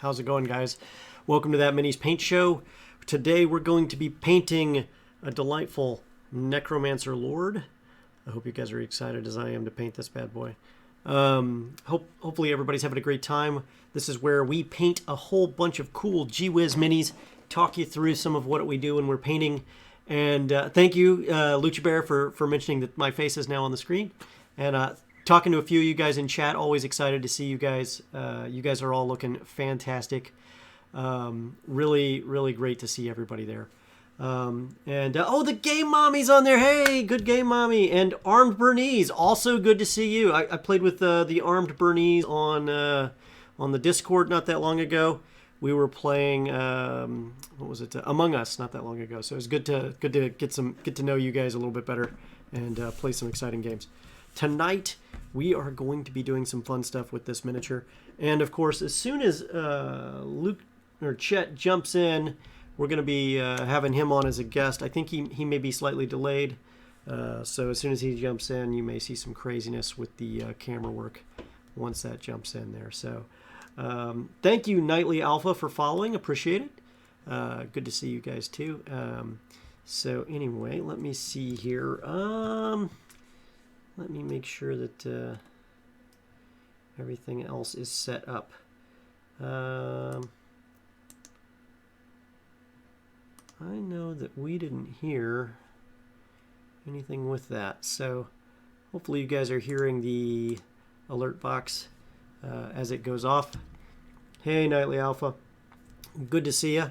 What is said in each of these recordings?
How's it going, guys? Welcome to That Mini's Paint Show. Today we're going to be painting a delightful Necromancer Lord. I hope you guys are excited as I am to paint this bad boy. Hopefully everybody's having a great time. This is where we paint a whole bunch of cool Gee-Whiz minis, talk you through some of what we do when we're painting. And thank you, Lucha Bear, for mentioning that my face is now on the screen. And talking to a few of you guys in chat, always excited to see you guys. You guys are all looking fantastic. Really, really great to see everybody there. Oh, the Game Mommy's on there. Hey, good Game Mommy. And Armed Bernese, also good to see you. I played with the Armed Bernese on the Discord not that long ago. We were playing what was it? Among Us not that long ago. So it was good to get to know you guys a little bit better and play some exciting games. Tonight we are going to be doing some fun stuff with this miniature, and of course, as soon as Luke or Chet jumps in, we're going to be having him on as a guest. I think he may be slightly delayed, so as soon as he jumps in, you may see some craziness with the camera work once that jumps in there. So thank you, Nightly Alpha, for following. Appreciate it. Good to see you guys too. So anyway, let me see here. Let me make sure that everything else is set up. I know that we didn't hear anything with that, so hopefully you guys are hearing the alert box as it goes off. Hey, Nightly Alpha. Good to see you.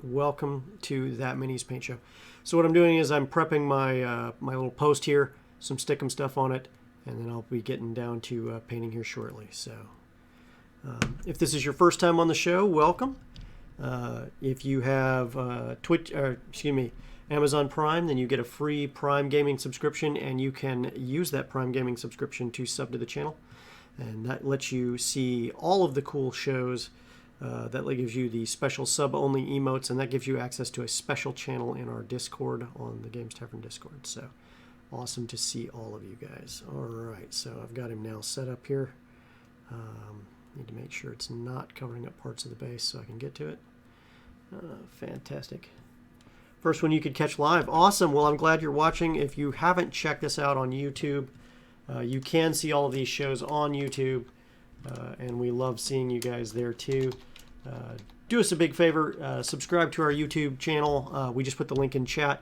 Welcome to That Mini's Paint Show. So what I'm doing is I'm prepping my my little post here, some Stickum stuff on it, and then I'll be getting down to painting here shortly. So if this is your first time on the show, welcome. If you have Amazon Prime, then you get a free Prime Gaming subscription, and you can use that Prime Gaming subscription to sub to the channel, and that lets you see all of the cool shows. That gives you the special sub-only emotes, and that gives you access to a special channel in our Discord on the Games Tavern Discord. So awesome to see all of you guys. All right, so I've got him now set up here. Need to make sure it's not covering up parts of the base so I can get to it. Fantastic. First one you could catch live. Awesome. Well, I'm glad you're watching. If you haven't checked us out on YouTube, you can see all of these shows on YouTube. And we love seeing you guys there too. Do us a big favor, subscribe to our YouTube channel. We just put the link in chat.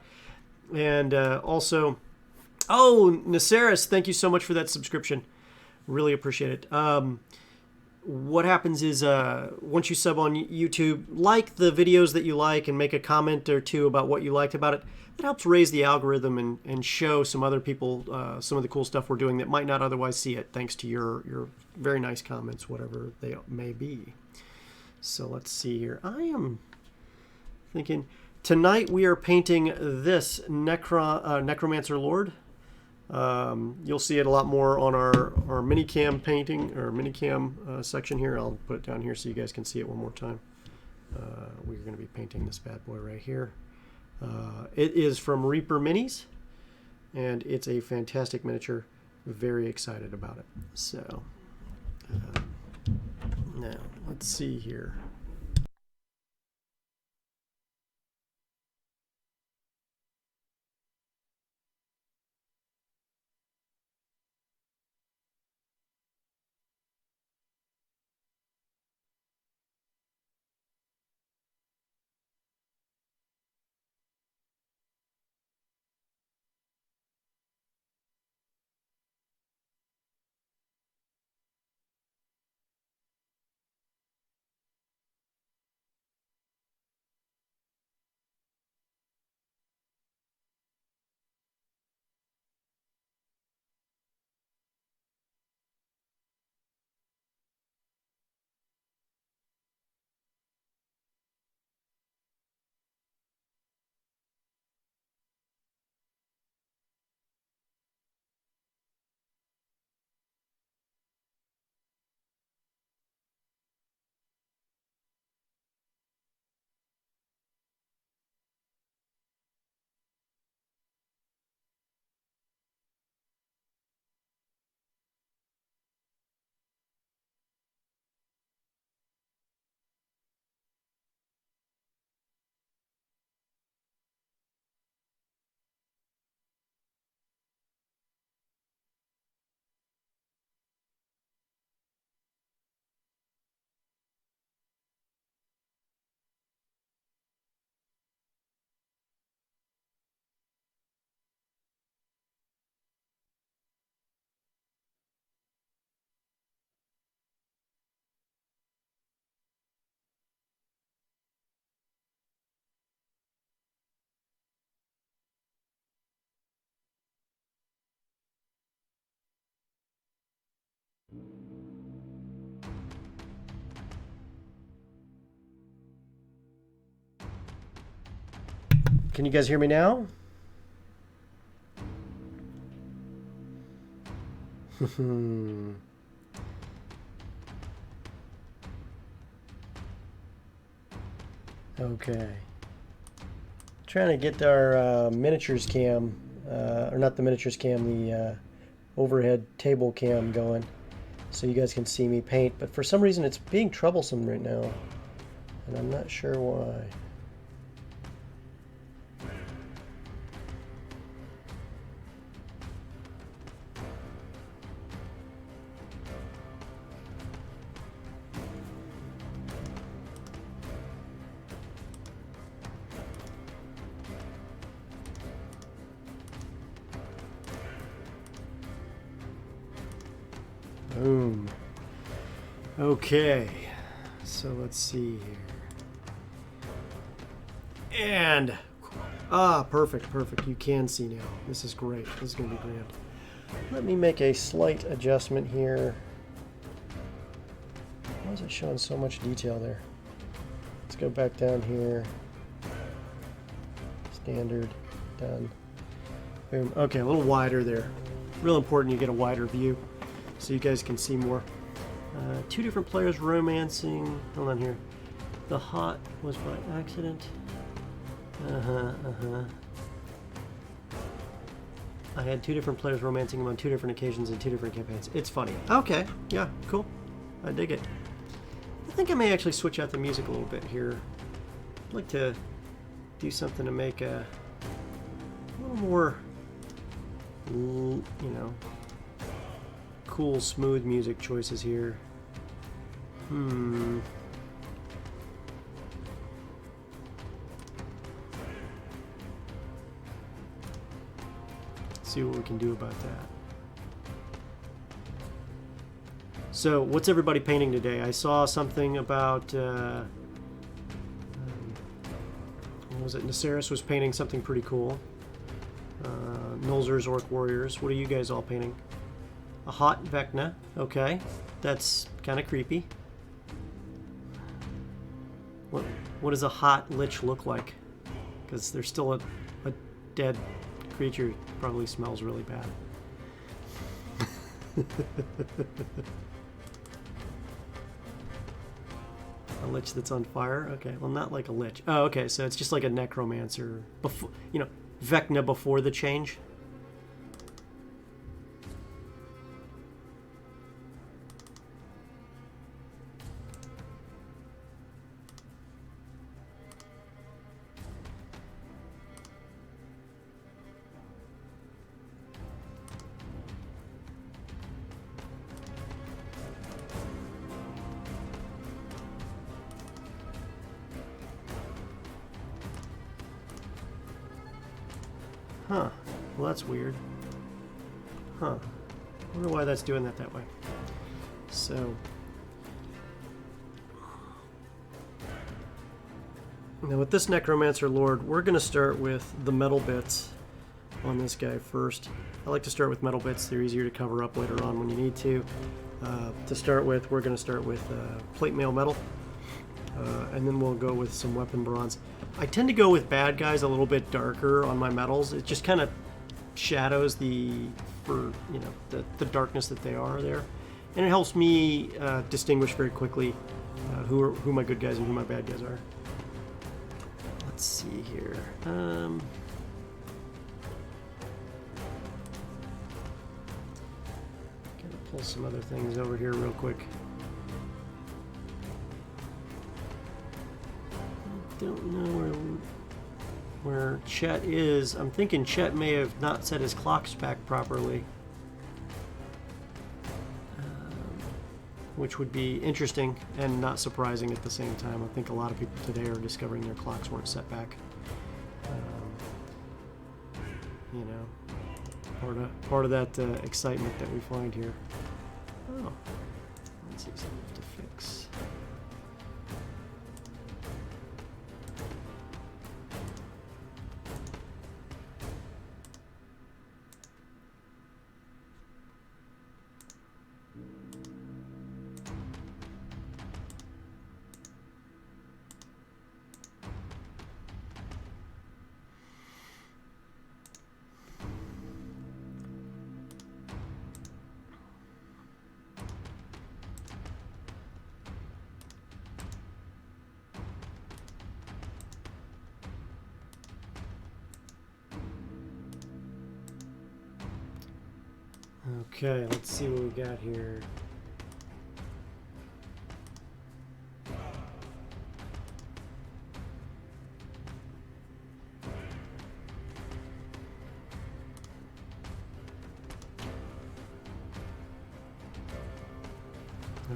And also, oh, Naceris, thank you so much for that subscription. Really appreciate it. What happens is once you sub on YouTube, like the videos that you like and make a comment or two about what you liked about it. It helps raise the algorithm and show some other people some of the cool stuff we're doing that might not otherwise see it, thanks to your very nice comments, whatever they may be. So let's see here. I am thinking tonight we are painting this Necromancer Lord. You'll see it a lot more on our minicam painting or minicam section here. I'll put it down here so you guys can see it one more time. We're going to be painting this bad boy right here. It is from Reaper Minis, and it's a fantastic miniature. Very excited about it. So now let's see here. Can you guys hear me now? Okay. Trying to get our miniatures cam, or not the miniatures cam, the overhead table cam going, so you guys can see me paint. But for some reason, it's being troublesome right now, and I'm not sure why. Boom. Okay, so let's see here. And, perfect. You can see now. This is great. This is going to be grand. Let me make a slight adjustment here. Why is it showing so much detail there? Let's go back down here. Standard, done. Boom. Okay, a little wider there. Real important you get a wider view so you guys can see more. Two different players romancing. Hold on here. The hot was by accident. I had two different players romancing him on two different occasions in two different campaigns. It's funny. Okay, yeah, cool. I dig it. I think I may actually switch out the music a little bit here. I'd like to do something to make a little more, you know, cool, smooth music choices here. See what we can do about that. So, what's everybody painting today? I saw something about, what was it? Naceris was painting something pretty cool. Nolzur's Orc Warriors. What are you guys all painting? A hot Vecna. Okay. That's kind of creepy. What does a hot Lich look like? Because there's still a dead creature. Probably smells really bad. A Lich that's on fire? Okay, well, not like a Lich. Oh, okay, so it's just like a necromancer. Before, you know, Vecna before the change. Huh. Well, that's weird. Huh. I wonder why that's doing that way. So. Now with this Necromancer Lord, we're going to start with the metal bits on this guy first. I like to start with metal bits. They're easier to cover up later on when you need to. To start with, we're going to start with plate mail metal. And then we'll go with some weapon bronze. I tend to go with bad guys a little bit darker on my metals. It just kind of shadows the darkness that they are there, and it helps me distinguish very quickly who my good guys and who my bad guys are. Let's see here. Gotta pull some other things over here real quick. Don't know where Chet is. I'm thinking Chet may have not set his clocks back properly, which would be interesting and not surprising at the same time. I think a lot of people today are discovering their clocks weren't set back. You know, part of that excitement that we find here. Oh, let's see something to fix. Okay, let's see what we got here.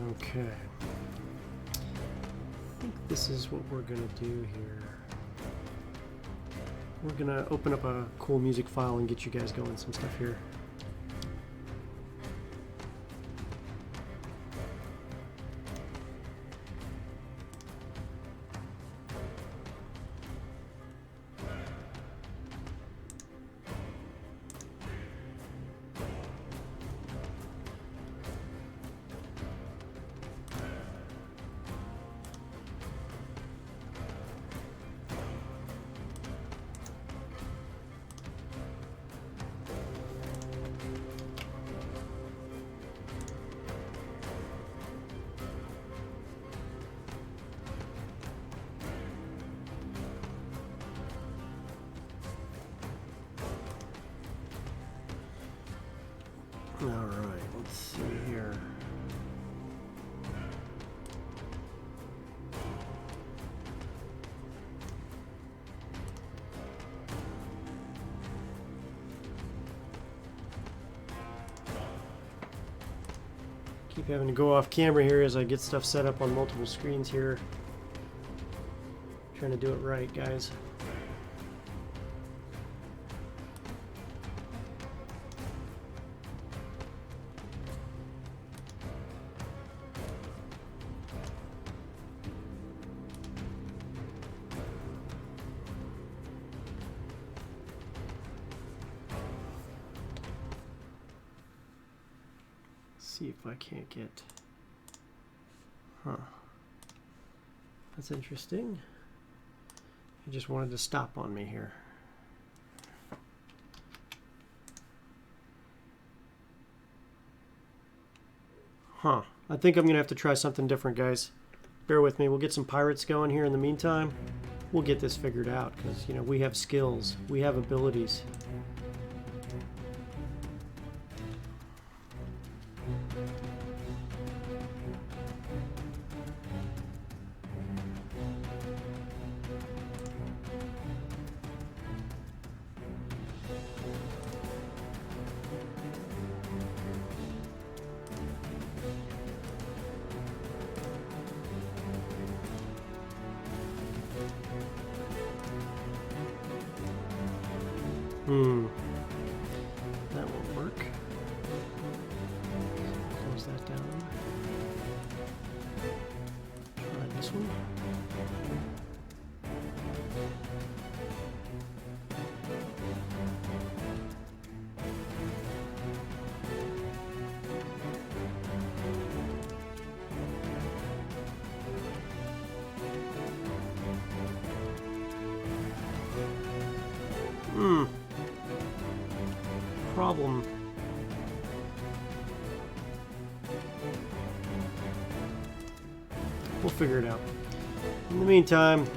Okay. I think this is what we're going to do here. We're going to open up a cool music file and get you guys going some stuff here. All right, let's see here. Keep having to go off camera here as I get stuff set up on multiple screens here. Trying to do it right, guys. See if I can't get... Huh. That's interesting. He just wanted to stop on me here. Huh. I think I'm going to have to try something different, guys. Bear with me. We'll get some pirates going here in the meantime. We'll get this figured out because, you know, we have skills. We have abilities. That won't work. Close that down. Try this one. Problem. We'll figure it out. In the meantime,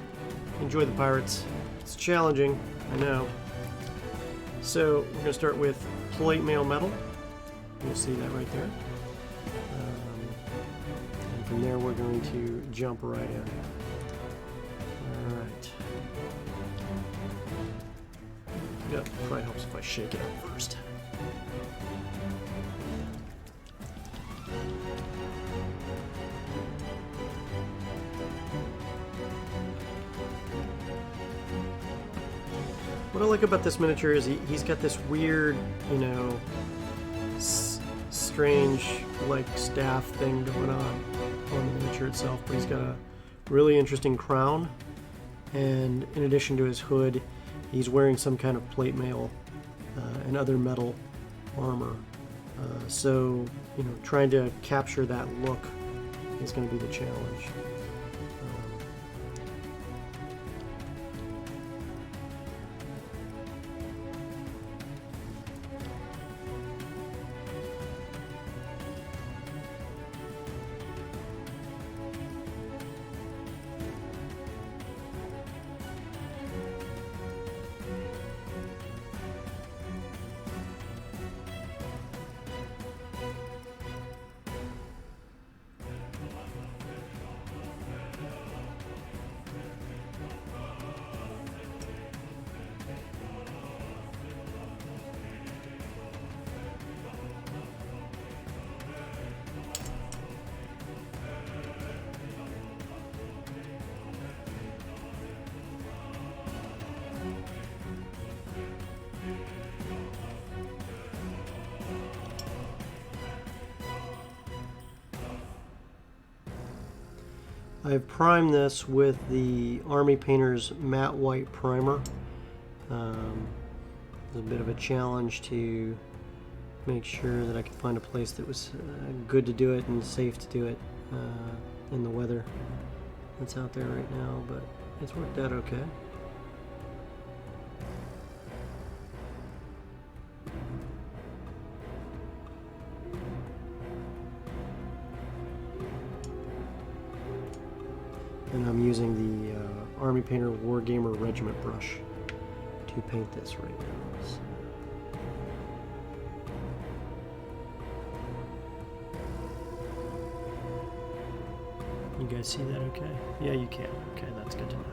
enjoy the pirates. It's challenging, I know. So we're going to start with plate mail metal. You'll see that right there. And from there we're going to jump right in. Alright. Yeah, probably helps if I shake it up first. What I like about this miniature is he's got this weird, you know, strange, like, staff thing going on the miniature itself, but he's got a really interesting crown, and in addition to his hood, he's wearing some kind of plate mail and other metal armor. So, you know, trying to capture that look is going to be the challenge. I've primed this with the Army Painter's Matte White Primer. It's a bit of a challenge to make sure that I could find a place that was good to do it and safe to do it in the weather that's out there right now, but it's worked out okay. And I'm using the Army Painter Wargamer Regiment Brush to paint this right now. So. You guys see that okay? Yeah, you can. Okay, that's good to know.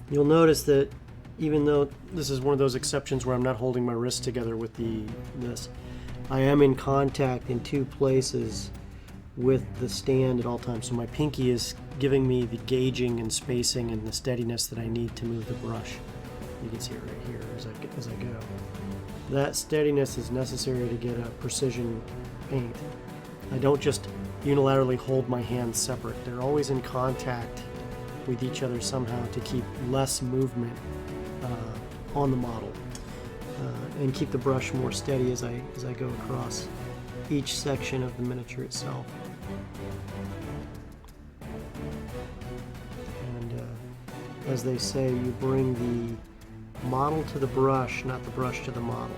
You'll notice that even though this is one of those exceptions where I'm not holding my wrist together with this, I am in contact in two places with the stand at all times. So my pinky is giving me the gauging and spacing and the steadiness that I need to move the brush. You can see it right here as I go. That steadiness is necessary to get a precision paint. I don't just unilaterally hold my hands separate. They're always in contact with each other somehow to keep less movement on the model and keep the brush more steady as I go across each section of the miniature itself. And as they say, you bring the model to the brush, not the brush to the model.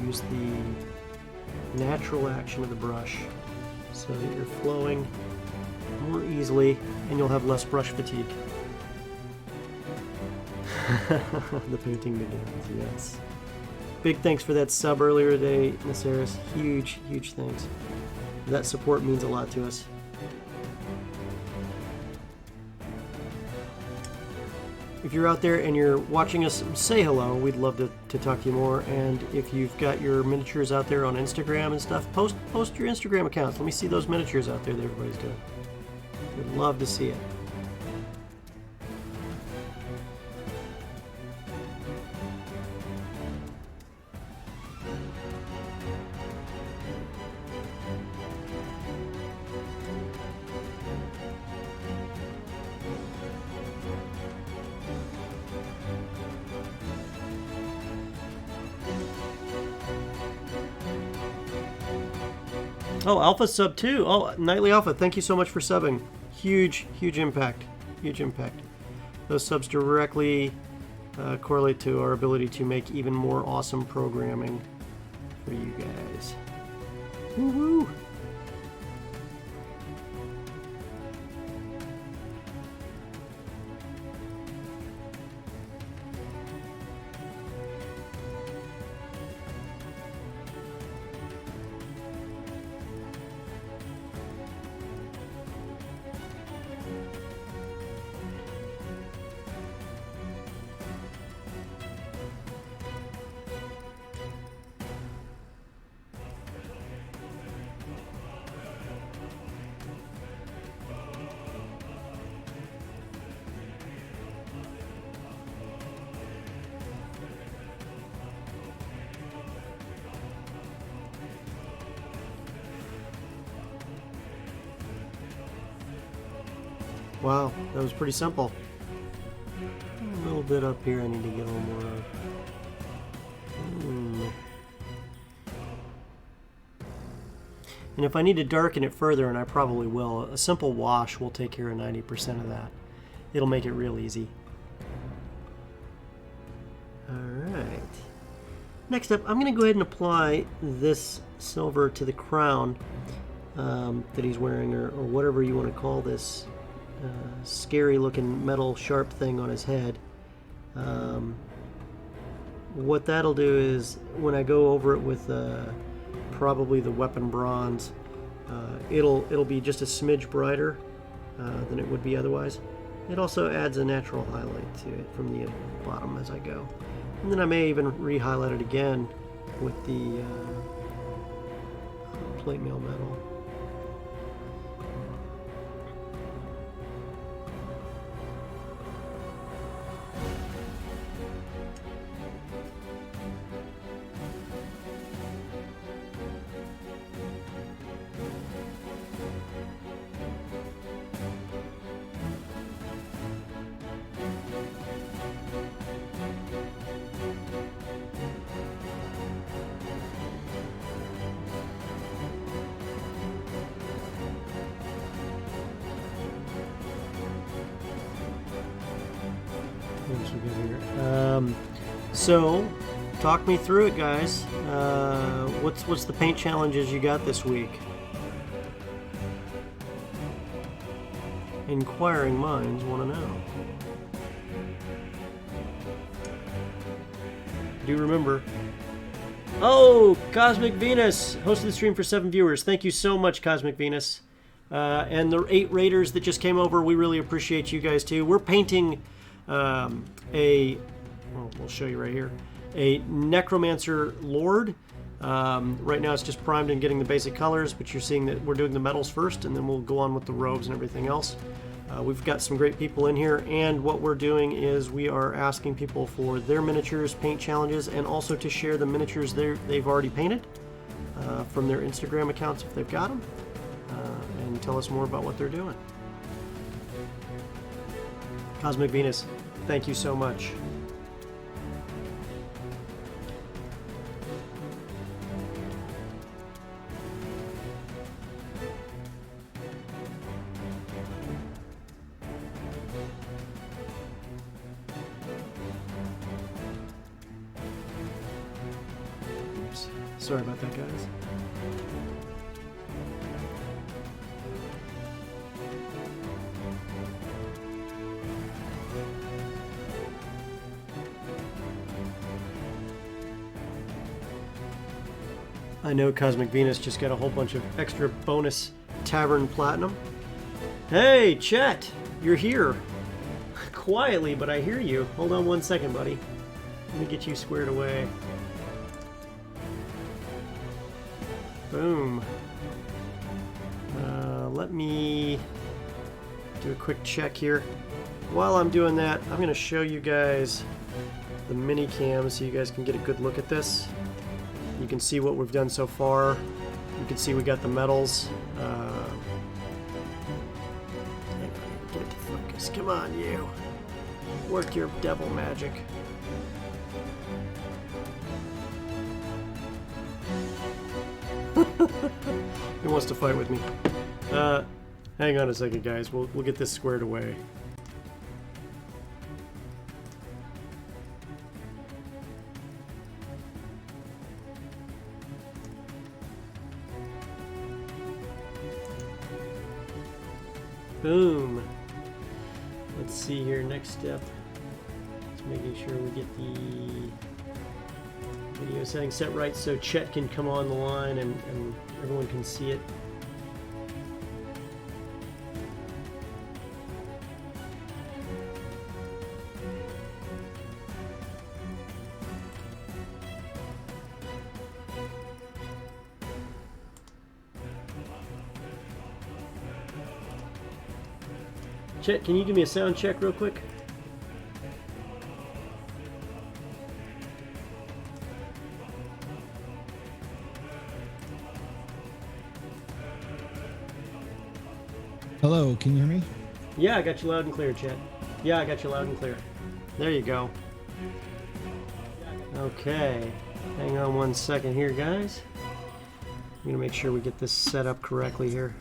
Use the natural action of the brush so that you're flowing more easily and you'll have less brush fatigue. The painting begins, yes. Big thanks for that sub earlier today, Miss Harris. Huge, huge thanks. That support means a lot to us. If you're out there and you're watching us, say hello. We'd love to talk to you more. And if you've got your miniatures out there on Instagram and stuff, post your Instagram accounts. Let me see those miniatures out there that everybody's doing. We'd love to see it. Oh, Alpha sub too. Oh, Nightly Alpha, thank you so much for subbing. Huge, huge impact. Huge impact. Those subs directly correlate to our ability to make even more awesome programming for you guys. Woo-hoo! Wow, that was pretty simple. A little bit up here I need to get a little more of. And if I need to darken it further, and I probably will, a simple wash will take care of 90% of that. It'll make it real easy. Alright. Next up, I'm going to go ahead and apply this silver to the crown that he's wearing, or whatever you want to call this scary looking metal sharp thing on his head. What that'll do is when I go over it with probably the weapon bronze, it'll be just a smidge brighter than it would be otherwise. It also adds a natural highlight to it from the bottom as I go. And then I may even re-highlight it again with the plate mail metal. So, talk me through it, guys. What's the paint challenges you got this week? Inquiring minds want to know. Do remember. Oh, Cosmic Venus hosted the stream for 7 viewers. Thank you so much, Cosmic Venus. And the 8 raiders that just came over, we really appreciate you guys too. We're painting we'll show you right here, a Necromancer Lord. Right now it's just primed and getting the basic colors, but you're seeing that we're doing the metals first, and then we'll go on with the robes and everything else. We've got some great people in here, and what we're doing is we are asking people for their miniatures paint challenges, and also to share the miniatures they've already painted from their Instagram accounts if they've got them, and tell us more about what they're doing. Cosmic Venus, thank you so much. Oops. Sorry about that, guys. I know Cosmic Venus just got a whole bunch of extra bonus Tavern Platinum. Hey, Chet! You're here. Quietly, but I hear you. Hold on one second, buddy. Let me get you squared away. Boom. Let me do a quick check here. While I'm doing that, I'm going to show you guys the mini cam so you guys can get a good look at this. You can see what we've done so far. You can see we got the metals. Get it to focus. Come on, you. Work your devil magic. He wants to fight with me. Hang on a second, guys. We'll get this squared away. Boom. Let's see here. Next step. It's making sure we get the video settings set right so Chet can come on the line and everyone can see it. Chet, can you give me a sound check real quick? Hello, can you hear me? Yeah, I got you loud and clear, Chet. Yeah, I got you loud and clear. There you go. Okay. Hang on one second here, guys. I'm gonna make sure we get this set up correctly here.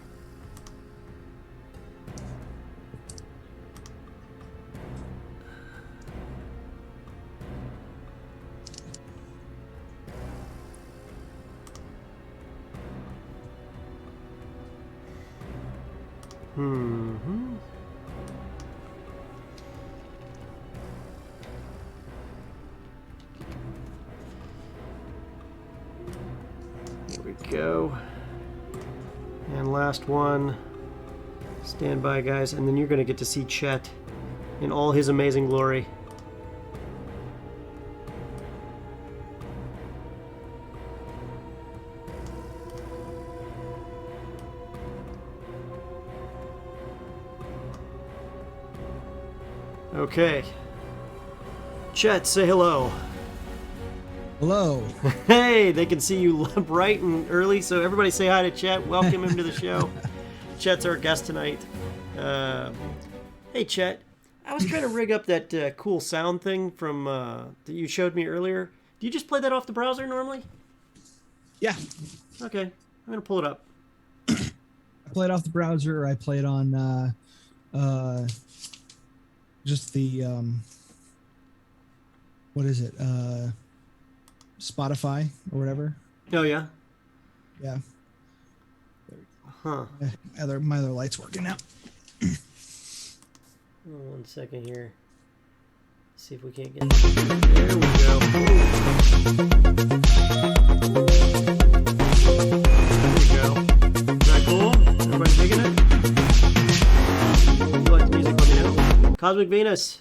Mm-hmm. There we go. And last one. Stand by, guys, and then you're going to get to see Chet in all his amazing glory. Okay. Chet, say hello. Hello. Hey, they can see you bright and early, so everybody say hi to Chet. Welcome him to the show. Chet's our guest tonight. Hey, Chet. I was trying to rig up that cool sound thing from that you showed me earlier. Do you just play that off the browser normally? Yeah. Okay. I'm going to pull it up. I play it off the browser, or I play it on just the what is it? Spotify or whatever. Oh, yeah? Yeah. Huh. My other light's working now. Oh, 1 second here. See if we can't get. There we go. There we go. Is that cool? Everybody digging it? If you like the music, let me know. Cosmic Venus.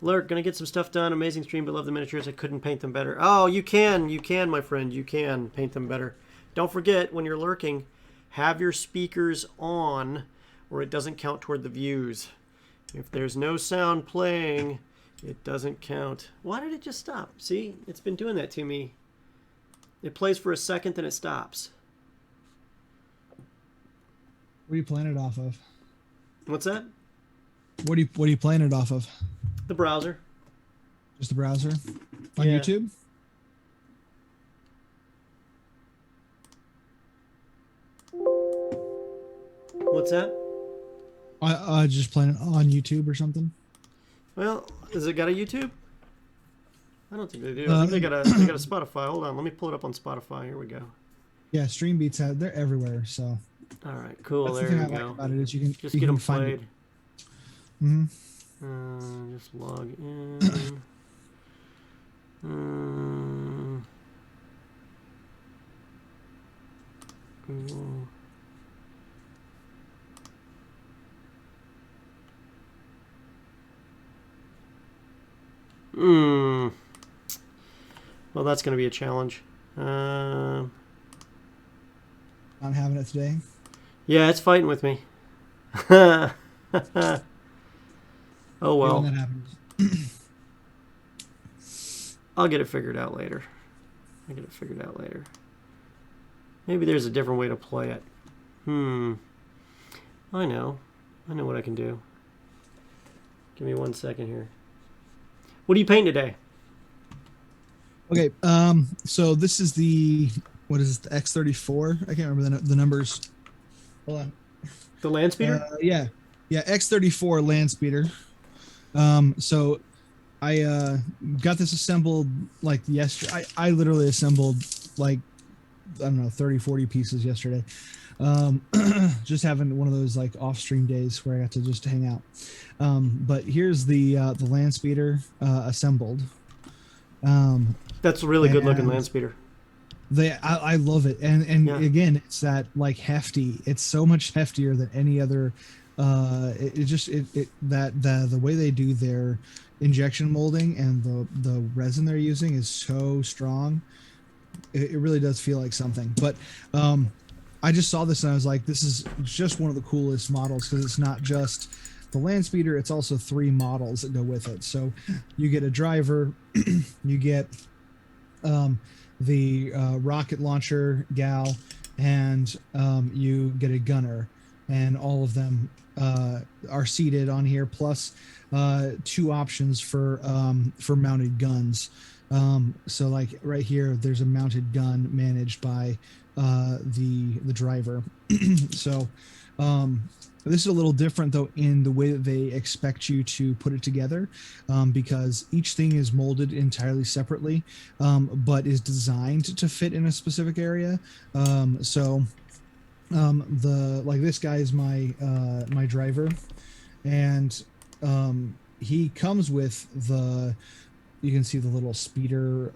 Lurk, gonna get some stuff done. Amazing stream, but love the miniatures. I couldn't paint them better. Oh, you can, my friend. You can paint them better. Don't forget, when you're lurking, have your speakers on, or it doesn't count toward the views. If there's no sound playing, it doesn't count. Why did it just stop? See, it's been doing that to me. It plays for a second, then it stops. What are you playing it off of? What's that? What are you playing it off of? The browser. Just the browser? On YouTube? What's that? I just playing it on YouTube or something. Well, has it got a YouTube? I don't think they do. I think they got a Spotify. Hold on, let me pull it up on Spotify. Here we go. Yeah, Stream Beats they're everywhere. So. All right, cool. That's there the you thing I go. like about it is you can just get them played. Mm-hmm. Just log in. Google. Well, that's going to be a challenge. Not having it today. Yeah, it's fighting with me. Oh well. When that happens. I'll get it figured out later. Maybe there's a different way to play it. I know what I can do. Give me 1 second here. What are you painting today? Okay, so this is the X34. I can't remember the numbers. Hold on. The land speeder? Yeah, X34 land speeder. So I got this assembled like yesterday. I literally assembled like, I don't know, 30, 40 pieces yesterday. Just having one of those like off-stream days where I got to just hang out. But here's the land speeder assembled. That's a really good looking land speeder. I love it, and yeah. Again, it's that like hefty. It's so much heftier than any other. The way they do their injection molding and the resin they're using is so strong. It really does feel like something. But I just saw this and I was like, this is just one of the coolest models because it's not just the land speeder, it's also 3 models that go with it. So you get a driver, you get the rocket launcher gal, and you get a gunner, and all of them are seated on here, plus 2 options for mounted guns. So like right here, there's a mounted gun managed by the driver. So this is a little different though in the way that they expect you to put it together, because each thing is molded entirely separately, but is designed to fit in a specific area. This guy is my my driver, and he comes with you can see the little speeder.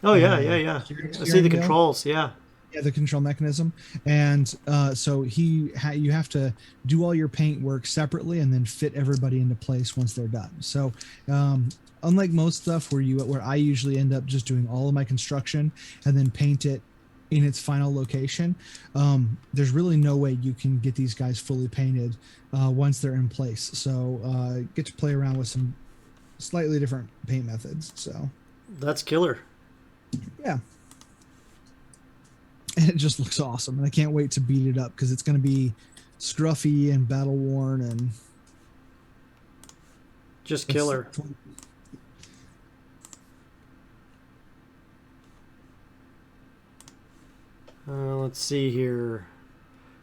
Yeah. I see the controls. Yeah. Yeah, the control mechanism, and so you have to do all your paint work separately and then fit everybody into place once they're done. So unlike most stuff where I usually end up just doing all of my construction and then paint it in its final location, there's really no way you can get these guys fully painted once they're in place. So get to play around with some slightly different paint methods. So that's killer. Yeah. And it just looks awesome, and I can't wait to beat it up because it's going to be scruffy and battle worn and just killer. Let's see here.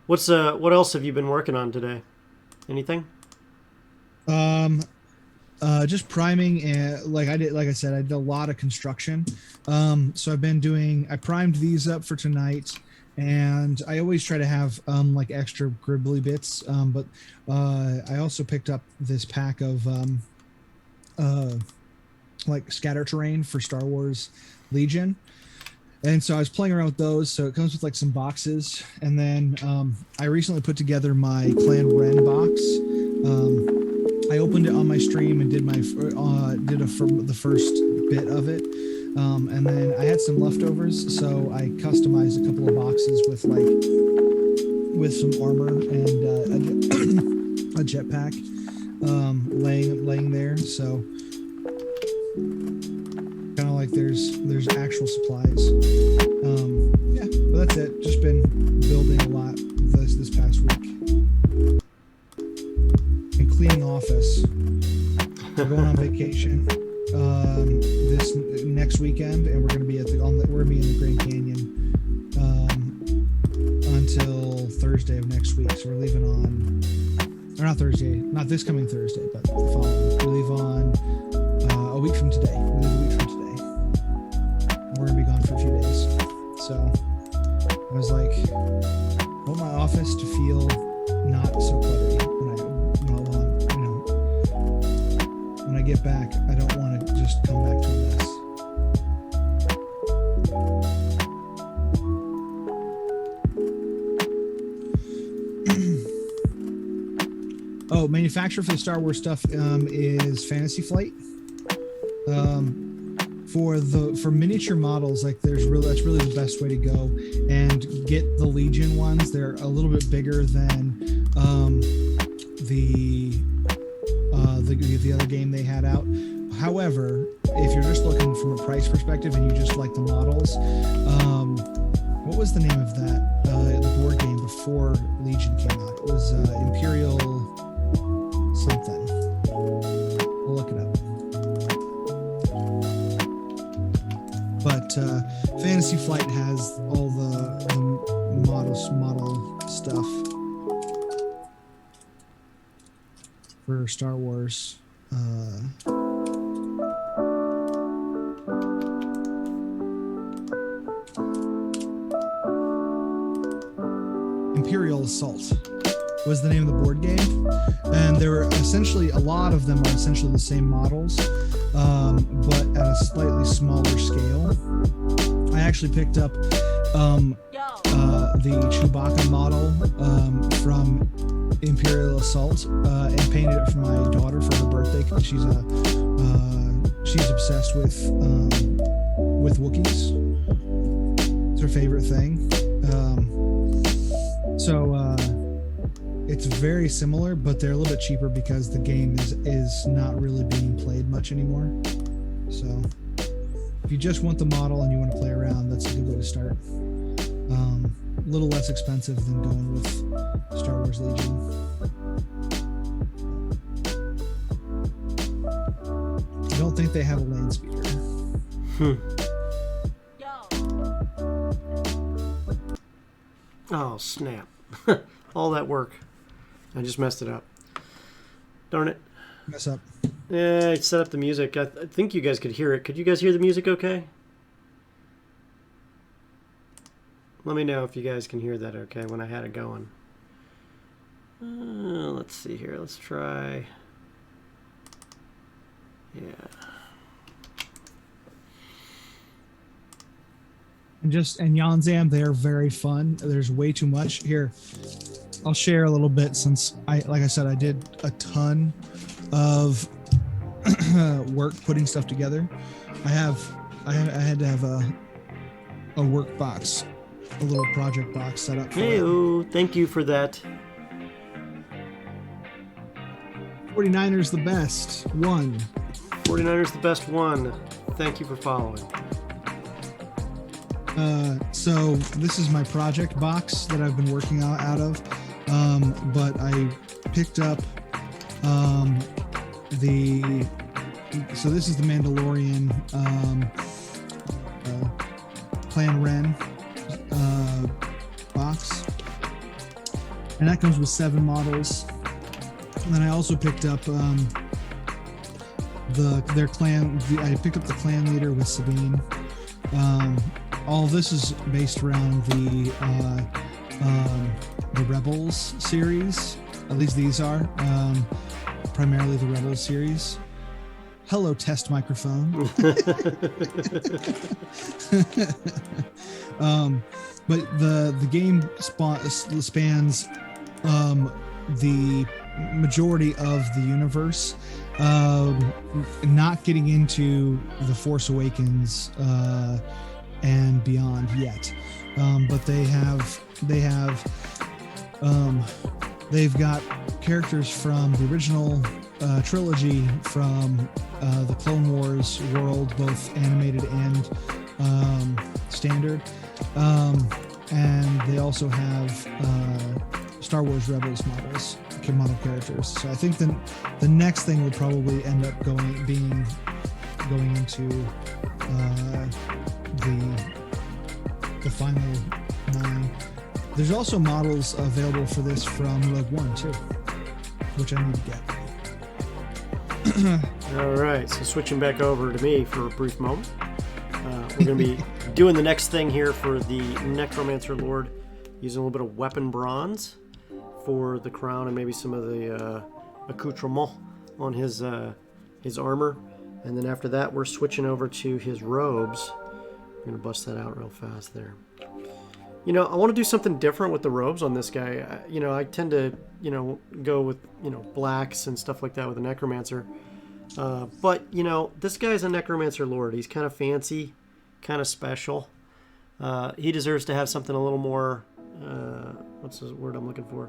What else have you been working on today? Anything? Just priming, and like I said, I did a lot of construction. So I primed these up for tonight, and I always try to have like extra gribbly bits. But I also picked up this pack of like scatter terrain for Star Wars Legion. And so I was playing around with those. So it comes with like some boxes, and then I recently put together my Clan Ren box. I opened it on my stream and did the first bit of it, and then I had some leftovers, so I customized a couple of boxes with some armor and a jetpack laying there. So kind of like there's actual supplies. Yeah, but that's it. Just been building a lot this past week. Cleaning office. We're going on vacation this next weekend, and we're going to be in the Grand Canyon until Thursday of next week. So we're leaving not this coming Thursday, but the following. We leave on a week from today. And we're going to be gone for a few days. So I was like, I want my office to feel not so cluttery when I get back. I don't want to just come back to a mess. Oh, manufacturer for the Star Wars stuff is Fantasy Flight. For miniature models, like that's really the best way to go and get the Legion ones. They're a little bit bigger than the other game they had out. However, if you're just looking from a price perspective and you just like the models, what was the name of that the board game before Legion came out? It was Imperial something. I'll look it up. But Fantasy Flight has all the model stuff for Star Wars. Imperial Assault was the name of the board game, and there were essentially a lot of them are essentially the same models, but at a slightly smaller scale. I actually picked up the Chewbacca model from Imperial Assault and painted it for my daughter for her birthday because she's obsessed with Wookiees. It's her favorite thing. It's very similar, but they're a little bit cheaper because the game is not really being played much anymore. So if you just want the model and you want to play around, that's a good way to start. A little less expensive than going with Star Wars Legion. I don't think they have a land speeder. Oh, snap. All that work. I just messed it up. Darn it. Mess up. Yeah, I set up the music. I think you guys could hear it. Could you guys hear the music okay? Let me know if you guys can hear that okay when I had it going. Let's see here. Let's try. Yeah. And Yanzam, they're very fun. There's way too much here. I'll share a little bit since like I said, I did a ton of work putting stuff together. I had to have a work box, a little project box set up for it. Thank you for that. 49ers the best. 1. 49ers the best 1. Thank you for following. So this is my project box that I've been working out of. But I picked up so this is the Mandalorian Clan Ren box, and that comes with 7 models. And then I also picked up their clan. I picked up the clan leader with Sabine. All of this is based around the Rebels series. At least these are primarily the Rebels series. Hello, test microphone. But the game spans the majority of the universe, not getting into the Force Awakens and beyond yet, but they've got characters from the original trilogy, from the Clone Wars world, both animated and standard, and they also have Star Wars Rebels model characters. So I think the next thing will probably end up going into the final 9. There's also models available for this from Rogue One too, which I need to get. All right, so switching back over to me for a brief moment. We're going to be doing the next thing here for the Necromancer Lord, using a little bit of weapon bronze for the crown and maybe some of the accoutrement on his armor. And then after that, we're switching over to his robes. I'm going to bust that out real fast there. You know, I want to do something different with the robes on this guy. I tend to, go with, blacks and stuff like that with a Necromancer. But, this guy's a Necromancer Lord. He's kind of fancy, kind of special. He deserves to have something a little more, what's the word I'm looking for?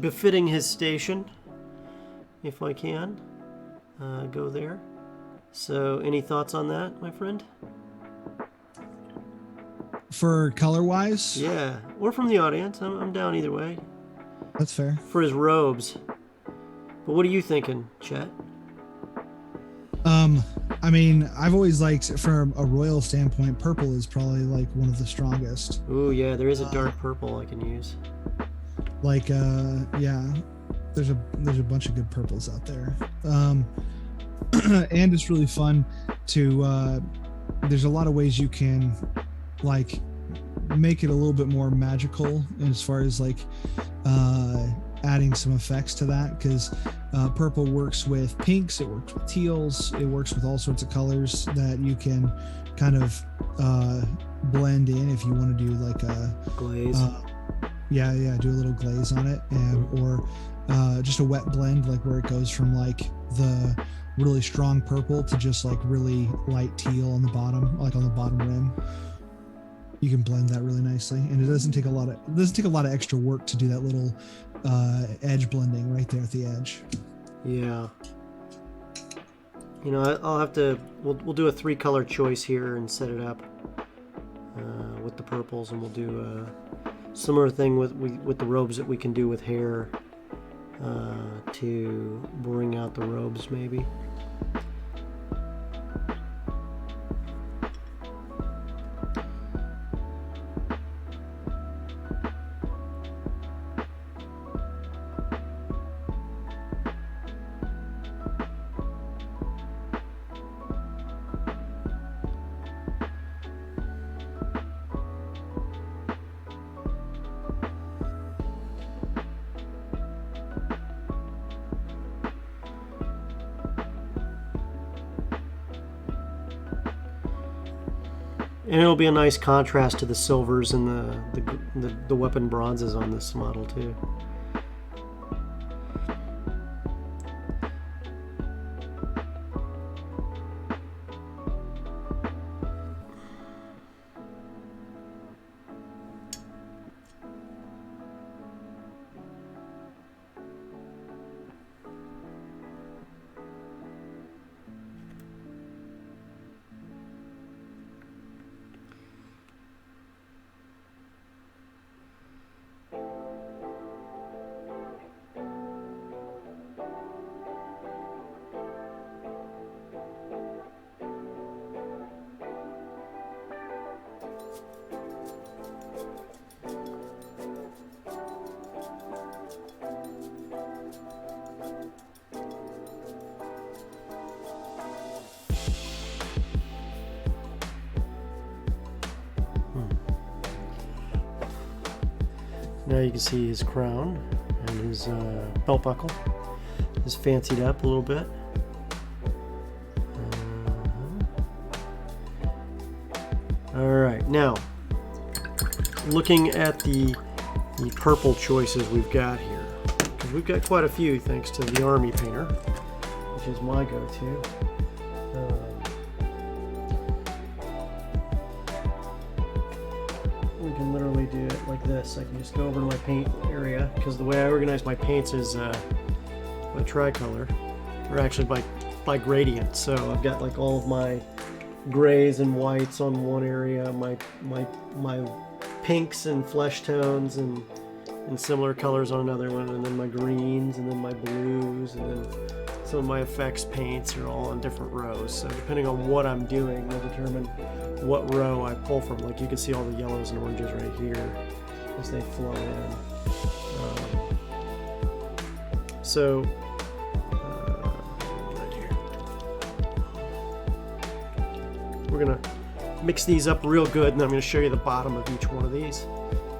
Befitting his station, if I can go there. So, any thoughts on that, my friend? For color-wise? Yeah, or from the audience. I'm down either way. That's fair. For his robes. But what are you thinking, Chet? I mean, I've always liked, from a royal standpoint, purple is probably like one of the strongest. Ooh, yeah, there is a dark purple I can use. Like, yeah, there's a bunch of good purples out there. And it's really fun to, there's a lot of ways you can, like, make it a little bit more magical as far as, like, adding some effects to that, because purple works with pinks, it works with teals, it works with all sorts of colors that you can kind of blend in if you want to do like a glaze. Do a little glaze on it, or just a wet blend, like where it goes from like the really strong purple to just like really light teal on the bottom, like on the bottom rim. You can blend that really nicely, and it doesn't take a lot of extra work to do that little edge blending right there at the edge. Yeah. I'll have to. We'll do a 3-color choice here and set it up with the purples, and we'll do a similar thing with the robes that we can do with hair to bring out the robes, maybe. And it'll be a nice contrast to the silvers and the weapon bronzes on this model too. Now you can see his crown and his belt buckle is fancied up a little bit. All right, now looking at the purple choices we've got here, because we've got quite a few thanks to the Army Painter, which is my go-to. We can literally do it like this. I can just go over to my paint area, because the way I organize my paints is by tricolor, or actually by gradient. So I've got like all of my grays and whites on one area, my pinks and flesh tones and similar colors on another one, and then my greens, and then my blues, and then some of my effects paints are all on different rows. So depending on what I'm doing will determine what row I pull from. Like you can see all the yellows and oranges right here as they flow in. Right here. We're gonna mix these up real good, and I'm gonna show you the bottom of each one of these,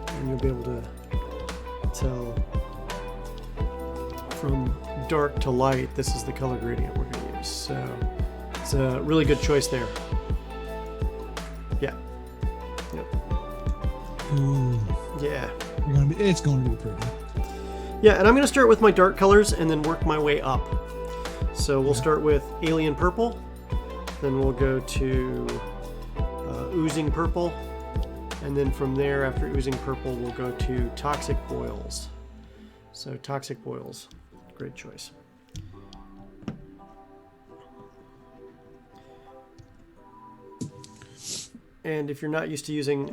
and you'll be able to tell from dark to light, this is the color gradient we're going to use. So it's a really good choice there. Yeah. Yep. Ooh. Yeah. It's going to be pretty. Yeah, and I'm going to start with my dark colors and then work my way up. So we'll start with Alien Purple, then we'll go to Oozing Purple, and then from there, after Oozing Purple, we'll go to Toxic Boils. So Toxic Boils, great choice. And if you're not used to using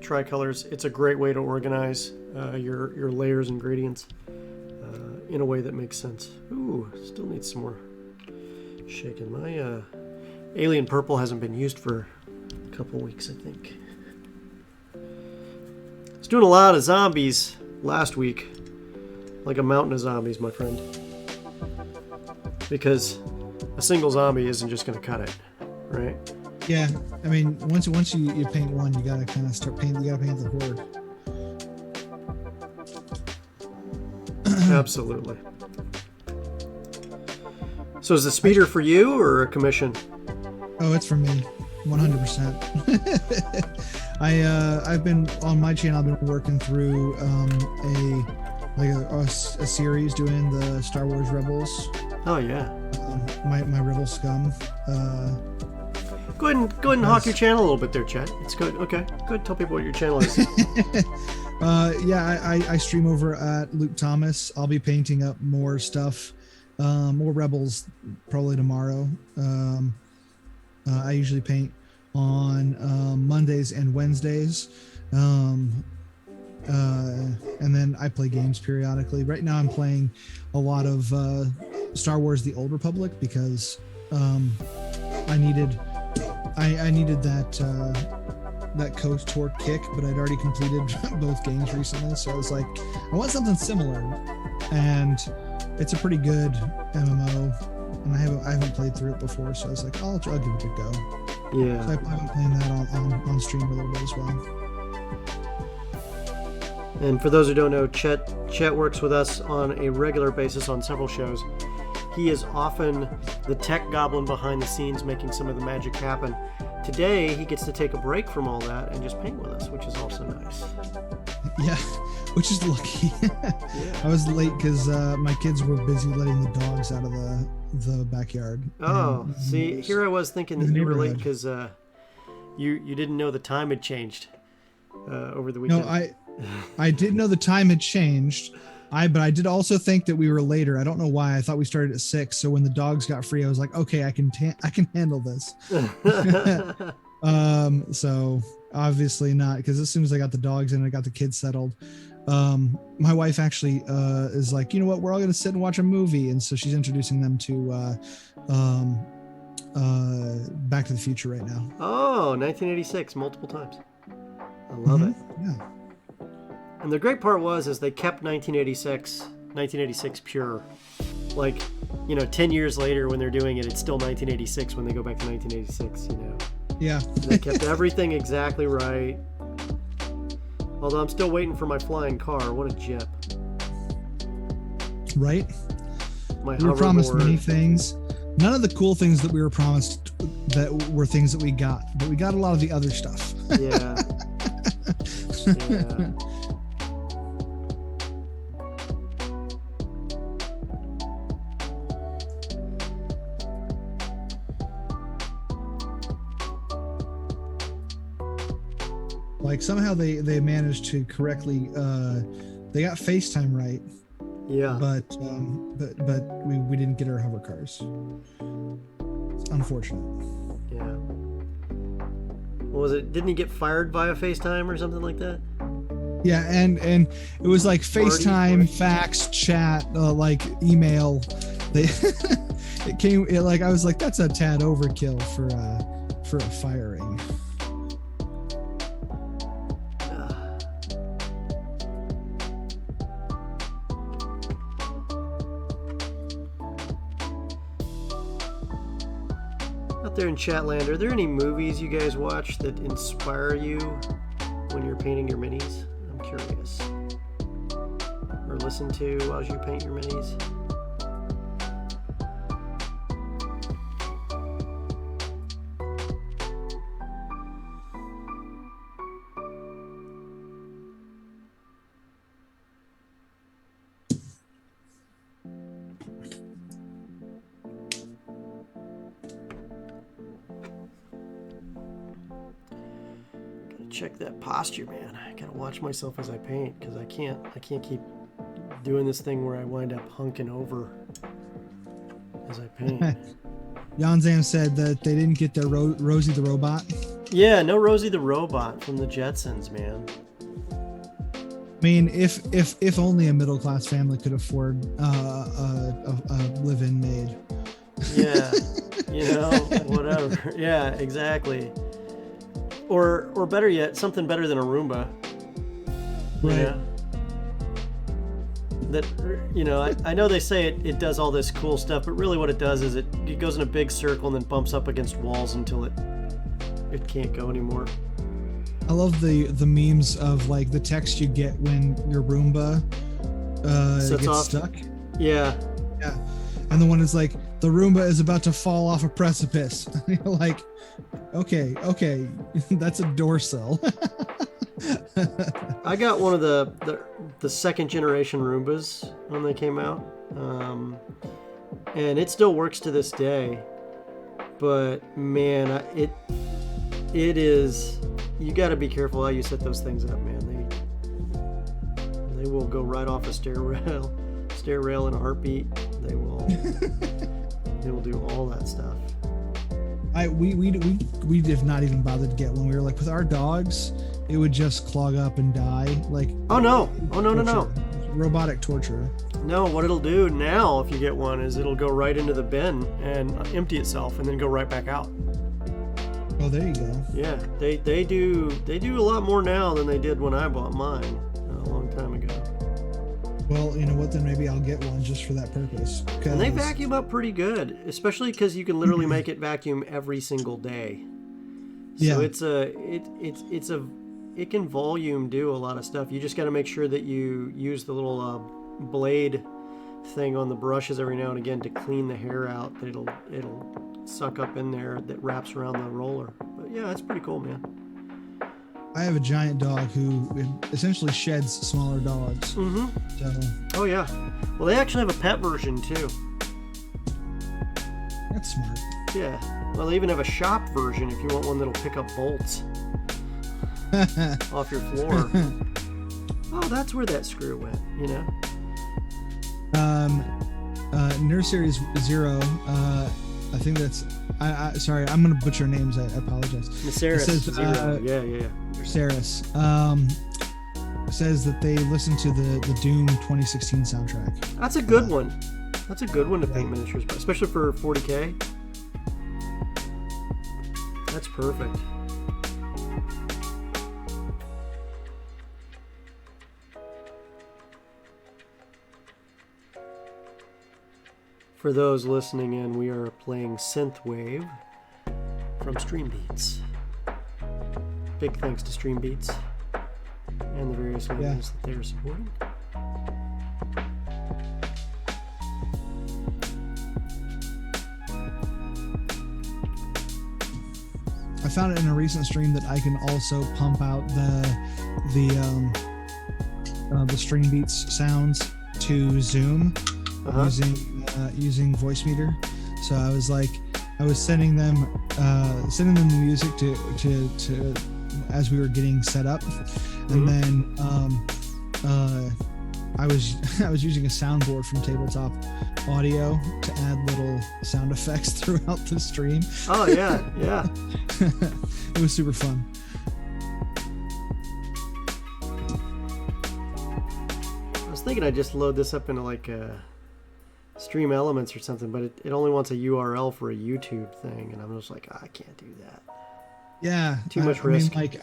tricolors, it's a great way to organize your layers and gradients in a way that makes sense. Ooh, still needs some more shaking. My Alien Purple hasn't been used for a couple weeks, I think. I was doing a lot of zombies last week. Like a mountain of zombies, my friend. Because a single zombie isn't just going to cut it, right? Yeah, I mean, once you paint one, you gotta kind of start painting. You gotta paint the horde. Absolutely. So is the speeder for you or a commission? Oh, it's for me, 100%. I've been on my channel. I've been working through a series doing the Star Wars Rebels. Oh yeah. My Rebel scum. Go ahead and hawk your channel a little bit there, Chet. It's good. Okay. Go ahead and tell people what your channel is. I stream over at Luke Thomas. I'll be painting up more stuff, more Rebels probably tomorrow. I usually paint on Mondays and Wednesdays. And then I play games periodically. Right now I'm playing a lot of Star Wars The Old Republic because I needed that KOTOR kick, but I'd already completed both games recently, so I was like, I want something similar, and it's a pretty good MMO, and I haven't played through it before, so I was like, I'll give it a go. Yeah. So I've been playing that on stream a little bit as well. And for those who don't know, Chet works with us on a regular basis on several shows. He is often the tech goblin behind the scenes making some of the magic happen. today he gets to take a break from all that and just paint with us, which is also nice. Yeah, which is lucky. Yeah. I was late because my kids were busy letting the dogs out of the backyard. Oh, And see, here I was thinking that you were late because you didn't know the time had changed over the weekend. No, I did know the time had changed. But I did also think that we were later. I don't know why. I thought we started at 6. So when the dogs got free, I was like, okay, I can handle this. So obviously not, because as soon as I got the dogs in, I got the kids settled. My wife actually is like, you know what, we're all going to sit and watch a movie, and so she's introducing them to Back to the Future right now. Oh, 1986, multiple times. I love it. Yeah. And the great part is they kept 1986 pure. Like, 10 years later when they're doing it, it's still 1986 when they go back to 1986, Yeah. They kept everything exactly right. Although I'm still waiting for my flying car. What a jip. Right? My We were promised hoverboard. many things. None of the cool things that we were promised that were things that we got, but we got a lot of the other stuff. Yeah. Yeah. Like somehow they managed to correctly they got FaceTime right, Yeah. but we didn't get our hover cars. It's unfortunate. Yeah. What was it? Didn't he get fired via FaceTime or something like that? Yeah, and it was like FaceTime, fax, chat, like email. They I was like, that's a tad overkill for a firing. Out there in Chatland, are there any movies you guys watch that inspire you when you're painting your minis? I'm curious. Or listen to as you paint your minis? Check that posture, man. I gotta watch myself as I paint because I can't keep doing this thing where I wind up hunking over as I paint. Janzam said that they didn't get their Rosie the robot. Yeah, no Rosie the robot from the Jetsons, man. I mean, if only a middle class family could afford a live-in maid. Yeah, whatever. Yeah, exactly. Or better yet, something better than a Roomba. Right. That I know they say it does all this cool stuff, but really what it does is it goes in a big circle and then bumps up against walls until it can't go anymore. I love the memes of like the text you get when your Roomba gets off. stuck. Yeah. Yeah. And the one is like, the Roomba is about to fall off a precipice. You're like, okay, that's a door sill. I got one of the second generation Roombas when they came out, and it still works to this day. But man, it is, you got to be careful how you set those things up, man. They will go right off a stair rail in a heartbeat. They will do all that stuff. We have not even bothered to get one. We were like, with our dogs, it would just clog up and die. Like, no. Robotic torture. No, what it'll do now, if you get one, is it'll go right into the bin and empty itself, and then go right back out. Oh, there you go. Yeah, they do a lot more now than they did when I bought mine a long time ago. Well, you know what? Then maybe I'll get one just for that purpose. And they vacuum up pretty good, especially because you can literally make it vacuum every single day. So yeah. It can volume do a lot of stuff. You just got to make sure that you use the little blade thing on the brushes every now and again to clean the hair out. That it'll suck up in there that wraps around the roller. But yeah, that's pretty cool, man. I have a giant dog who essentially sheds smaller dogs. Mm-hmm. So Oh, yeah. Well, they actually have a pet version, too. that's smart. Yeah. Well, they even have a shop version if you want one that'll pick up bolts off your floor. Oh, that's where that screw went, you know? Nursery Zero. I think that's. Sorry, I'm gonna butcher names. I apologize. Naceris Zero. Yeah. Naceris. Says that they listened to the Doom 2016 soundtrack. That's a good one. That's a good one to paint miniatures, especially for 40K. That's perfect. For those listening in, we are playing Synthwave from Streambeats. Big thanks to Streambeats and the various labels that they are supporting. I found it in a recent stream that I can also pump out the Streambeats sounds to Zoom using voice meter. So I was sending them the music to as we were getting set up, and then I was using a soundboard from Tabletop Audio to add little sound effects throughout the stream. Oh yeah. It was super fun. I was thinking I'd just load this up into like Stream Elements or something, but it only wants a URL for a YouTube thing, and I'm just like, I can't do that. Yeah, too much risk. I mean,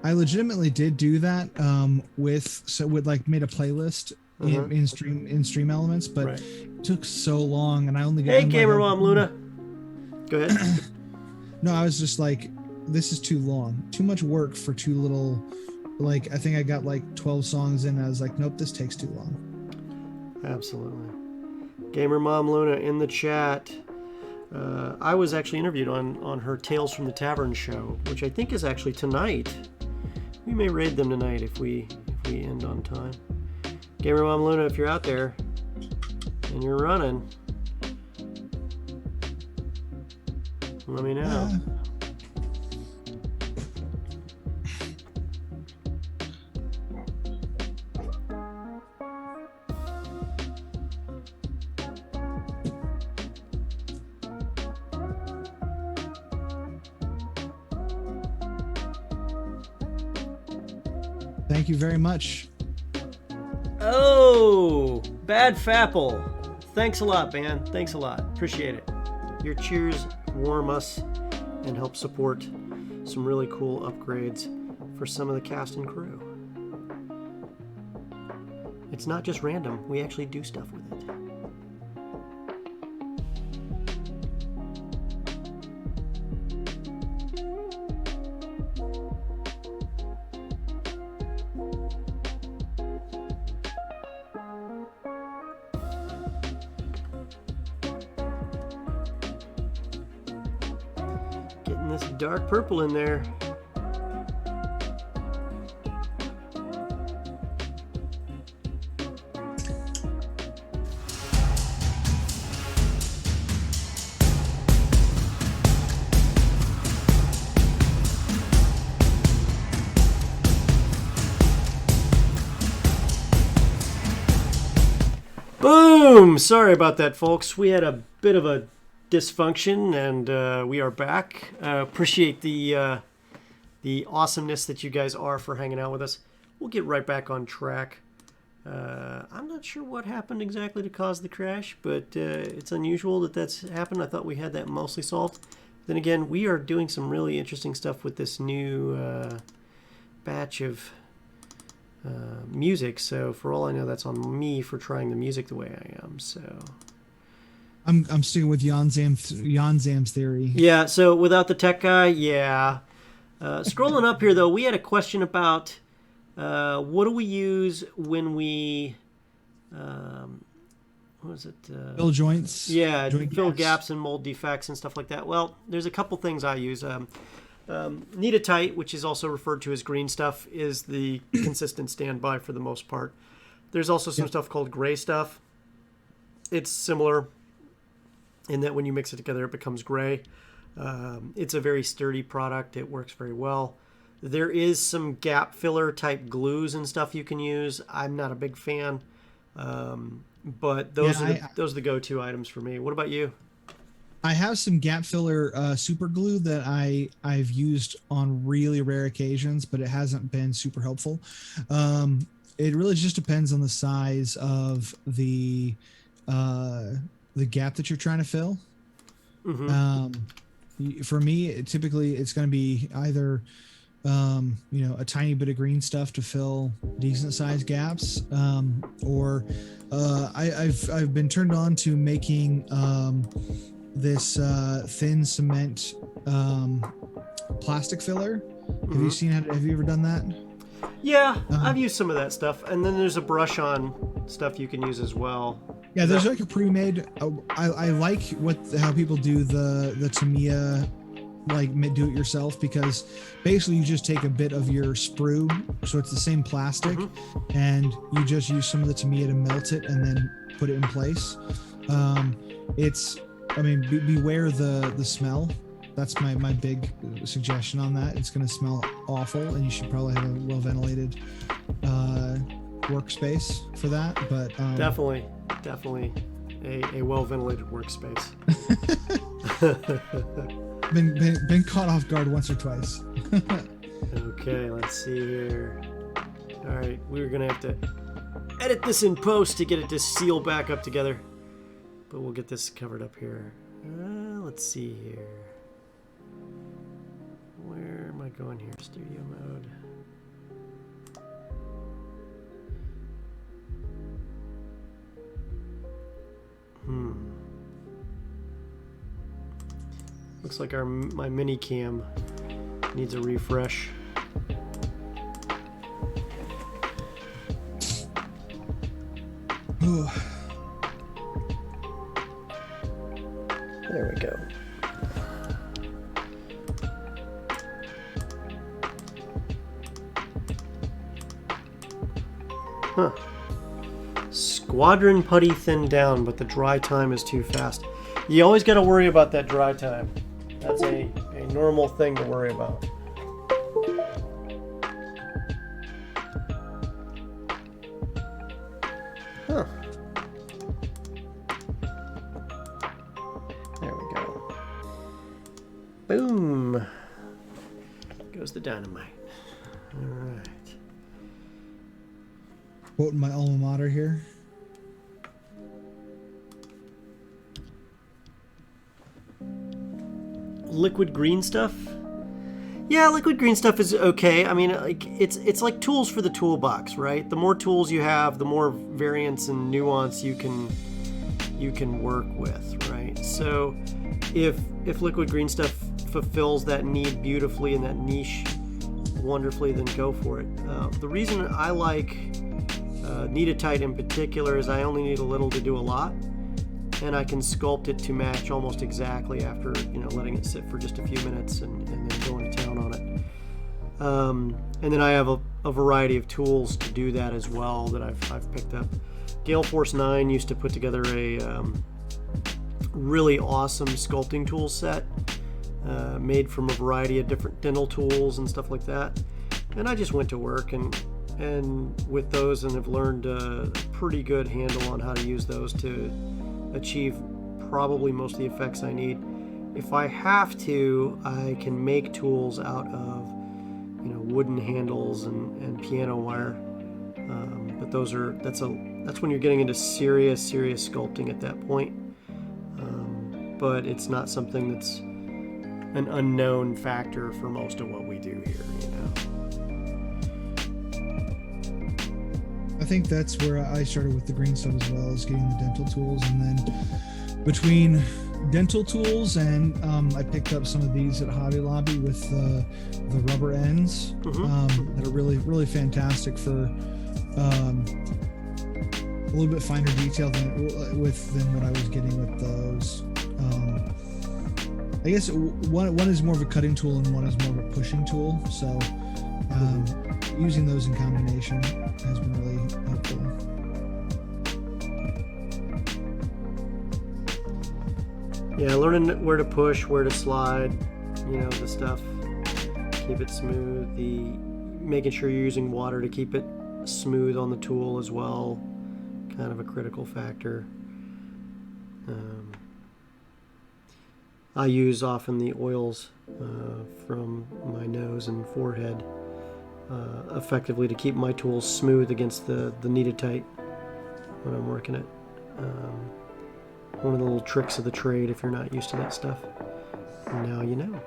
I legitimately did do that with made a playlist in Stream Elements, but it took so long, and I only got. Hey, Gamer Mom Luna. Go ahead. No, I was just like, this is too long, too much work for too little. Like, I think I got like 12 songs in, and I was like, nope, this takes too long. Absolutely. Gamer Mom Luna in the chat. I was actually interviewed on her Tales from the Tavern show, which I think is actually tonight. We may raid them tonight if we end on time. Gamer Mom Luna, if you're out there and you're running, let me know. Thank you very much. Oh, Bad Fapple. Thanks a lot, man. Thanks a lot. Appreciate it. Your cheers warm us and help support some really cool upgrades for some of the cast and crew. It's not just random. We actually do stuff with it. Dark purple in there. Boom! Sorry about that, folks. We had a bit of a dysfunction, and we are back. Appreciate the awesomeness that you guys are for hanging out with us. We'll get right back on track. I'm not sure what happened exactly to cause the crash, but it's unusual that that's happened. I thought we had that mostly solved. Then again, we are doing some really interesting stuff with this new batch of music, so for all I know, that's on me for trying the music the way I am. So I'm sticking with Jan Zam's theory. Yeah, so without the tech guy, yeah. Scrolling up here, though, we had a question about what do we use when we... what was it? Fill joints. Yeah, joint fill gaps and mold defects and stuff like that. Well, there's a couple things I use. Neatitite, which is also referred to as green stuff, is the consistent standby for the most part. There's also some stuff called gray stuff. It's similar in that when you mix it together, it becomes gray. It's a very sturdy product. It works very well. There is some gap filler type glues and stuff you can use. I'm not a big fan, but those are the go-to items for me. What about you? I have some gap filler super glue that I've used on really rare occasions, but it hasn't been super helpful. It really just depends on the size of the gap that you're trying to fill. For me, typically it's going to be either a tiny bit of green stuff to fill decent sized gaps, or I've been turned on to making this thin cement plastic filler. Have you ever done that? Yeah, I've used some of that stuff, and then there's a brush on stuff you can use as well. Yeah, there's like a pre-made. I like how people do the Tamiya, like do it yourself, because basically you just take a bit of your sprue, so it's the same plastic, and you just use some of the Tamiya to melt it and then put it in place. Beware the smell. That's my big suggestion on that. It's going to smell awful, and you should probably have a well ventilated workspace for that. But definitely a well ventilated workspace. been caught off guard once or twice. Okay, let's see here. All right, we're gonna have to edit this in post to get it to seal back up together, but we'll get this covered up here. Let's see here. Where am I going here? Studio mode. Looks like my mini cam needs a refresh. There we go. Huh. Squadron putty thinned down, but the dry time is too fast. You always got to worry about that dry time. That's a normal thing to worry about. Huh. There we go. Boom. Goes the dynamite. All right. Quoting my alma mater here. Liquid green stuff? Yeah, liquid green stuff is okay. I mean, like it's like tools for the toolbox, right? The more tools you have, the more variance and nuance you can work with, right? So if liquid green stuff fulfills that need beautifully and that niche wonderfully, then go for it. The reason I like Neatitite in particular is I only need a little to do a lot, and I can sculpt it to match almost exactly after letting it sit for just a few minutes and then going to town on it. And then I have a variety of tools to do that as well that I've picked up. Gale Force 9 used to put together a really awesome sculpting tool set made from a variety of different dental tools and stuff like that. And I just went to work and with those and have learned a pretty good handle on how to use those to achieve probably most of the effects I need. If I have to, I can make tools out of wooden handles and piano wire, but that's when you're getting into serious sculpting at that point, but it's not something that's an unknown factor for most of what we do here. I think that's where I started with the green stuff as well, as getting the dental tools, and then between dental tools and I picked up some of these at Hobby Lobby with the rubber ends that are really fantastic for little bit finer detail than what I was getting with those. I guess one is more of a cutting tool and one is more of a pushing tool. So using those in combination has been really helpful. Yeah, learning where to push, where to slide, the stuff. Keep it smooth. Making sure you're using water to keep it smooth on the tool as well. Kind of a critical factor. I use often the oils from my nose and forehead effectively to keep my tools smooth against the kneaded tight when I'm working it. One of the little tricks of the trade if you're not used to that stuff. Now you know.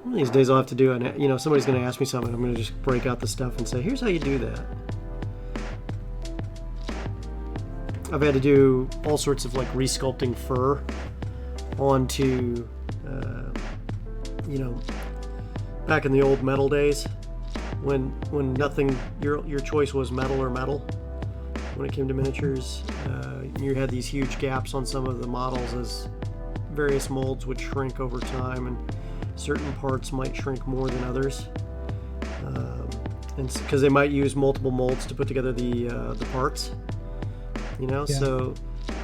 One of these days I'll have to do it. Somebody's going to ask me something. I'm going to just break out the stuff and say, here's how you do that. I've had to do all sorts of like resculpting fur onto, back in the old metal days when nothing, your choice was metal or metal. When it came to miniatures, you had these huge gaps on some of the models as various molds would shrink over time, and certain parts might shrink more than others, and because they might use multiple molds to put together the parts. So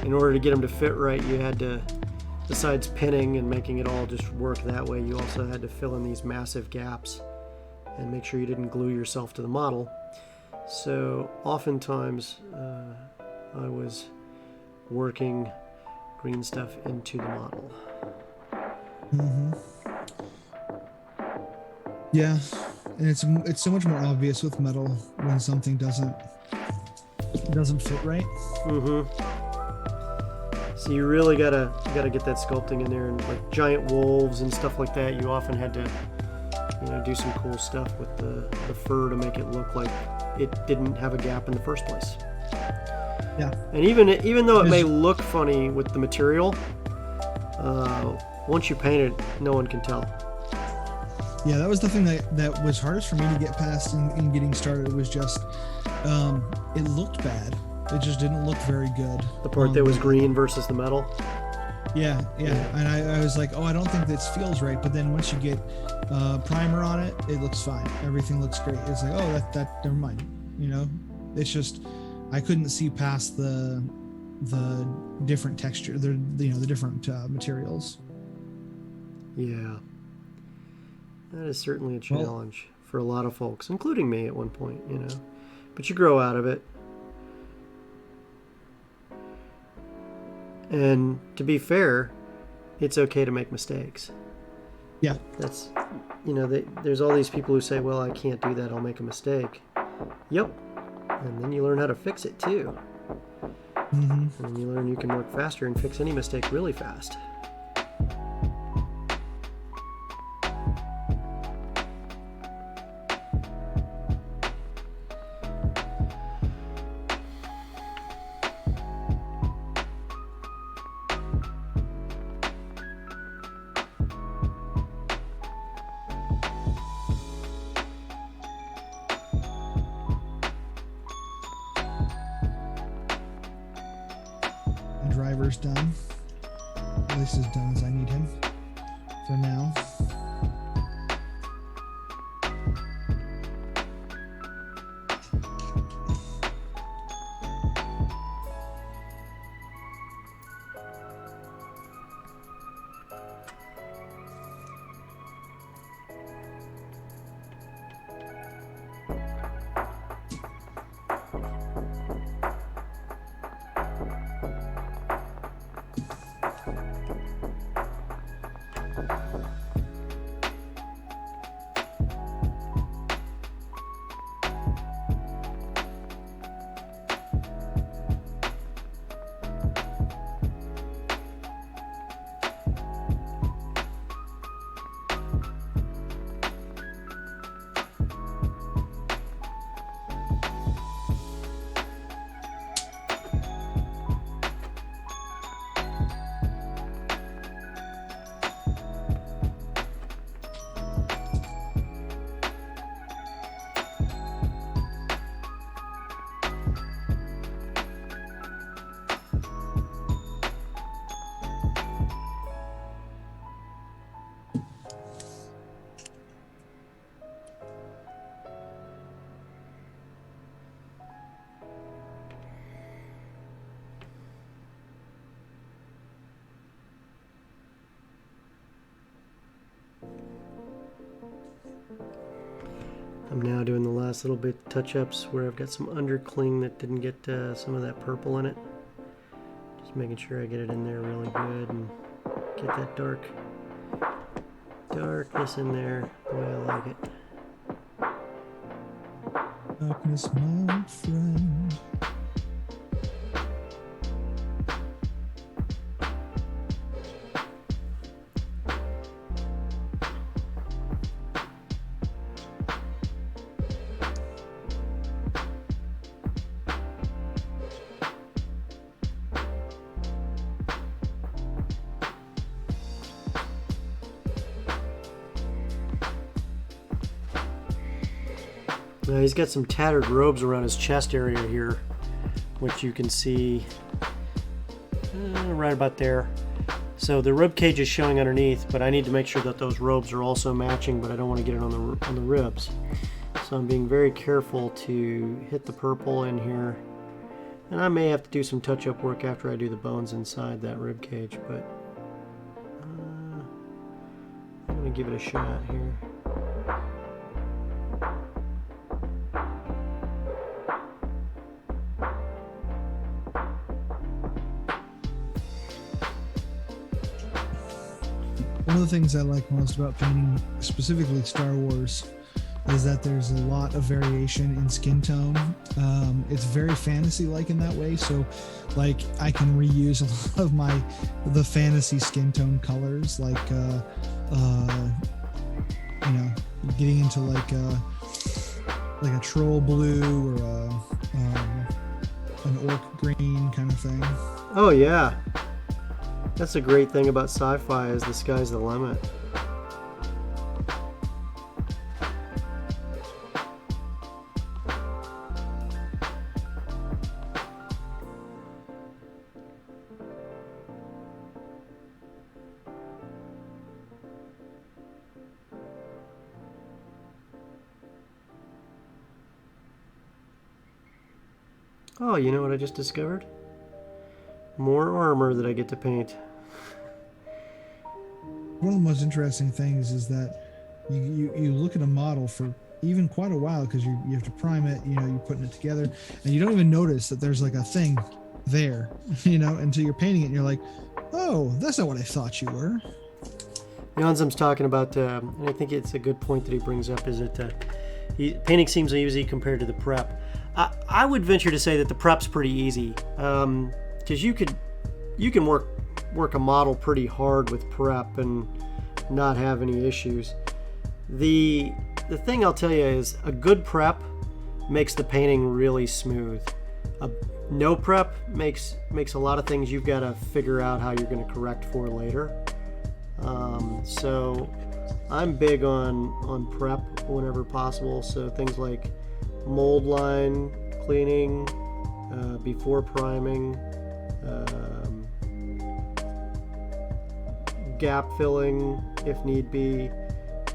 in order to get them to fit right, you had to, besides pinning and making it all just work that way, you also had to fill in these massive gaps and make sure you didn't glue yourself to the model. So oftentimes I was working green stuff into the model. Mm-hmm. Yeah, and it's so much more obvious with metal when something doesn't fit right. Mm-hmm. So you really gotta get that sculpting in there, and like giant wolves and stuff like that. You often had to, do some cool stuff with the fur to make it look like it didn't have a gap in the first place. Yeah. And even though it may look funny with the material, once you paint it, no one can tell. Yeah, that was the thing that was hardest for me to get past in getting started. It was just, it looked bad. It just didn't look very good. The part that was green versus the metal? Yeah. And I was like, I don't think this feels right. But then once you get primer on it, it looks fine. Everything looks great. It's like, that never mind. It's just, I couldn't see past the different texture, the different materials. Yeah. That is certainly a challenge for a lot of folks, including me at one point, But you grow out of it. And to be fair, it's okay to make mistakes. Yeah. That's, there's all these people who say, well, I can't do that, I'll make a mistake. Yep. And then you learn how to fix it too. Mm-hmm. And then you learn you can work faster and fix any mistake really fast. Driver's done. At least as done as I need him for now. I'm now doing the last little bit touch-ups where I've got some undercling that didn't get some of that purple in it. Just making sure I get it in there really good and get that darkness in there the way I like it. Darkness, my friend. Now he's got some tattered robes around his chest area here, which you can see right about there. So the rib cage is showing underneath, but I need to make sure that those robes are also matching, but I don't want to get it on the ribs. So I'm being very careful to hit the purple in here. And I may have to do some touch-up work after I do the bones inside that rib cage, but I'm going to give it a shot here. One of the things I like most about painting, specifically Star Wars, is that there's a lot of variation in skin tone. It's very fantasy-like in that way, so like I can reuse a lot of the fantasy skin tone colors, like getting into like a troll blue or an orc green kind of thing. Oh yeah. That's a great thing about sci-fi, is the sky's the limit. Oh, you know what I just discovered? More armor that I get to paint. One of the most interesting things is that you look at a model for even quite a while, because you have to prime it, you're putting it together, and you don't even notice that there's like a thing there, until you're painting it and you're like, oh, that's not what I thought you were. Janzum's talking about, and I think it's a good point that he brings up, is that painting seems easy compared to the prep. I would venture to say that the prep's pretty easy, because you can work a model pretty hard with prep and not have any issues. The thing I'll tell you is a good prep makes the painting really smooth. No prep makes a lot of things you've got to figure out how you're going to correct for later. So I'm big on prep whenever possible. So things like mold line cleaning before priming, gap filling if need be,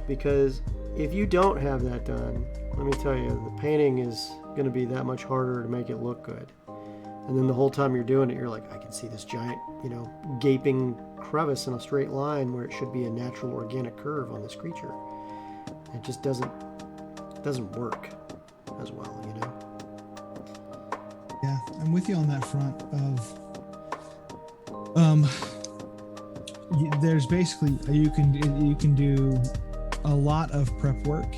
because if you don't have that done, let me tell you, the painting is going to be that much harder to make it look good. And then the whole time you're doing it, you're like, I can see this giant, gaping crevice in a straight line where it should be a natural organic curve on this creature. It just doesn't work as well, Yeah, I'm with you on that front of there's basically you can do a lot of prep work,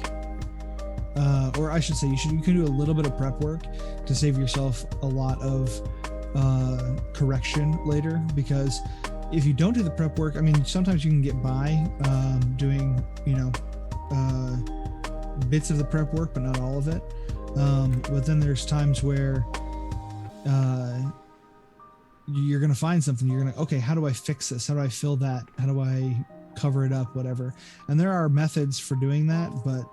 or I should say you can do a little bit of prep work to save yourself a lot of correction later, because if you don't do the prep work, I mean, sometimes you can get by doing bits of the prep work but not all of it, but then there's times where you're going to find something, you're going to, okay, how do I fix this? How do I fill that? How do I cover it up? Whatever. And there are methods for doing that, but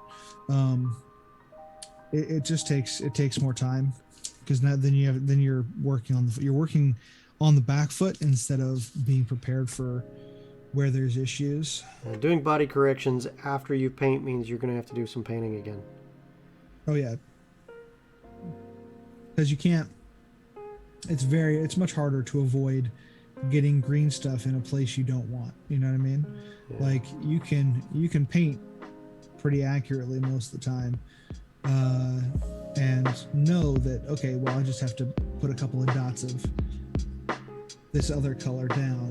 it just takes more time, because then you're working on the back foot instead of being prepared for where there's issues. Doing body corrections after you paint means you're going to have to do some painting again. Oh yeah. Because you can't, it's much harder to avoid getting green stuff in a place you don't want. You know what I mean? Yeah. Like you can paint pretty accurately most of the time, and know that, okay, well, I just have to put a couple of dots of this other color down,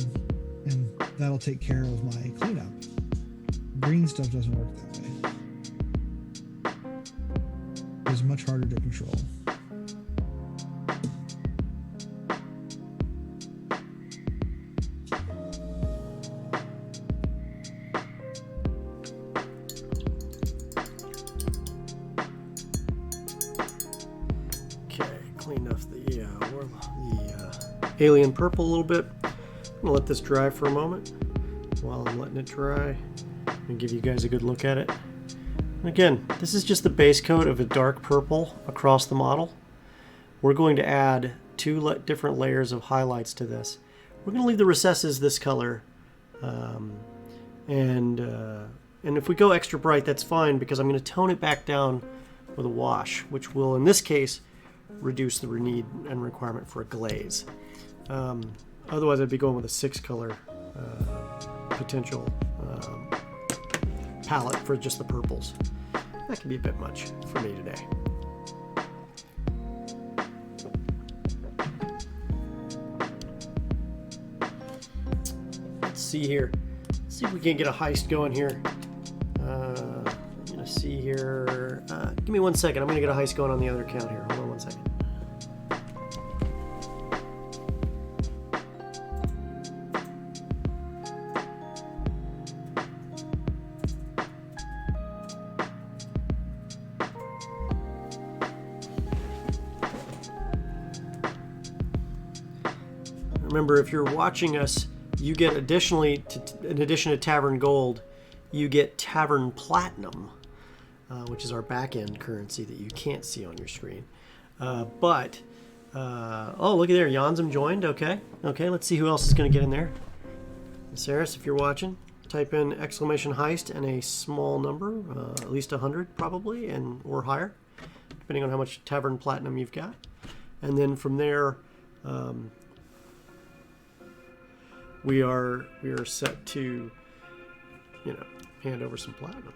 and that'll take care of my cleanup. Green stuff doesn't work that way. It's much harder to control. Clean off the alien purple a little bit. I'm gonna let this dry for a moment. While I'm letting it dry, I'm gonna give you guys a good look at it. And again, this is just the base coat of a dark purple across the model. We're going to add two different layers of highlights to this. We're gonna leave the recesses this color, and if we go extra bright, that's fine, because I'm gonna tone it back down with a wash, which will, in this case, reduce the need and requirement for a glaze. Otherwise, I'd be going with a 6-color potential palette for just the purples. That can be a bit much for me today. Let's see here. Let's see if we can get a heist going here. I'm gonna see here. Give me 1 second. I'm gonna get a heist going on the other account here. Hold on 1 second. Remember, if you're watching us, you get additionally, in addition to Tavern Gold, you get Tavern Platinum, which is our back-end currency that you can't see on your screen. Oh, look at there, Yanzum joined. Okay, let's see who else is going to get in there. Saris, if you're watching, type in !heist and a small number, at least 100 probably, or higher, depending on how much Tavern Platinum you've got. And then from there, we are set to, hand over some platinum.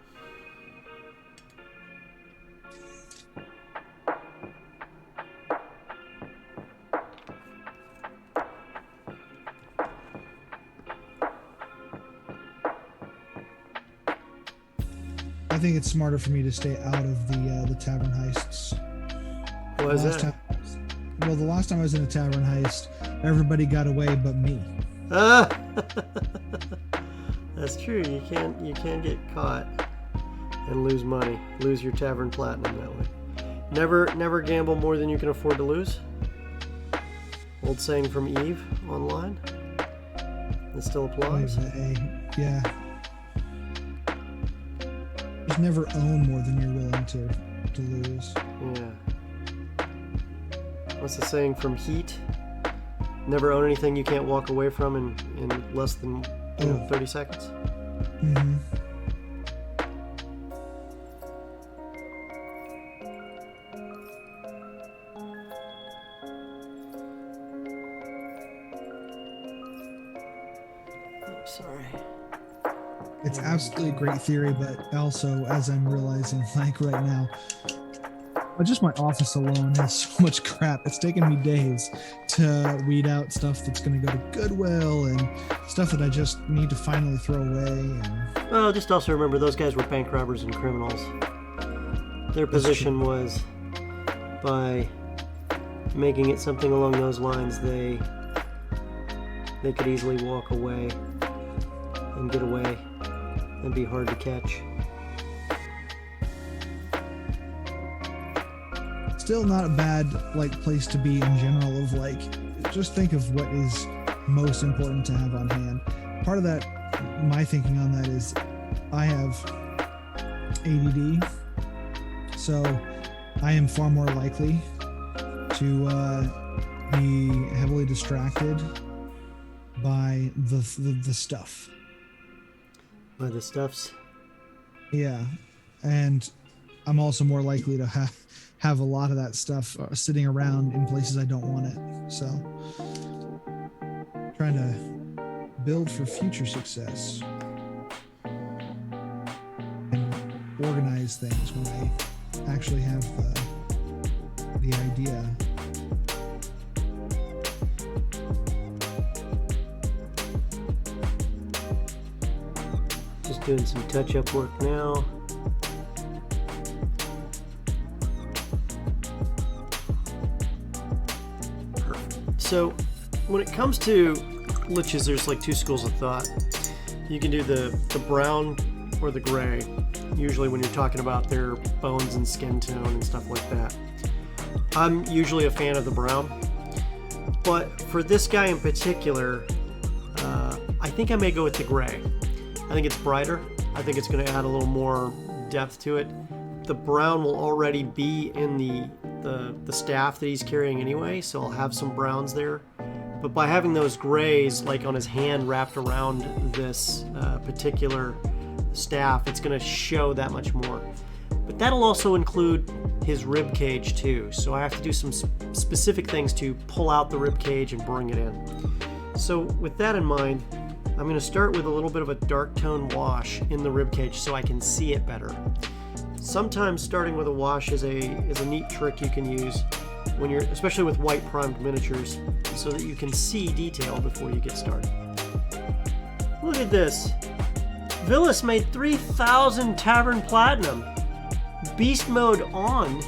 I think it's smarter for me to stay out of the tavern heists. Why is that? The last time I was in a tavern heist, everybody got away but me. That's true. You can't get caught and lose money, lose your Tavern Platinum that way. Never gamble more than you can afford to lose. Old saying from Eve online. It still applies. Yeah. Just never own more than you're willing to lose. Yeah. What's the saying from Heat? Never own anything you can't walk away from in less than 30 seconds. Mm-hmm. Oh, sorry. It's absolutely a great theory, but also, as I'm realizing, like right now, just my office alone has so much crap. It's taken me days to weed out stuff that's going to go to Goodwill and stuff that I just need to finally throw away. Well, just also remember, those guys were bank robbers and criminals. Their position was, by making it something along those lines, they could easily walk away and get away and be hard to catch. Still not a bad place to be in general, of just think of what is most important to have on hand. Part of that, my thinking on that is, I have ADD, so I am far more likely to be heavily distracted by the stuff. By the stuffs? Yeah, and I'm also more likely to have a lot of that stuff sitting around in places I don't want it. So, trying to build for future success. And organize things when I actually have the idea. Just doing some touch-up work now. Perfect. So when it comes to liches, there's like two schools of thought. You can do the brown or the gray, usually when you're talking about their bones and skin tone and stuff like that. I'm usually a fan of the brown, but for this guy in particular, I think I may go with the gray. I think it's brighter. I think it's going to add a little more depth to it. The brown will already be in the staff that he's carrying anyway, so I'll have some browns there. But by having those grays like on his hand wrapped around this particular staff, it's going to show that much more. But that'll also include his rib cage too, so I have to do some specific things to pull out the rib cage and bring it in. So with that in mind, I'm going to start with a little bit of a dark tone wash in the rib cage so I can see it better. Sometimes starting with a wash is a neat trick you can use when you're, especially with white primed miniatures, so that you can see detail before you get started. Look at this. Villas made 3,000 Tavern Platinum. Beast mode on.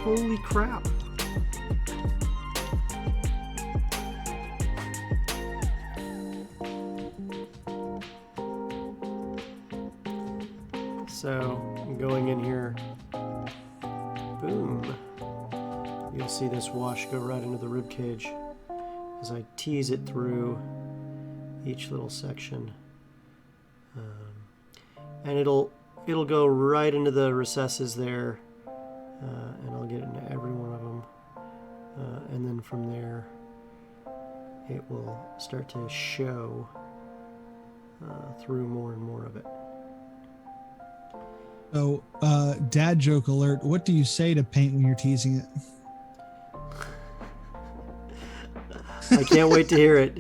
Holy crap. So, going in here, boom. You'll see this wash go right into the rib cage as I tease it through each little section, and it'll go right into the recesses there, and I'll get into every one of them, and then from there it will start to show through more and more of it. So, dad joke alert. What do you say to paint when you're teasing it? I can't wait to hear it.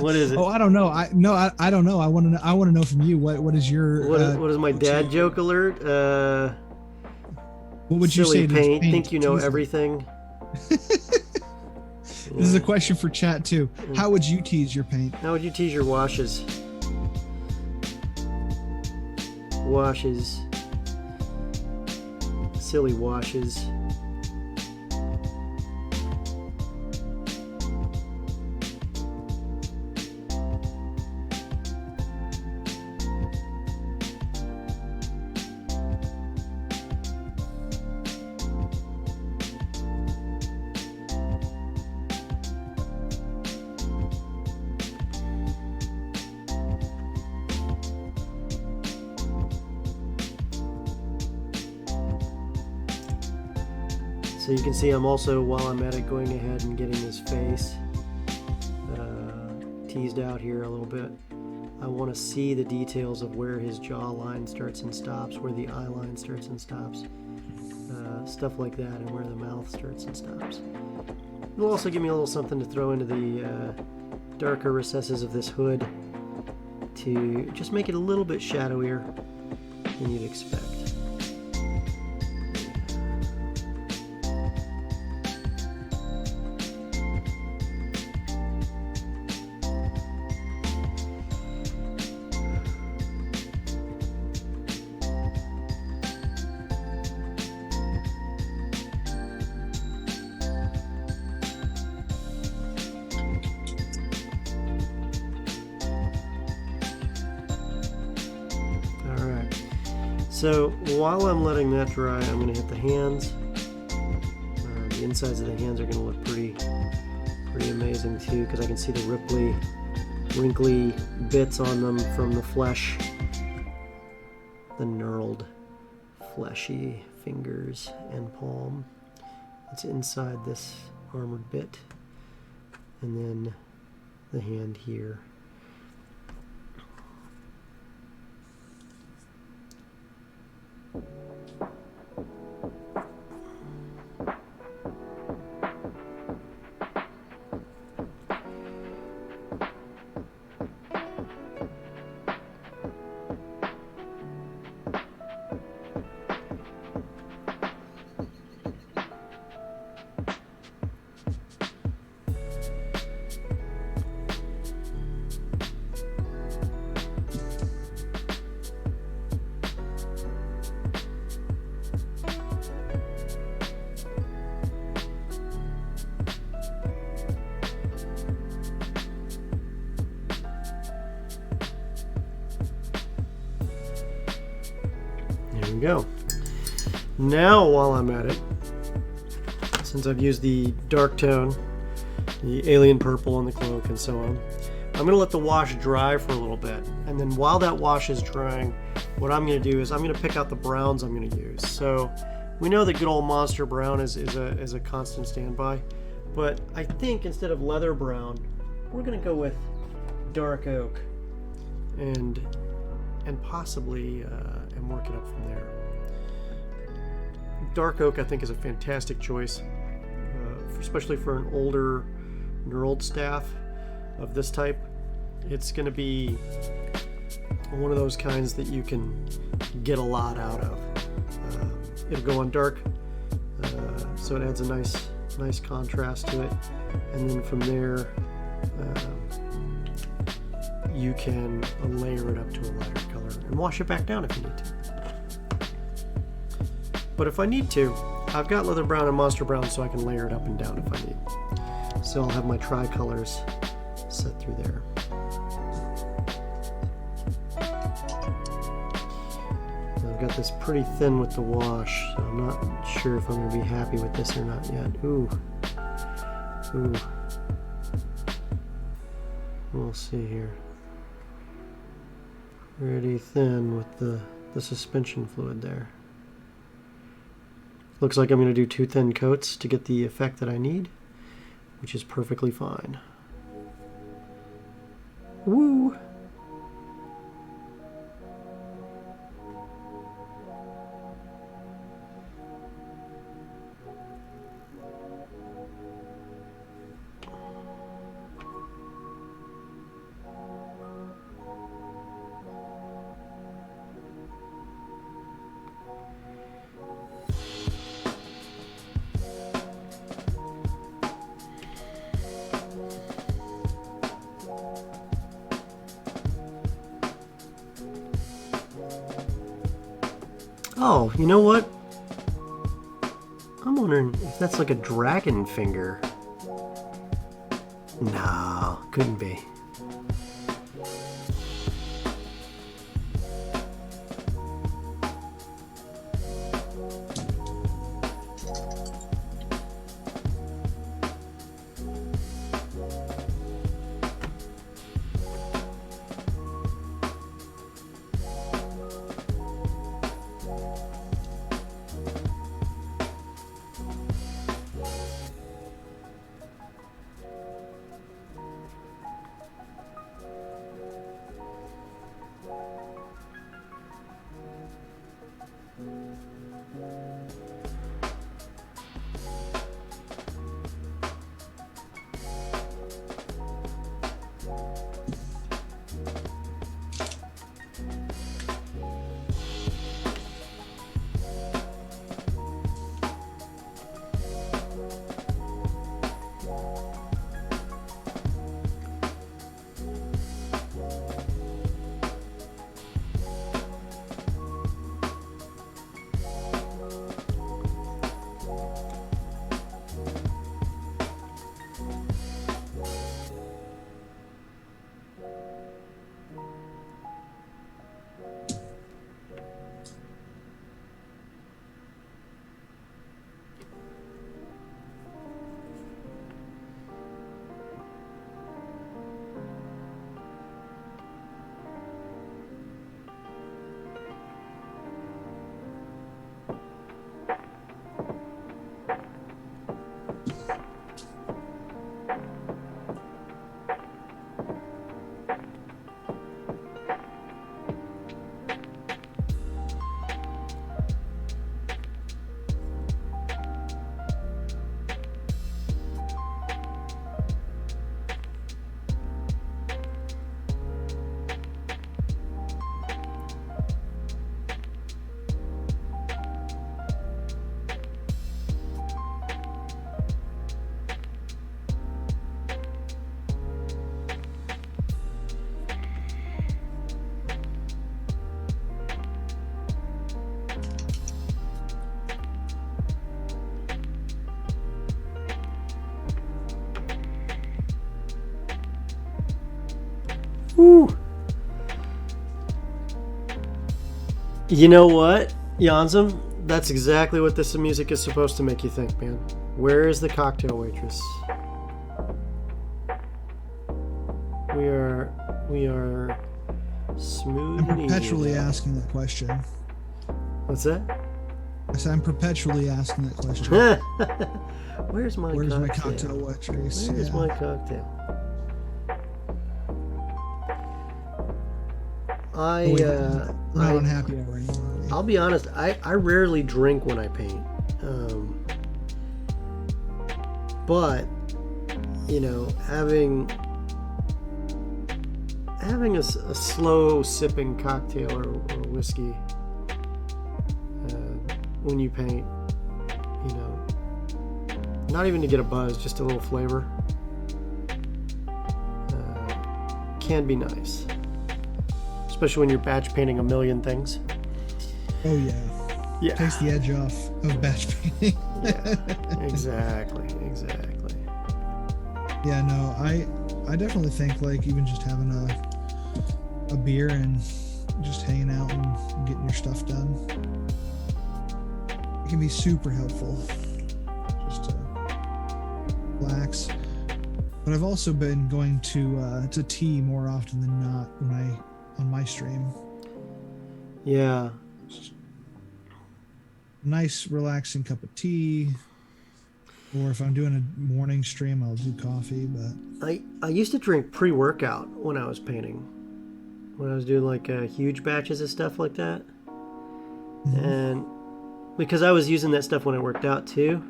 What is it? Oh, I don't know. I don't know. I want to know from you. What is your what is my dad joke alert? What would you say to paint? Think you know everything? This is a question for chat too. How would you tease your paint? How would you tease your washes? Washes. Silly washes. So you can see I'm also, while I'm at it, going ahead and getting his face teased out here a little bit. I want to see the details of where his jawline starts and stops, where the eye line starts and stops, stuff like that, and where the mouth starts and stops. It'll also give me a little something to throw into the darker recesses of this hood to just make it a little bit shadowier than you'd expect. So while I'm letting that dry, I'm going to hit the hands. The insides of the hands are going to look pretty amazing too, because I can see the wrinkly bits on them from the flesh, the knurled, fleshy fingers and palm. It's inside this armored bit, and then the hand here. go. Now, while I'm at it, since I've used the dark tone, the alien purple on the cloak and so on, I'm going to let the wash dry for a little bit. And then while that wash is drying, what I'm going to do is I'm going to pick out the browns I'm going to use. So we know that good old monster brown is a constant standby. But I think instead of leather brown, we're going to go with dark oak and possibly and work it up from there. Dark oak, I think, is a fantastic choice, especially for an older knurled staff of this type. It's going to be one of those kinds that you can get a lot out of. It'll go on dark, so it adds a nice contrast to it, and then from there you can layer it up to a lighter color and wash it back down if you need to. But if I need to, I've got leather brown and monster brown, so I can layer it up and down if I need. So I'll have my tricolors set through there. I've got this pretty thin with the wash, so I'm not sure if I'm going to be happy with this or not yet. Ooh. We'll see here. Pretty thin with the suspension fluid there. Looks like I'm going to do 2 thin coats to get the effect that I need, which is perfectly fine. Woo! Oh, you know what? I'm wondering if that's like a dragon finger. No, couldn't be. Woo. You know what? Yanzum, that's exactly what this music is supposed to make you think, man. Where is the cocktail waitress? We are smooth. I'm and easy perpetually now. asking that question. What's that? I said I'm perpetually asking that question. Where's my Where's cocktail? my cocktail waitress? Where's Yeah. my cocktail? We're not on happy hour anymore. are we? I'll be honest, I rarely drink when I paint. But, you know, having a slow sipping cocktail or whiskey when you paint, you know, not even to get a buzz, just a little flavor, can be nice. Especially when you're batch painting a million things. Oh yeah. Yeah. Takes the edge off of batch painting. Yeah, exactly. Yeah, no, I definitely think like even just having a beer and just hanging out and getting your stuff done, it can be super helpful just to relax. But I've also been going to tea more often than not on my stream. Yeah. Nice relaxing cup of tea. Or if I'm doing a morning stream, I'll do coffee. But I used to drink pre-workout when I was painting. When I was doing like huge batches of stuff like that. Mhm. And because I was using that stuff when I worked out too.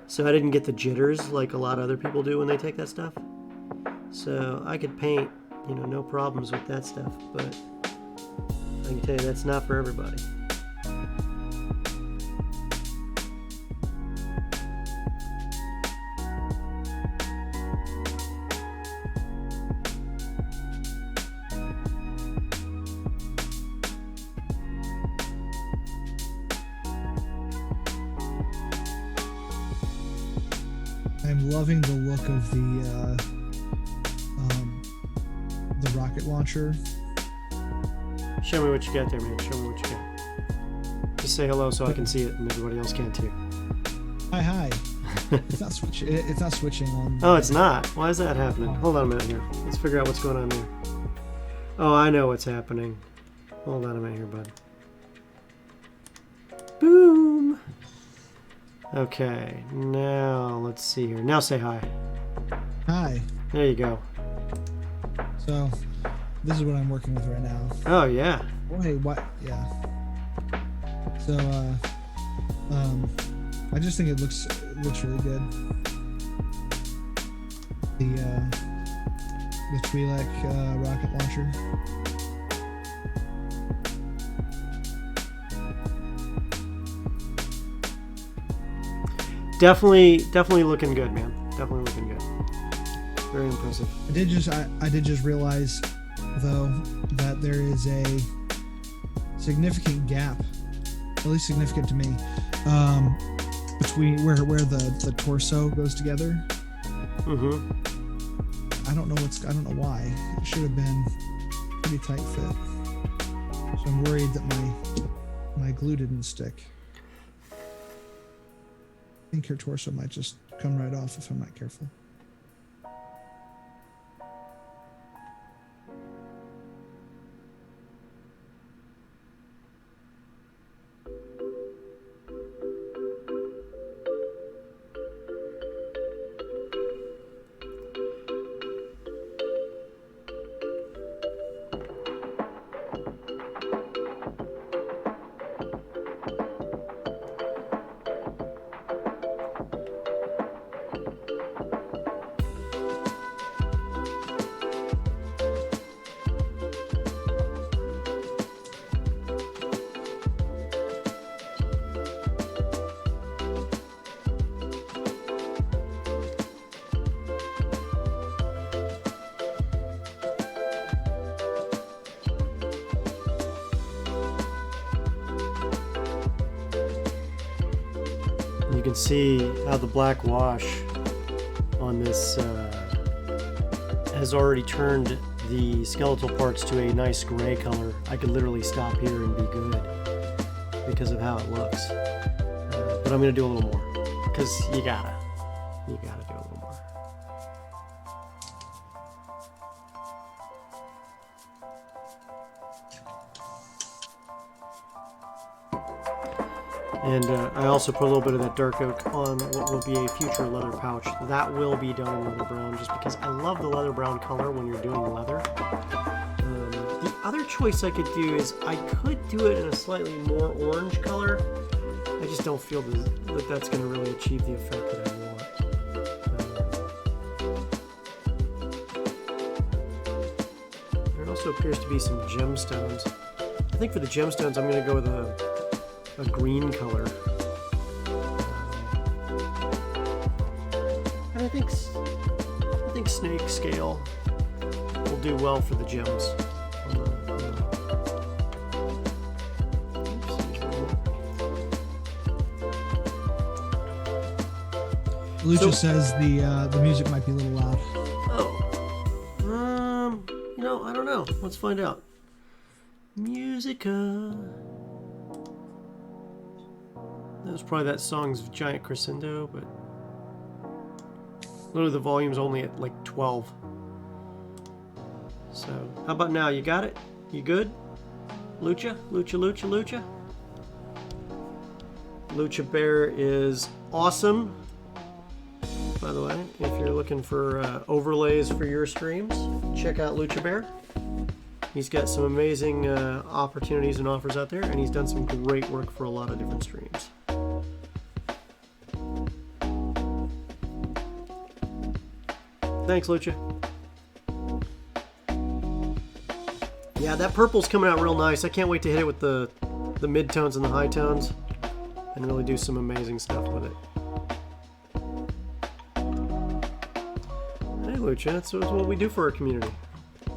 So I didn't get the jitters like a lot of other people do when they take that stuff. So I could paint, you know, no problems with that stuff. But I can tell you that's not for everybody. I'm loving the look of the rocket launcher. Show me what you got there, man. Show me what you got. Just say hello so I can see it and everybody else can too. Hi. It's not switching. It's not switching on. Oh, it's not. Why is that happening? Hold on a minute here. Let's figure out what's going on there. Oh, I know what's happening. Hold on a minute here, bud. Boom. Okay, now let's see here. Now say hi. Hi. There you go. So, this is what I'm working with right now. Oh yeah. Wait, what? Yeah. So, I just think it looks really good. The Twi'lek rocket launcher. Definitely looking good, man. Definitely looking good. Very impressive. I did just realize though that there is a significant gap, at least significant to me, between where the torso goes together. Mm-hmm. I don't know why. It should have been pretty tight fit. So I'm worried that my glue didn't stick. I think her torso might just come right off if I'm not careful. You can see how the black wash on this has already turned the skeletal parts to a nice gray color. I could literally stop here and be good. because of how it looks. But I'm going to do a little more because you gotta do a little more. And I also put a little bit of that dark oak on what will be a future leather pouch. That will be done in leather brown just because I love the leather brown color when you're doing leather. The other choice I could do is I could do it in a slightly more orange color. I just don't feel that that's going to really achieve the effect that I want. There also appears to be some gemstones. I think for the gemstones I'm going to go with a green color. And I think snake scale will do well for the gems. Lucha says the music might be a little loud. Oh. I don't know. Let's find out. Musica. That was probably that song's giant crescendo, but literally the volume's only at like 12. So, how about now? You got it? You good? Lucha? Lucha? Lucha Bear is awesome. By the way, if you're looking for overlays for your streams, check out Lucha Bear. He's got some amazing opportunities and offers out there, and he's done some great work for a lot of different streams. Thanks, Lucha. Yeah, that purple's coming out real nice. I can't wait to hit it with the mid-tones and the high tones and really do some amazing stuff with it. Hey, Lucha, that's what we do for our community.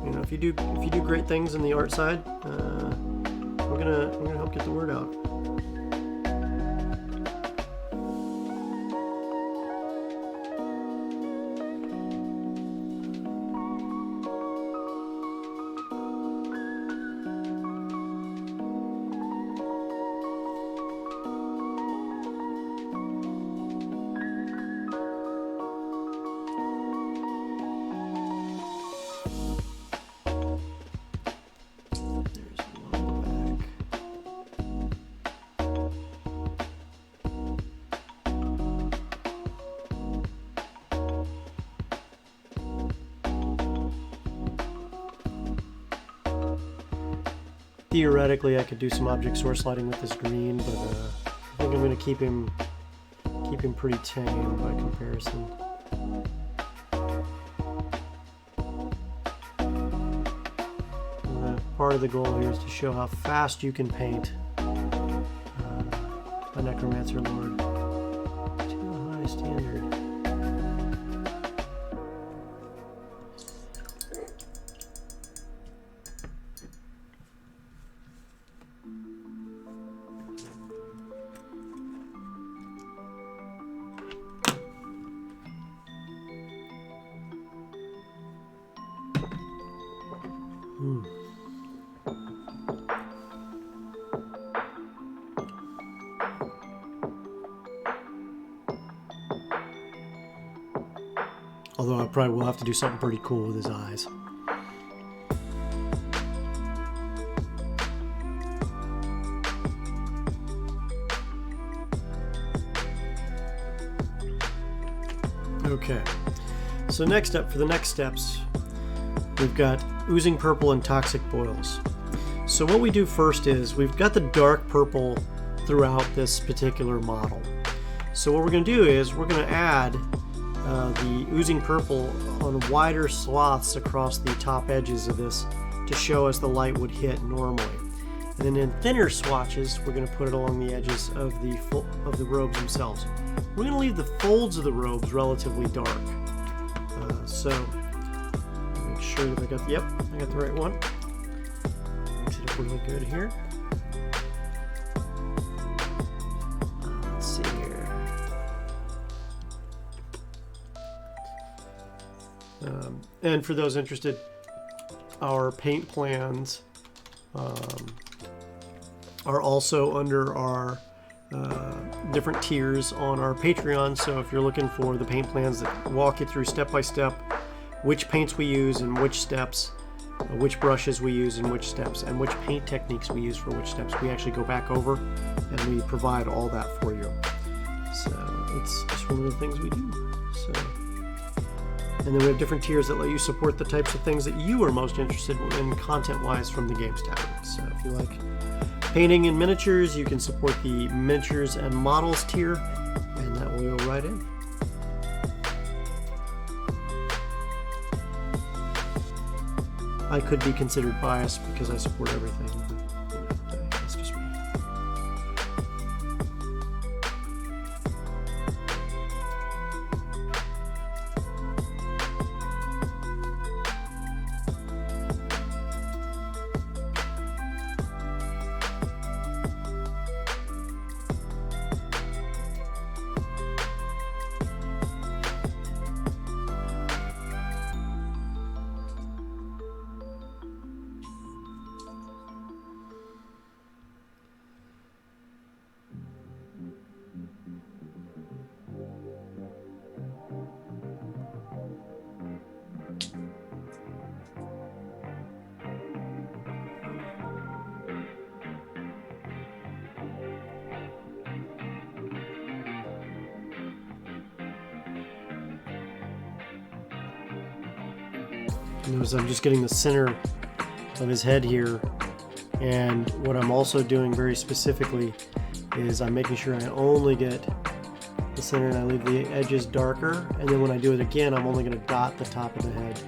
You know, if you do great things in the art side, we're gonna help get the word out. Theoretically, I could do some object source lighting with this green, but I think I'm going to keep him pretty tame by comparison. Part of the goal here is to show how fast you can paint a Necromancer Lord to a high standard. Although I probably will have to do something pretty cool with his eyes. Okay, so next up, for the next steps, we've got Oozing Purple and Toxic Boils. So what we do first is, we've got the dark purple throughout this particular model. So what we're going to do is, we're going to add the Oozing Purple on wider swaths across the top edges of this to show us the light would hit normally. And then in thinner swatches, we're going to put it along the edges of the robes themselves. We're going to leave the folds of the robes relatively dark. So make sure that I got the right one. Mix it up really good here. Let's see here. And for those interested, our paint plans are also under our different tiers on our Patreon. So if you're looking for the paint plans that walk you through step by step which paints we use and which steps, which brushes we use in which steps, and which paint techniques we use for which steps, we actually go back over and we provide all that for you. So it's just one of the things we do. So, and then we have different tiers that let you support the types of things that you are most interested in content-wise from the game's Tavern. So if you like painting in miniatures, you can support the miniatures and models tier, and that will go right in. I could be considered biased because I support everything, but that's just me. Notice I'm just getting the center of his head here, and what I'm also doing very specifically is I'm making sure I only get the center and I leave the edges darker, and then when I do it again I'm only going to dot the top of the head.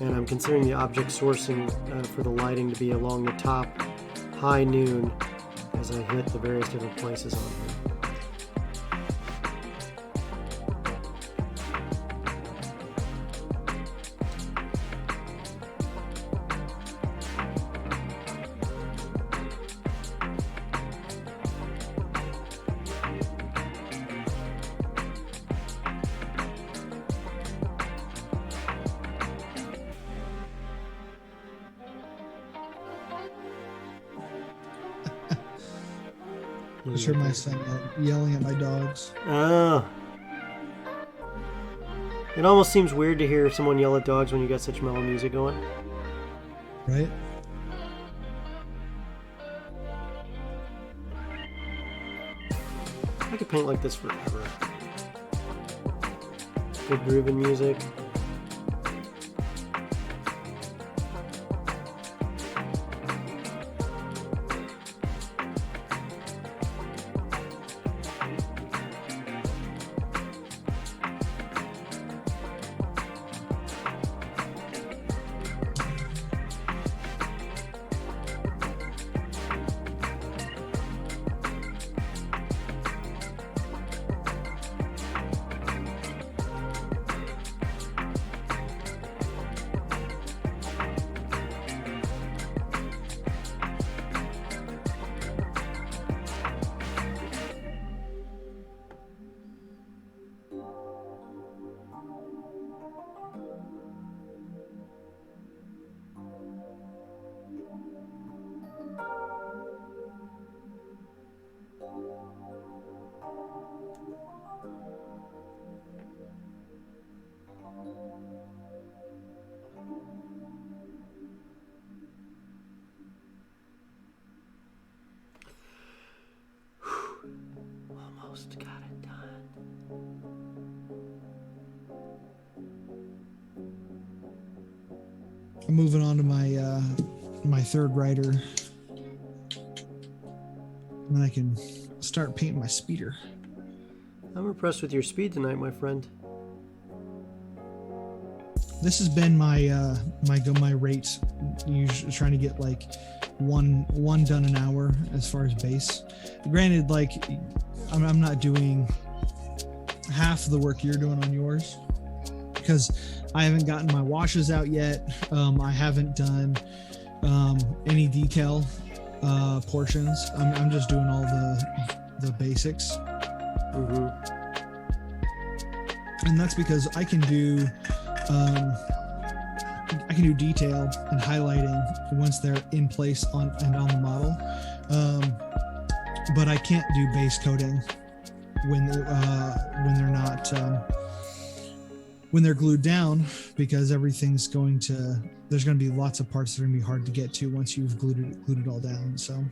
And I'm considering the object sourcing for the lighting to be along the top, high noon, as I hit the various different places on here. I heard my son yelling at my dogs. Oh. It almost seems weird to hear someone yell at dogs when you got such mellow music going. Right? I could paint like this forever. Good grooving music. Almost got it done. I'm moving on to my my third rider, and then I can start painting my speeder. I'm impressed with your speed tonight, my friend. This has been my my rate, usually trying to get like one done an hour as far as base. Granted, like I'm not doing half the work you're doing on yours because I haven't gotten my washes out yet. I haven't done any detail portions. I'm just doing all the basics. Mm-hmm. And that's because I can do detail and highlighting once they're in place on the model. but I can't do base coating when they're not when they're glued down, because everything's there's going to be lots of parts that are going to be hard to get to once you've glued it all down. So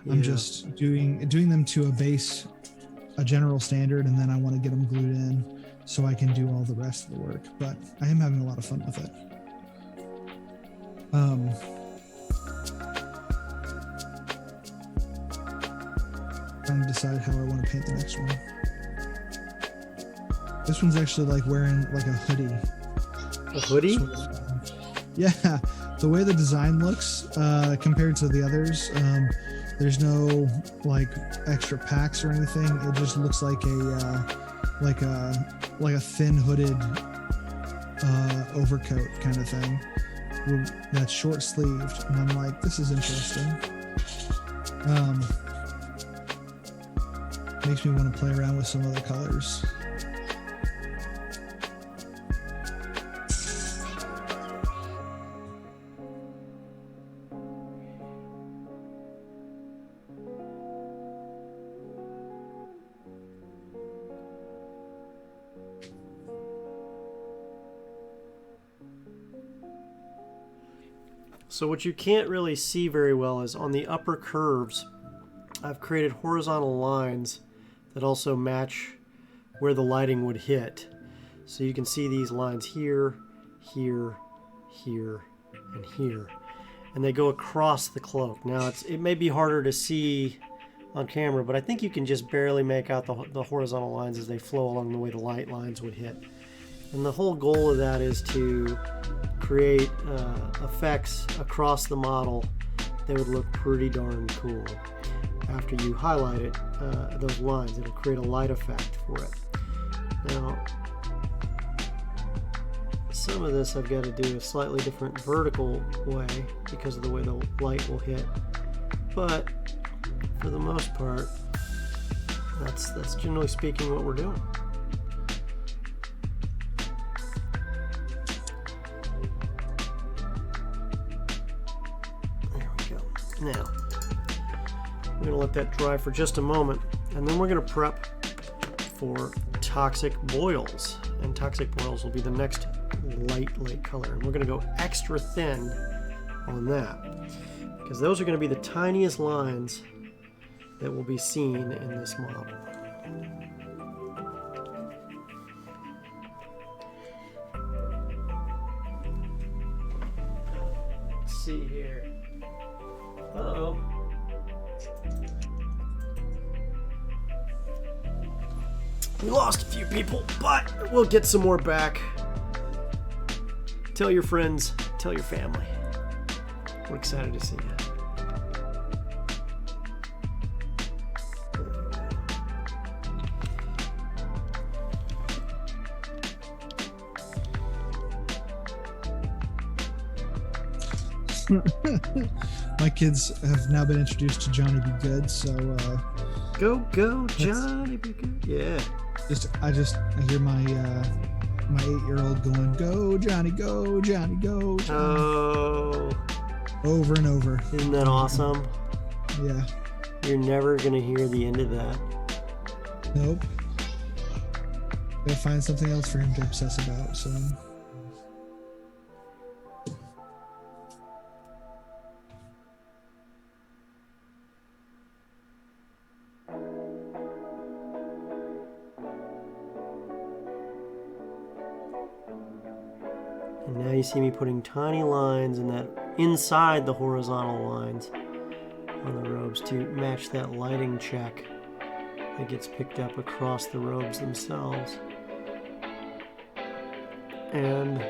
I'm just doing them to a general standard, and then I want to get them glued in so I can do all the rest of the work. But I am having a lot of fun with it. Trying to decide how I want to paint the next one. This one's actually like wearing like a hoodie. A hoodie? Yeah, the way the design looks compared to the others, there's no like extra packs or anything. It just looks like a thin hooded overcoat kind of thing that's short sleeved, and I'm like, this is interesting. Makes me want to play around with some other colors. So what you can't really see very well is on the upper curves, I've created horizontal lines that also match where the lighting would hit. So you can see these lines here, here, here, and here. And they go across the cloak. Now it may be harder to see on camera, but I think you can just barely make out the horizontal lines as they flow along the way the light lines would hit. And the whole goal of that is to create effects across the model that would look pretty darn cool. After you highlight it, those lines, it'll create a light effect for it. Now, some of this I've got to do a slightly different vertical way because of the way the light will hit. But for the most part, that's generally speaking what we're doing. Now, we're going to let that dry for just a moment, and then we're going to prep for toxic boils. And toxic boils will be the next light color. And we're going to go extra thin on that, because those are going to be the tiniest lines that will be seen in this model. Let's see here. Uh-oh. We lost a few people, but we'll get some more back. Tell your friends, tell your family. We're excited to see you. My kids have now been introduced to Johnny Be Good, so go Johnny Be Good. Yeah. I hear my 8-year-old going, go Johnny, go Johnny, go Johnny. Oh. Over and over. Isn't that awesome? Yeah. You're never gonna hear the end of that. Nope. Gotta find something else for him to obsess about, so. And now you see me putting tiny lines in that inside the horizontal lines on the robes to match that lighting check that gets picked up across the robes themselves. And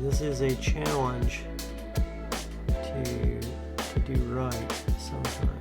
this is a challenge to do right sometimes.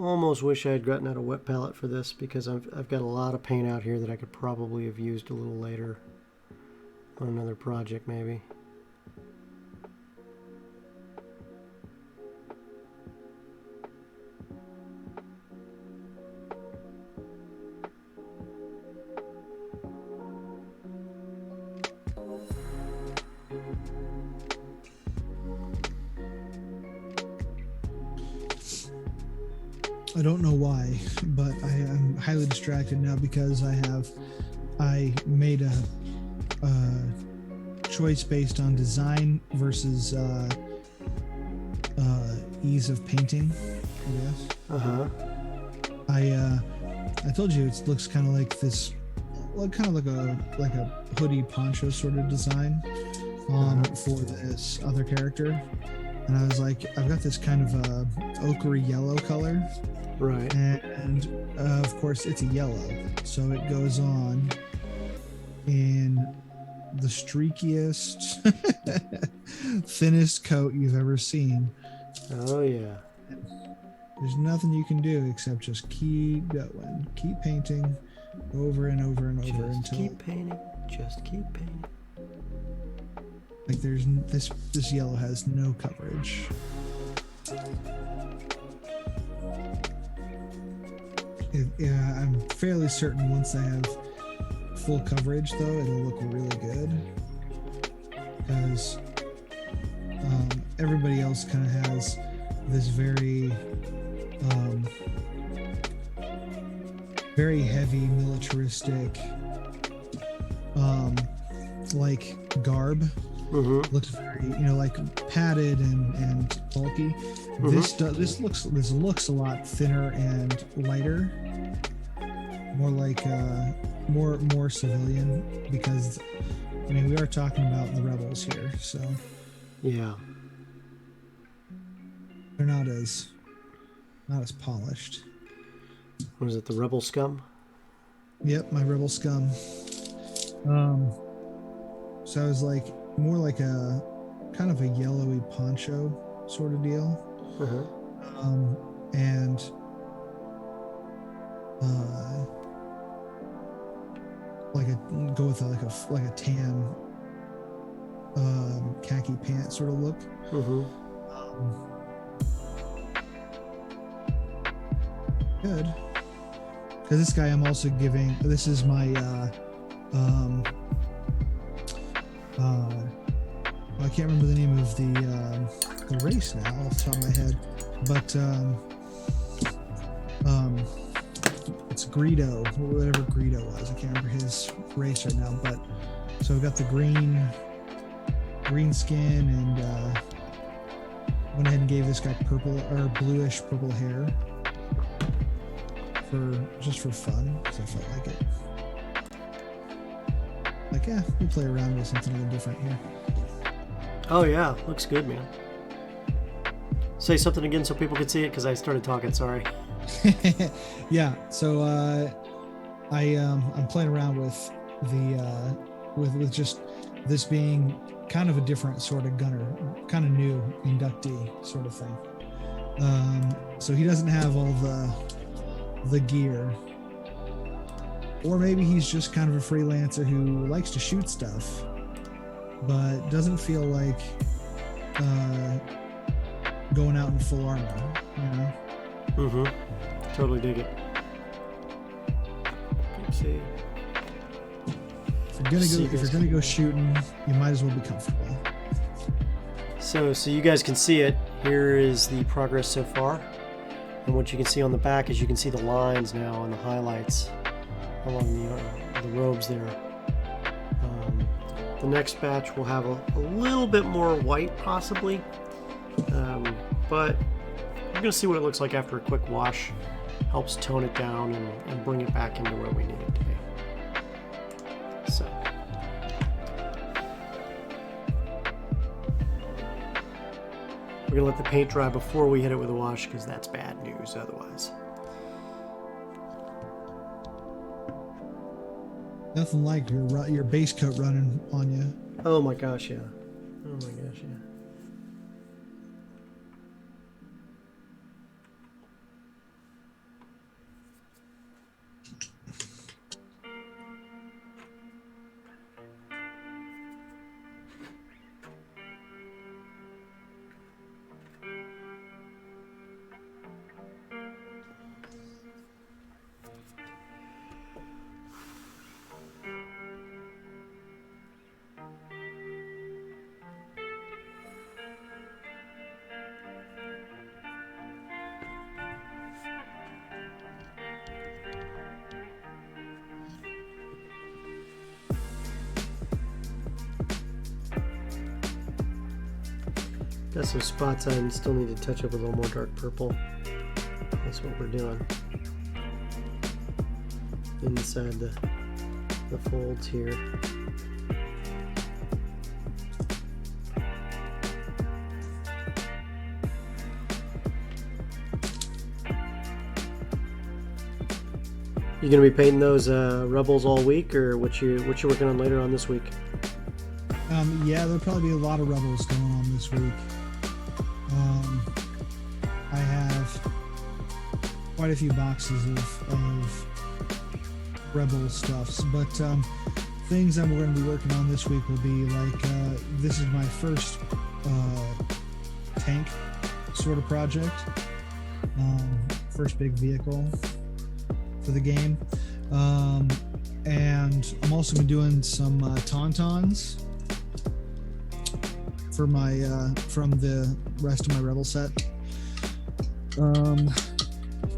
almost wish I had gotten out a wet palette for this because I've got a lot of paint out here that I could probably have used a little later on another project maybe. I don't know why, but I am highly distracted now because I made a choice based on design versus ease of painting, I guess. Uh-huh. I told you it looks kind of like this, kind of like a hoodie poncho sort of design for this other character, and I was like, I've got this kind of ochre yellow color. Right. And of course it's a yellow, so it goes on in the streakiest thinnest coat you've ever seen. Oh yeah. There's nothing you can do except just keep going, keep painting over and over and over until keep painting, just keep painting. Like there's this yellow has no coverage. Yeah, I'm fairly certain once I have full coverage, though, it'll look really good. Because everybody else kind of has this very heavy militaristic like garb. Mm-hmm. Looks very, like padded and bulky. Mm-hmm. This looks a lot thinner and lighter, more like more civilian, because we are talking about the rebels here, so yeah, they're not as polished. What is it, the rebel scum? Yep, my rebel scum. So I was like more like a kind of a yellowy poncho sort of deal. Uh-huh. And go with like a tan khaki pant sort of look. Mm-hmm. Good, because this guy I'm also giving. This is my I can't remember the name of the race now off the top of my head, but it's Greedo, whatever Greedo was. I can't remember his race right now, but so I've got the green skin, and went ahead and gave this guy purple or bluish purple hair for fun, because I felt like it. Like, yeah, we'll play around with something a little different here. Oh yeah, looks good, man. Say something again so people can see it, because I started talking. Sorry. Yeah. So I'm playing around with the with just this being kind of a different sort of gunner, kind of new inductee sort of thing. So he doesn't have all the gear. Or maybe he's just kind of a freelancer who likes to shoot stuff, but doesn't feel like going out in full armor, Mm-hmm. Totally dig it. Let's see. If you're gonna go shooting, you might as well be comfortable. So you guys can see it. Here is the progress so far, and what you can see on the back is you can see the lines now and the highlights along the robes there. The next batch will have a little bit more white possibly, but you're going to see what it looks like after a quick wash. Helps tone it down and bring it back into where we need it to be. So we're going to let the paint dry before we hit it with a wash, because that's bad news otherwise. Nothing like your base coat running on you. Oh my gosh, yeah. Oh my gosh, yeah. Got some spots I still need to touch up with a little more dark purple. That's what we're doing. Inside the folds here. You gonna be painting those rebels all week, or what you working on later on this week? Yeah, there'll probably be a lot of rebels going on this week. I have quite a few boxes of rebel stuffs, but things that we're going to be working on this week will be like this is my first tank sort of project, first big vehicle for the game, and I'm also been doing some tauntauns for my from the rest of my rebel set.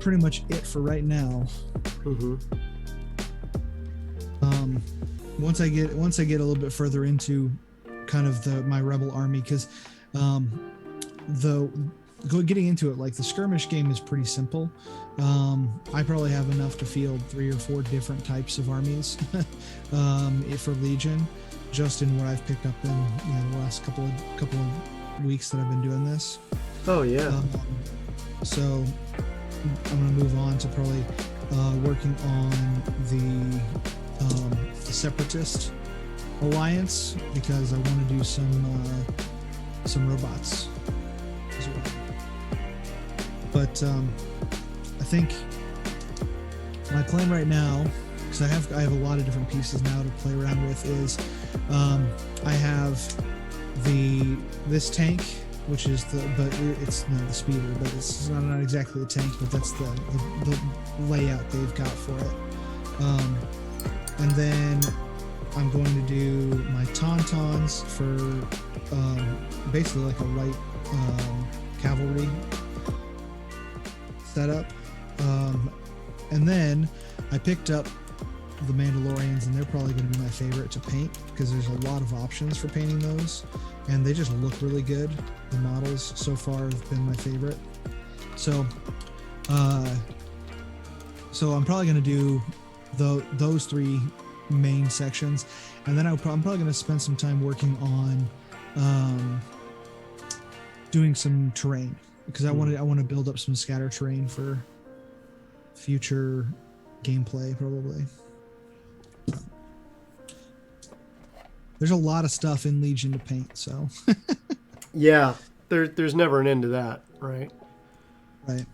Pretty much it for right now. Mm-hmm. Once I get a little bit further into kind of my rebel army, because getting into it, like the skirmish game is pretty simple. I probably have enough to field 3 or 4 different types of armies for Legion, just in what I've picked up in the last couple of weeks that I've been doing this. Oh yeah. So I'm gonna move on to probably working on the Separatist Alliance, because I want to do some robots as well. But I think my plan right now, because I have a lot of different pieces now to play around with, is I have this tank, which is it's not the speeder, but it's not exactly the tank, but that's the layout they've got for it. And then I'm going to do my tauntauns for basically like a light cavalry setup. And then I picked up the Mandalorians, and they're probably going to be my favorite to paint, because there's a lot of options for painting those, and they just look really good. The models so far have been my favorite. So I'm probably going to do those 3 main sections, and then I'm probably going to spend some time working on doing some terrain, because I want to build up some scatter terrain for future gameplay probably. There's a lot of stuff in Legion to paint, so Yeah, there's never an end to that, right? Right.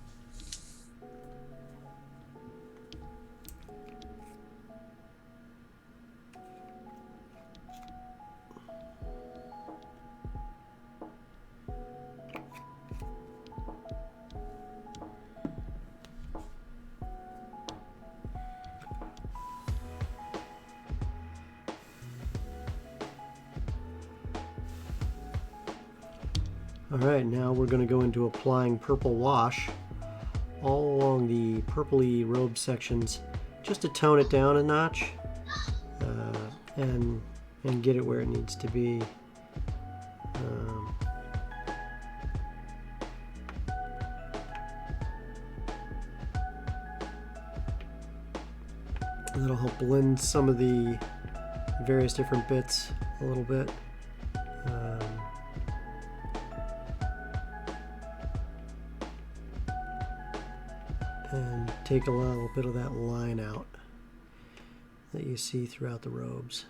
Alright, now we're going to go into applying purple wash all along the purpley robe sections, just to tone it down a notch and get it where it needs to be. That'll help blend some of the various different bits a little bit. And take a little bit of that line out that you see throughout the robes.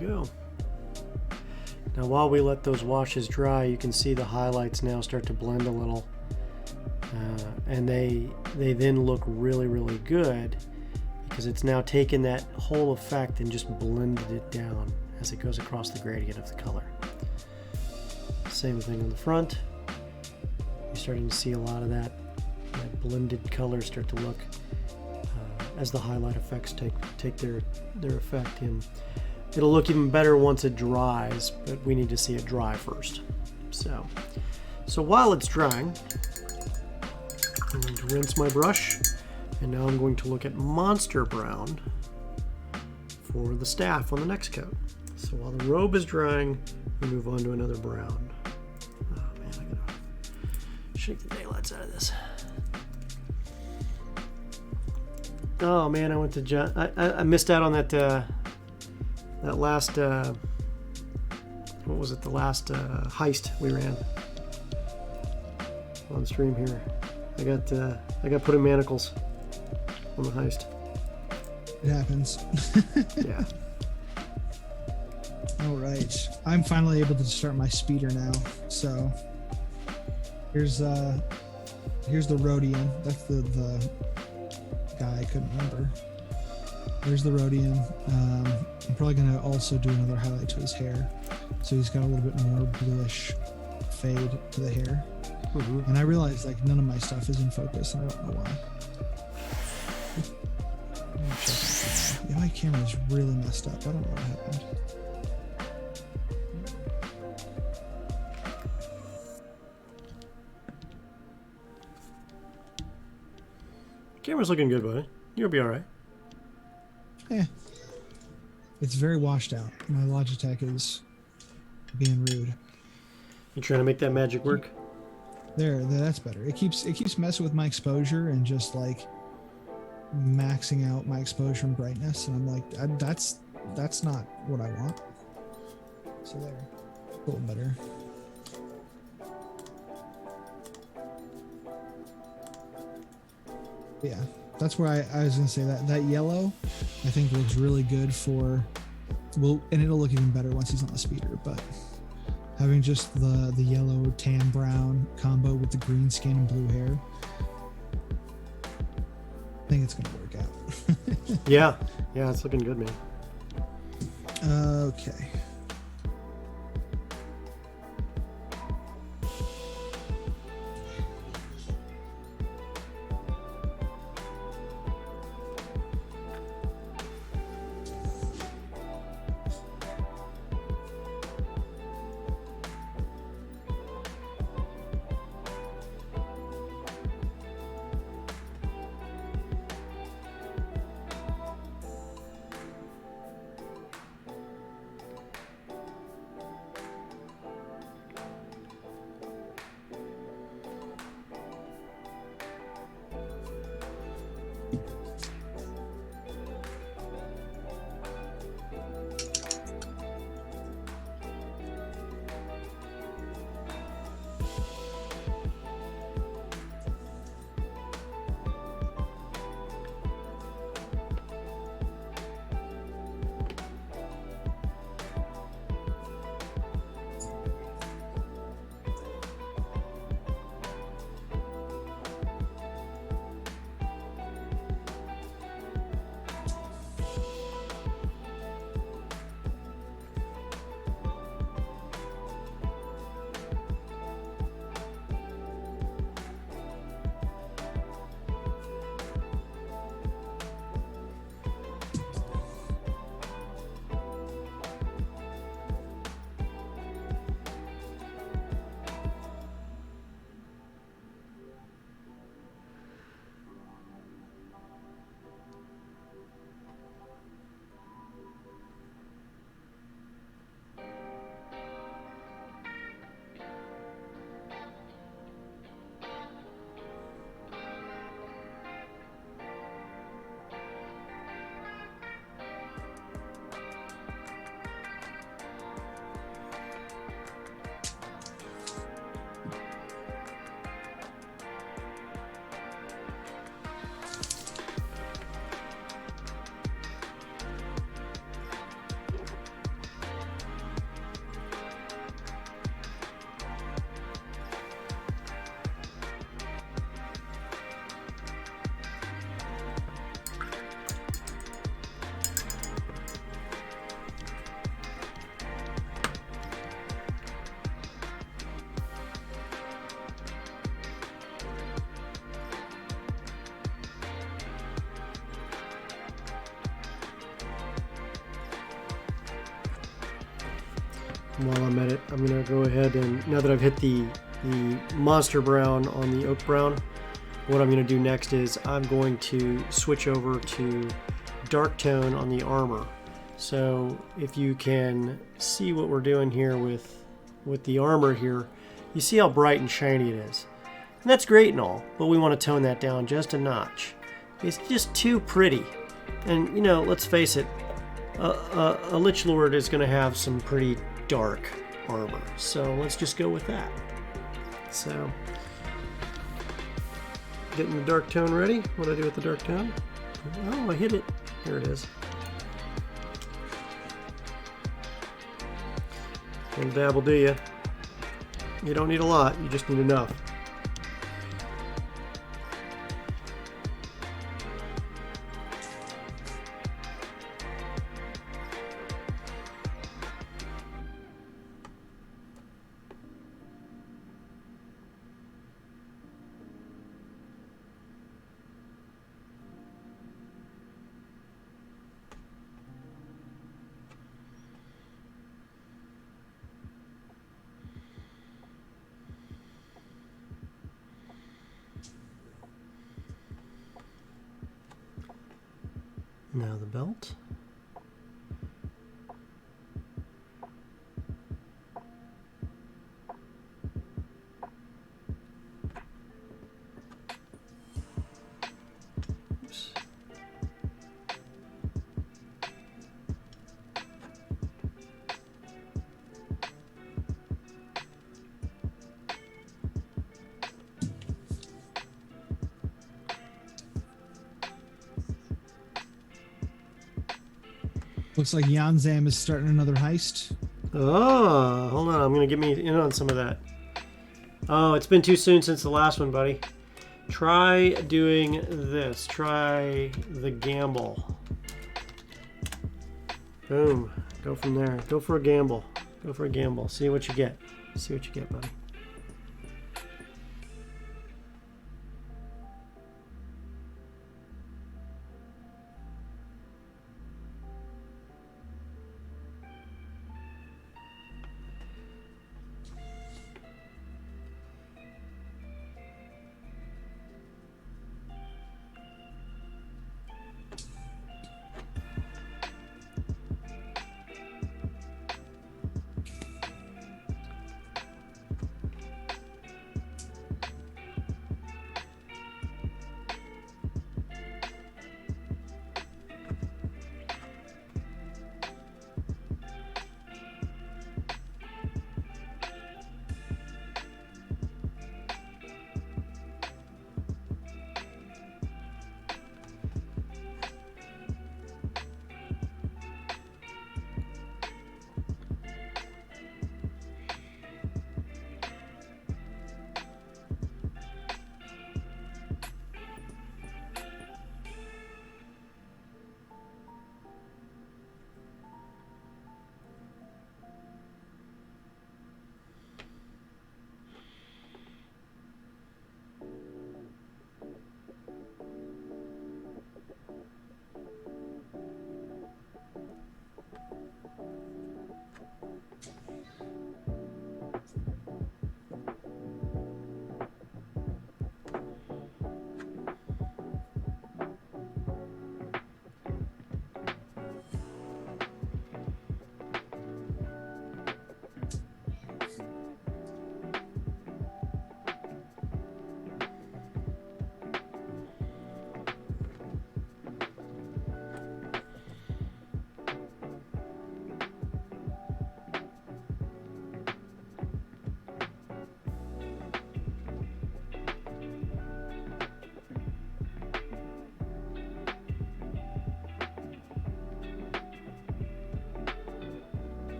we go. Now while we let those washes dry, you can see the highlights now start to blend a little. And they then look really, really good because it's now taken that whole effect and just blended it down as it goes across the gradient of the color. Same thing on the front. You're starting to see a lot of that blended color start to look as the highlight effects take their effect in. It'll look even better once it dries, but we need to see it dry first. So while it's drying, I'm going to rinse my brush, and now I'm going to look at Monster Brown for the staff on the next coat. So while the robe is drying, we move on to another brown. Oh man, I gotta shake the daylights out of this. Oh man, I went to I missed out on that that last what was it? The last heist we ran on stream here. I got put in manacles on the heist. It happens. Yeah. All right, I'm finally able to start my speeder now. So here's the Rhodian. That's the guy I couldn't remember. There's the Rhodian. I'm probably gonna also do another highlight to his hair, so he's got a little bit more bluish fade to the hair. Mm-hmm. And I realized like none of my stuff is in focus, and I don't know why. Yeah, my camera's really messed up. I don't know what happened. Camera's looking good, buddy. You'll be all right. Yeah. It's very washed out. My Logitech is being rude. You trying to make that magic work? There, that's better. It keeps messing with my exposure and just like maxing out my exposure and brightness, and I'm like, that's not what I want. So there, a little better. Yeah, that's where I was gonna say that yellow I think looks really good for, well, and it'll look even better once he's on the speeder, but having just the yellow tan brown combo with the green skin and blue hair, I think it's gonna work out. Yeah, it's looking good, man. Okay. while I'm at it, I'm going to go ahead and, now that I've hit the monster brown on the oak brown, what I'm going to do next is I'm going to switch over to dark tone on the armor. So if you can see what we're doing here with the armor here, you see how bright and shiny it is. And that's great and all, but we want to tone that down just a notch. It's just too pretty. And, you know, let's face it, a Lich Lord is going to have some pretty dark armor. So let's just go with that. So, getting the dark tone ready. What do I do with the dark tone? Oh, I hit it. Here it is. And dab will do you. You don't need a lot, you just need enough. Now the belt. Oops. Looks like Yanzam is starting another heist. Oh, hold on. I'm going to get me in on some of that. Oh, it's been too soon since the last one, buddy. Try doing this. Try the gamble. Boom. Go from there. Go for a gamble. Go for a gamble. See what you get. See what you get, buddy.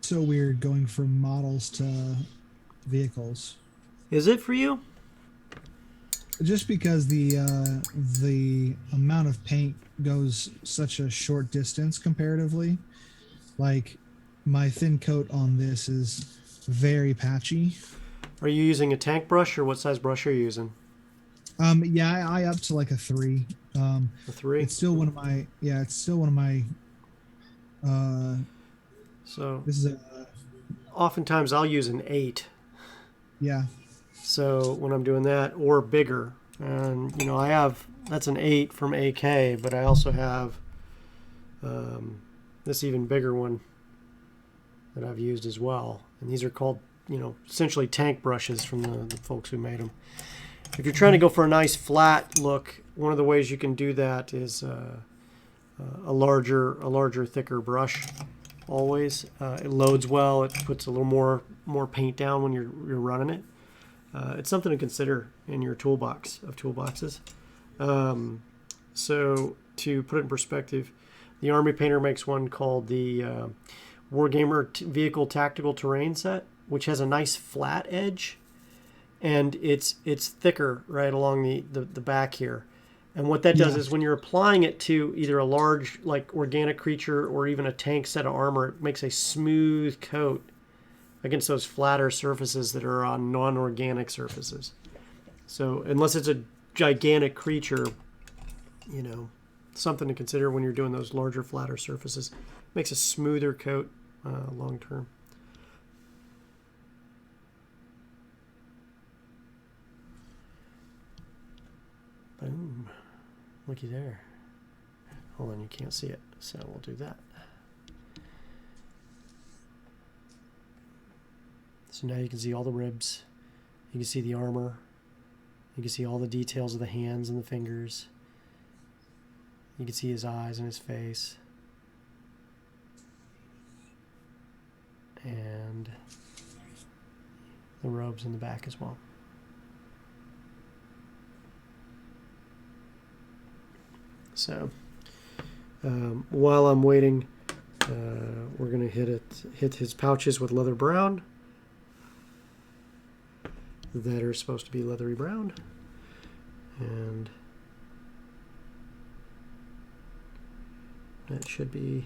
so weird going from models to vehicles. Is it for you? Just because the amount of paint goes such a short distance comparatively. Like my thin coat on this is very patchy. Are you using a tank brush, or what size brush are you using? Yeah, I up to like a 3. A 3? It's still one of my So this is a oftentimes I'll use an 8. yeah. So when I'm doing that, or bigger, and I have, that's an 8 from AK, but I also have this even bigger one that I've used as well. And these are called, essentially tank brushes from the folks who made them. If you're trying to go for a nice flat look, one of the ways you can do that is a larger, thicker brush. Always, it loads well. It puts a little more paint down when you're running it. It's something to consider in your toolbox of toolboxes. So to put it in perspective, the Army Painter makes one called the Wargamer Vehicle Tactical Terrain Set, which has a nice flat edge, and it's thicker right along the back here. And what that does is when you're applying it to either a large, like, organic creature or even a tank set of armor, it makes a smooth coat against those flatter surfaces that are on non-organic surfaces. So unless it's a gigantic creature, something to consider when you're doing those larger, flatter surfaces. Makes a smoother coat long term. Boom. Looky there. Hold on, you can't see it, so we'll do that. So now you can see all the ribs. You can see the armor. You can see all the details of the hands and the fingers. You can see his eyes and his face. And the robes in the back as well. So while I'm waiting, we're going to hit his pouches with leather brown that are supposed to be leathery brown, and that should be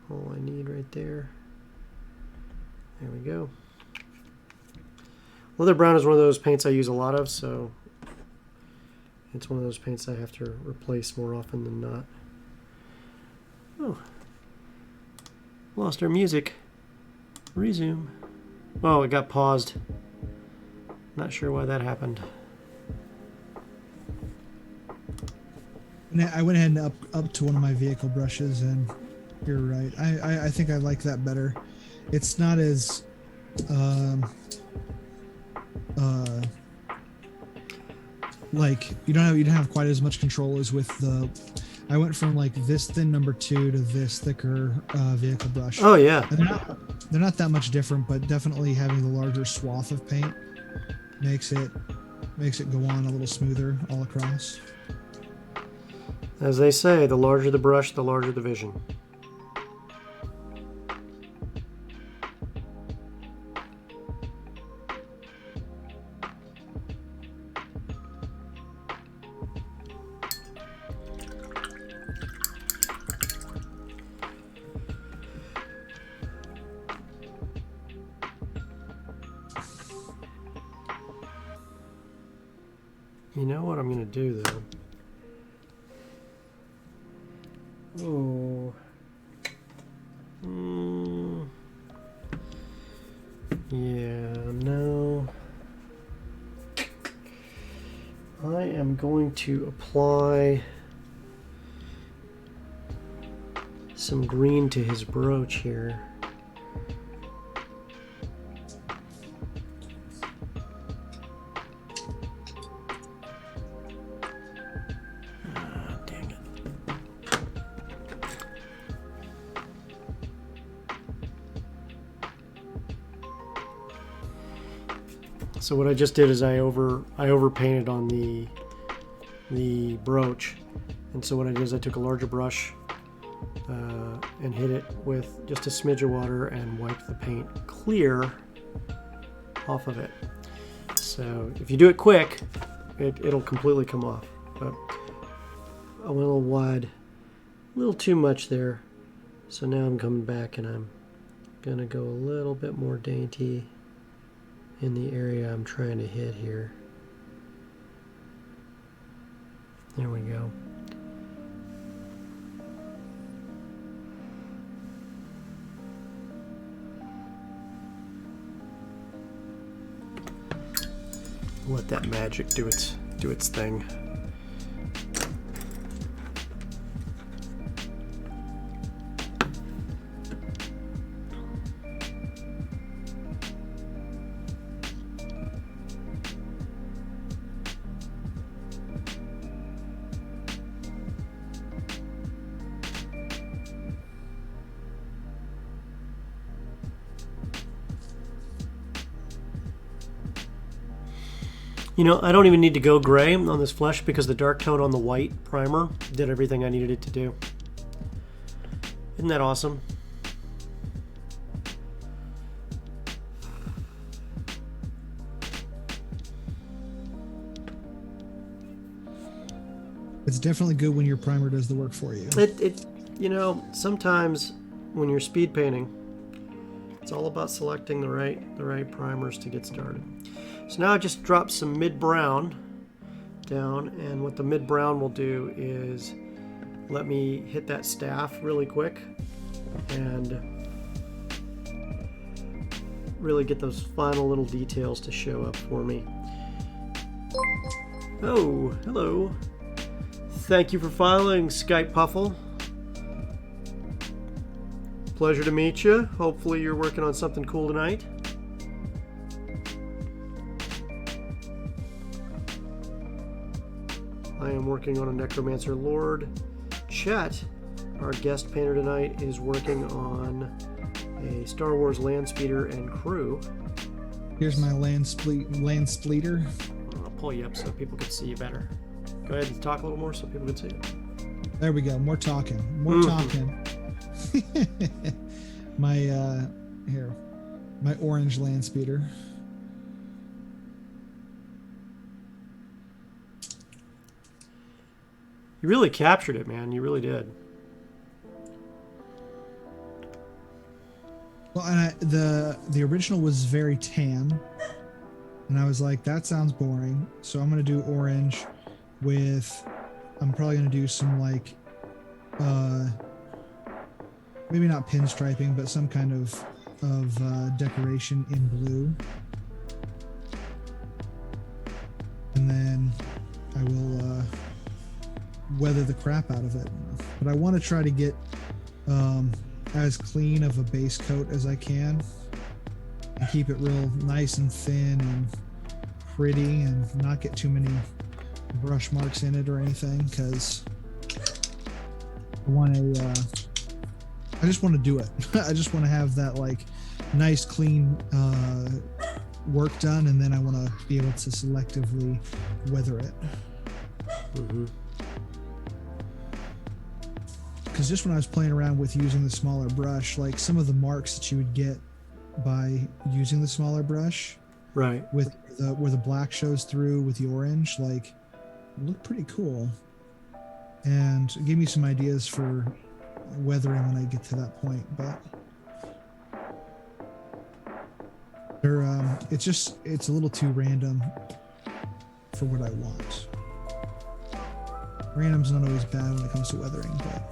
all I need right there. There we go. Leather brown is one of those paints I use a lot of, so it's one of those paints I have to replace more often than not. Oh, lost our music. Resume. Oh, it got paused. Not sure why that happened. And I went ahead and up to one of my vehicle brushes, and you're right. I think I like that better. It's not as like you don't have quite as much control as with the. I went from like this thin number 2 to this thicker vehicle brush. Oh yeah. And they're not that much different, but definitely having the larger swath of paint makes it go on a little smoother all across. As they say, the larger the brush, the larger the vision. You know what I'm going to do, though? Oh. Yeah, no. I am going to apply some green to his brooch here. So what I just did is I overpainted on the brooch, and so what I did is I took a larger brush and hit it with just a smidge of water and wipe the paint clear off of it. So if you do it quick, it'll completely come off. But I went a little wide, a little too much there. So now I'm coming back and I'm gonna go a little bit more dainty in the area I'm trying to hit here. There we go. Let that magic do its thing. You know, I don't even need to go gray on this flesh because the dark tone on the white primer did everything I needed it to do. Isn't that awesome? It's definitely good when your primer does the work for you. You know, sometimes when you're speed painting, it's all about selecting the right primers to get started. So now I just dropped some mid-brown down, and what the mid-brown will do is let me hit that staff really quick and really get those final little details to show up for me. Oh, hello. Thank you for following, Skype Puffle. Pleasure to meet you. Hopefully you're working on something cool tonight. I am working on a Necromancer Lord. Chet, our guest painter tonight, is working on a Star Wars Landspeeder and crew. Here's my land spleeter. I'll pull you up so people can see you better. Go ahead and talk a little more so people can see you. There we go. More talking. More talking. My my orange land speeder. You really captured it, man. You really did. Well, and the original was very tan, and I was like, that sounds boring. So I'm gonna do orange with. I'm probably gonna do some like, maybe not pinstriping, but some kind of decoration in blue, and then I will weather the crap out of it. But I want to try to get as clean of a base coat as I can and keep it real nice and thin and pretty and not get too many brush marks in it or anything, because I want to I just want to do it. I just want to have that like nice clean work done, and then I want to be able to selectively weather it. Mm-hmm. Because just when I was playing around with using the smaller brush, like some of the marks that you would get by using the smaller brush, right, with where the black shows through with the orange, like look pretty cool, and it gave me some ideas for weathering when I get to that point. But they're it's a little too random for what I want. Random's not always bad when it comes to weathering, but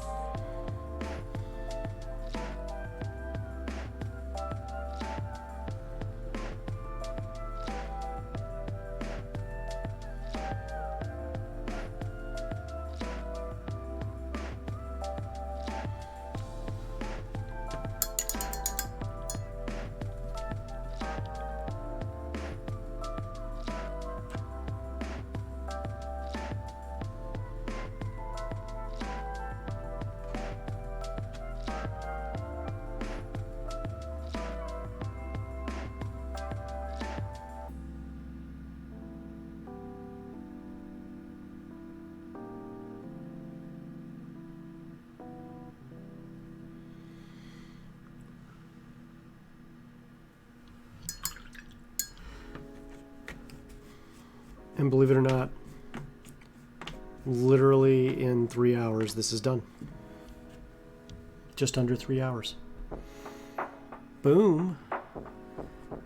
And believe it or not, literally in 3 hours this is done. Just under 3 hours. Boom.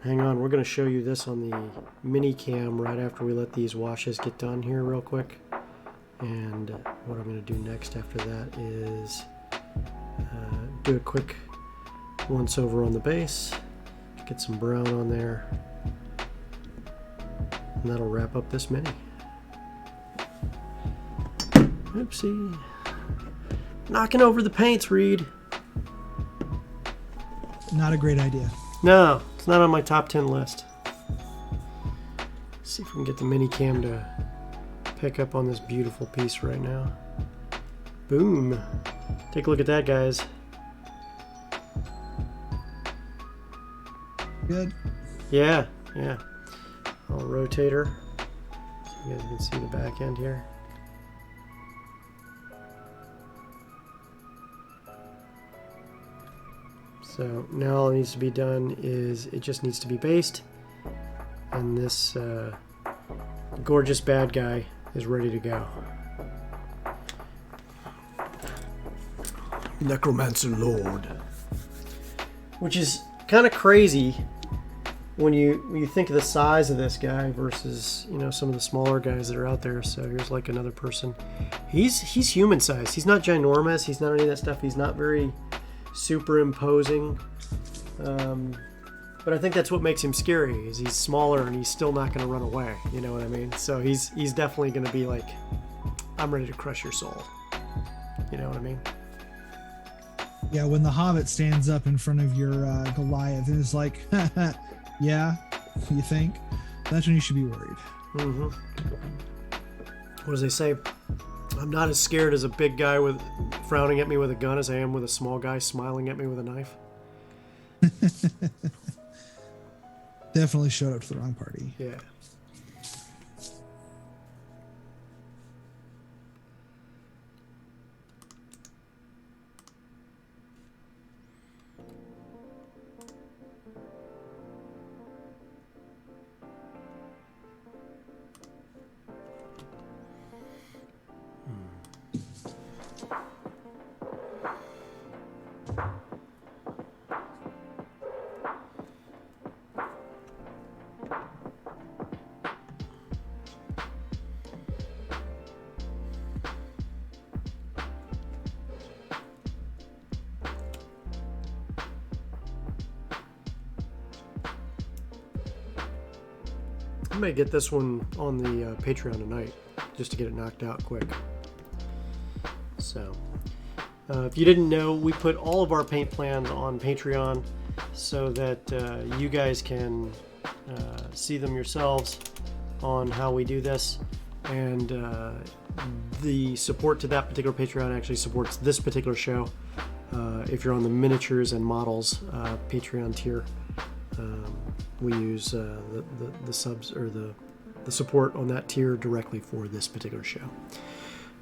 Hang on, we're going to show you this on the mini cam right after we let these washes get done here real quick. And what I'm going to do next after that is do a quick once over on the base, get some brown on there, and that'll wrap up this mini. Oopsie. Knocking over the paints, Reed. Not a great idea. No, it's not on my top 10 list. Let's see if we can get the mini cam to pick up on this beautiful piece right now. Boom. Take a look at that, guys. Good. Yeah, yeah. I'll rotate her so you guys can see the back end here. So now all that needs to be done is it just needs to be based, and this gorgeous bad guy is ready to go. Necromancer Lord. Which is kind of crazy when you think of the size of this guy versus, you know, some of the smaller guys that are out there. So here's like another person. He's human sized. He's not ginormous. He's not any of that stuff. He's not very super imposing. But I think that's what makes him scary, is he's smaller and he's still not going to run away. You know what I mean? So he's definitely going to be like, I'm ready to crush your soul. You know what I mean? Yeah, when the Hobbit stands up in front of your Goliath and is like, yeah, you think? That's when you should be worried. Mm-hmm. What does they say? I'm not as scared as a big guy with frowning at me with a gun as I am with a small guy smiling at me with a knife. Definitely showed up to the wrong party. Yeah. I may get this one on the Patreon tonight, just to get it knocked out quick. So, if you didn't know, we put all of our paint plans on Patreon so that you guys can see them yourselves on how we do this. And the support to that particular Patreon actually supports this particular show. If you're on the miniatures and models Patreon tier, we use the subs or the support on that tier directly for this particular show.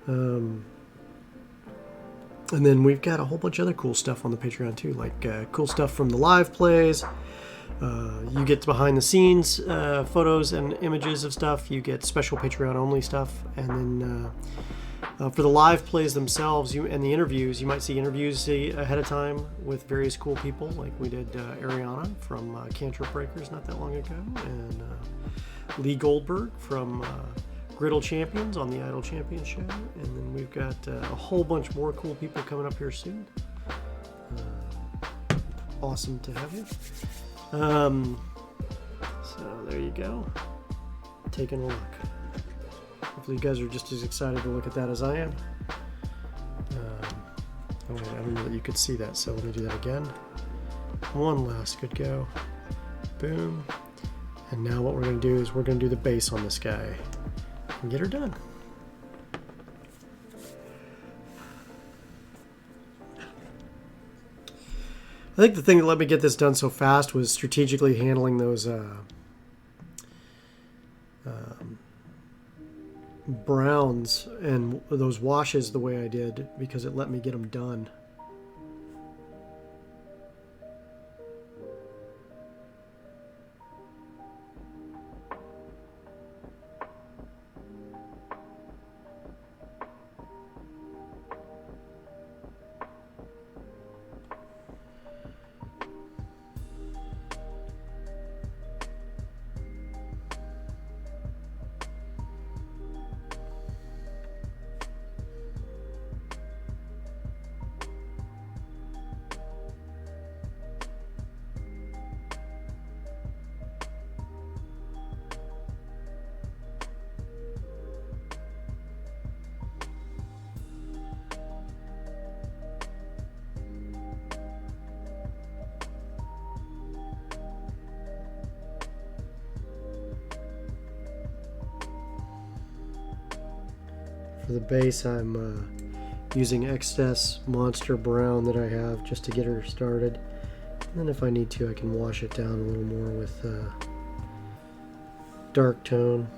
And then we've got a whole bunch of other cool stuff on the Patreon too, like cool stuff from the live plays. You get behind the scenes photos and images of stuff. You get special Patreon only stuff, and then for the live plays themselves and the interviews, you might see interviews ahead of time with various cool people, like we did Ariana from Cantrip Breakers not that long ago, and Lee Goldberg from Griddle Champions on the Idle Champions show, and then we've got a whole bunch more cool people coming up here soon. Awesome to have you. So there you go. Taking a look. Hopefully you guys are just as excited to look at that as I am. Oh wait, I don't know that you could see that, so let me do that again. One last good go. Boom. And now what we're going to do is we're going to do the base on this guy and get her done. I think the thing that let me get this done so fast was strategically handling those browns and those washes the way I did, because it let me get them done. For the base, I'm using excess monster brown that I have just to get her started. And then if I need to, I can wash it down a little more with dark tone.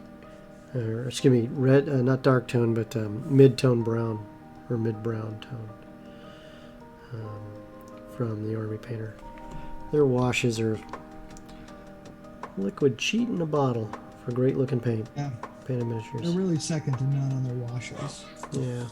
Or excuse me, red, not dark tone, but mid-tone brown, or mid-brown tone from the Army Painter. Their washes are liquid cheat in a bottle for great looking paint. Yeah. Painted miniatures. They're really second to none on their washes. Yeah.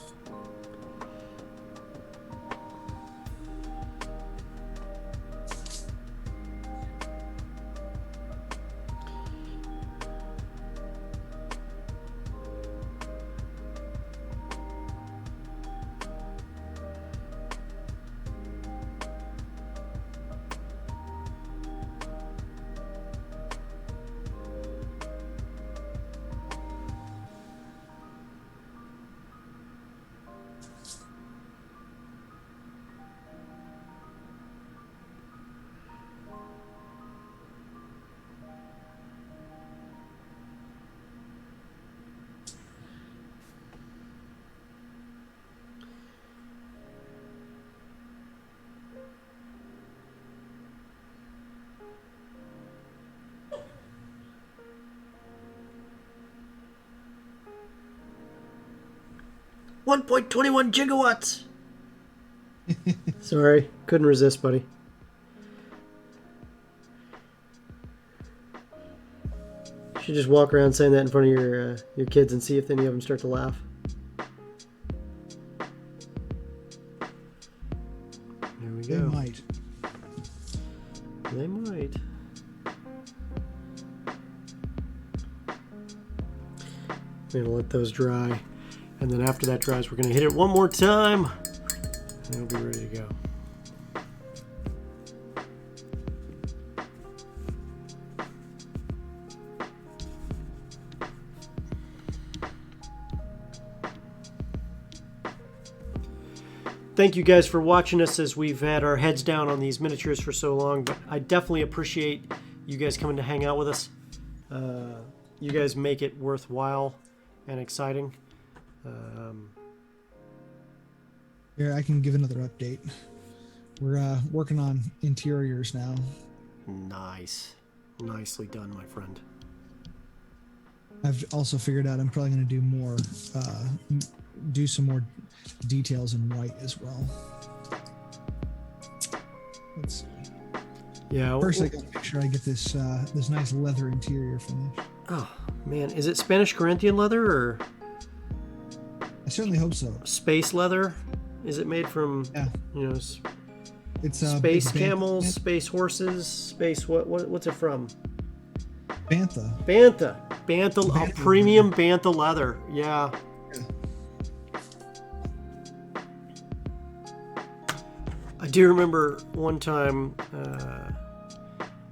.21 gigawatts. Sorry, couldn't resist, buddy. You should just walk around saying that in front of your kids and see if any of them start to laugh. There we go. They might. They might. I'm gonna let those dry. And then after that dries, we're going to hit it one more time, and it'll be ready to go. Thank you guys for watching us as we've had our heads down on these miniatures for so long, but I definitely appreciate you guys coming to hang out with us. You guys make it worthwhile and exciting. Here, I can give another update. We're working on interiors now. Nice. Nicely done, my friend. I've also figured out I'm probably going to do more, do some more details in white as well. Let's see. Yeah. First, I got to make sure I get this this nice leather interior finished. Oh man, is it Spanish Corinthian leather or? I certainly hope so. Space leather? Is it made from? Yeah. You know, it's space camels, space horses, space what's it from? Bantha. Bantha, premium Bantha leather. Yeah. I do remember one time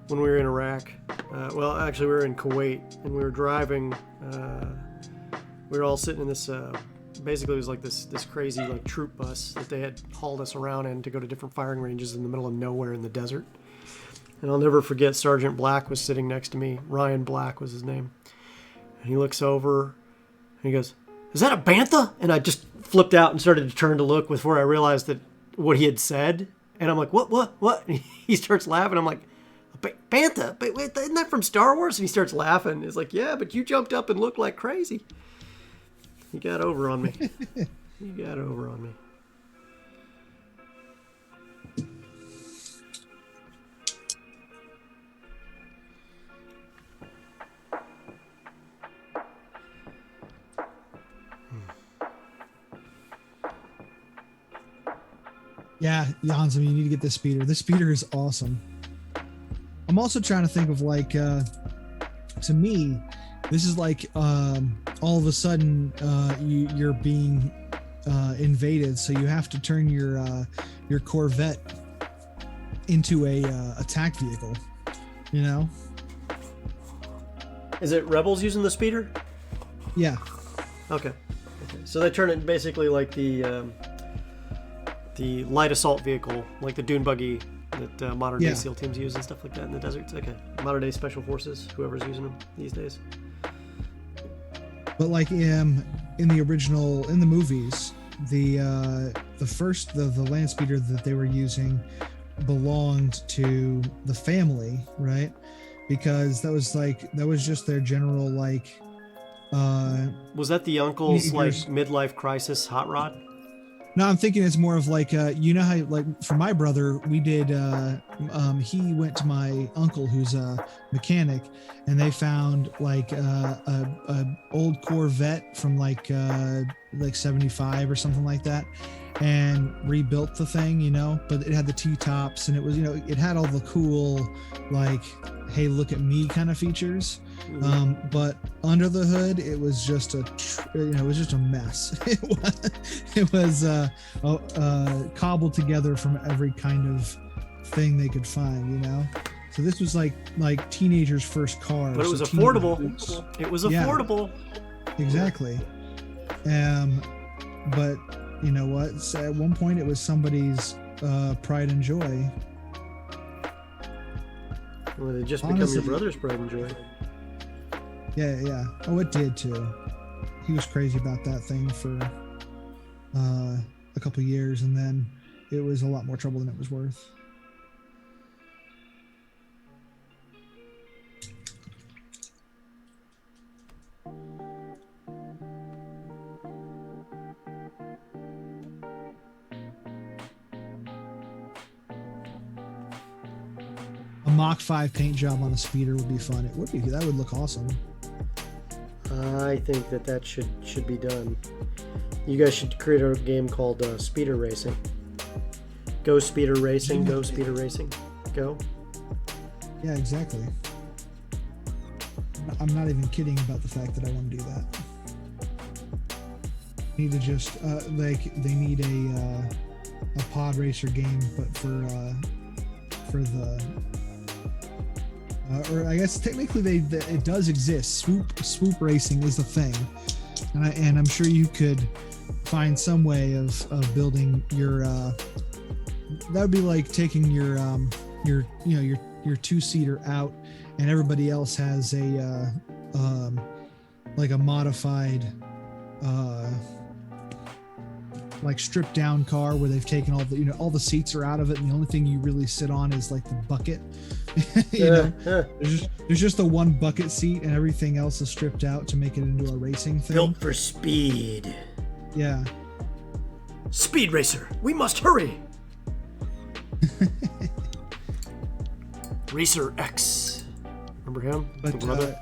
when we were in Iraq. Well, actually, we were in Kuwait, and we were driving. We were all sitting in this. Basically, it was like this crazy like troop bus that they had hauled us around in to go to different firing ranges in the middle of nowhere in the desert. And I'll never forget, Sergeant Black was sitting next to me. Ryan Black was his name. And he looks over and he goes, "Is that a Bantha?" And I just flipped out and started to turn to look before I realized that what he had said. And I'm like, what? And he starts laughing. I'm like, "Bantha? But wait, isn't that from Star Wars?" And he starts laughing. He's like, "Yeah, but you jumped up and looked like crazy." He got over on me. He got over on me. Yeah, Jansen, you need to get this speeder. This speeder is awesome. I'm also trying to think of like, to me, this is like all of a sudden you're being invaded, so you have to turn your Corvette into a attack vehicle. You know? Is it rebels using the speeder? Yeah. Okay. So they turn it basically like the light assault vehicle, like the dune buggy that modern day SEAL teams use and stuff like that in the deserts. Okay. Modern day special forces, whoever's using them these days. But like in the original, in the movies, the land speeder that they were using belonged to the family, right? Because that was just their general like. Was that the uncle's like teenagers. midlife crisis hot rod? No, I'm thinking it's more of like, you know how, like for my brother, we did, he went to my uncle who's a mechanic, and they found like a old Corvette from like 75 or something like that, and rebuilt the thing, you know, but it had the T-tops, and it was, you know, it had all the cool, like, hey, look at me kind of features. But under the hood, it was just a mess. It was cobbled together from every kind of thing they could find, you know. So this was like teenagers' first car. But it was affordable. It was affordable. Yeah, exactly. But you know what? So at one point, it was somebody's pride and joy. Well, it just become your brother's pride and joy. Yeah. Oh, it did too. He was crazy about that thing for a couple years, and then it was a lot more trouble than it was worth. A Mach 5 paint job on a speeder would be fun. It would be. That would look awesome. I think that should be done. You guys should create a game called Speeder Racing. Go Speeder Racing. Go Speeder Racing. Go. Yeah, exactly. I'm not even kidding about the fact that I want to do that. Need to just they need a pod racer game, but for the or I guess technically it does exist. Swoop racing is the thing, and I'm sure you could find some way of building your. That would be like taking your two-seater out, and everybody else has a like a modified like stripped down car where they've taken all the seats are out of it, and the only thing you really sit on is like the bucket. There's just the one bucket seat, and everything else is stripped out to make it into a racing thing. Built for speed. Yeah. Speed racer, we must hurry. Racer X. Remember him? But, the brother?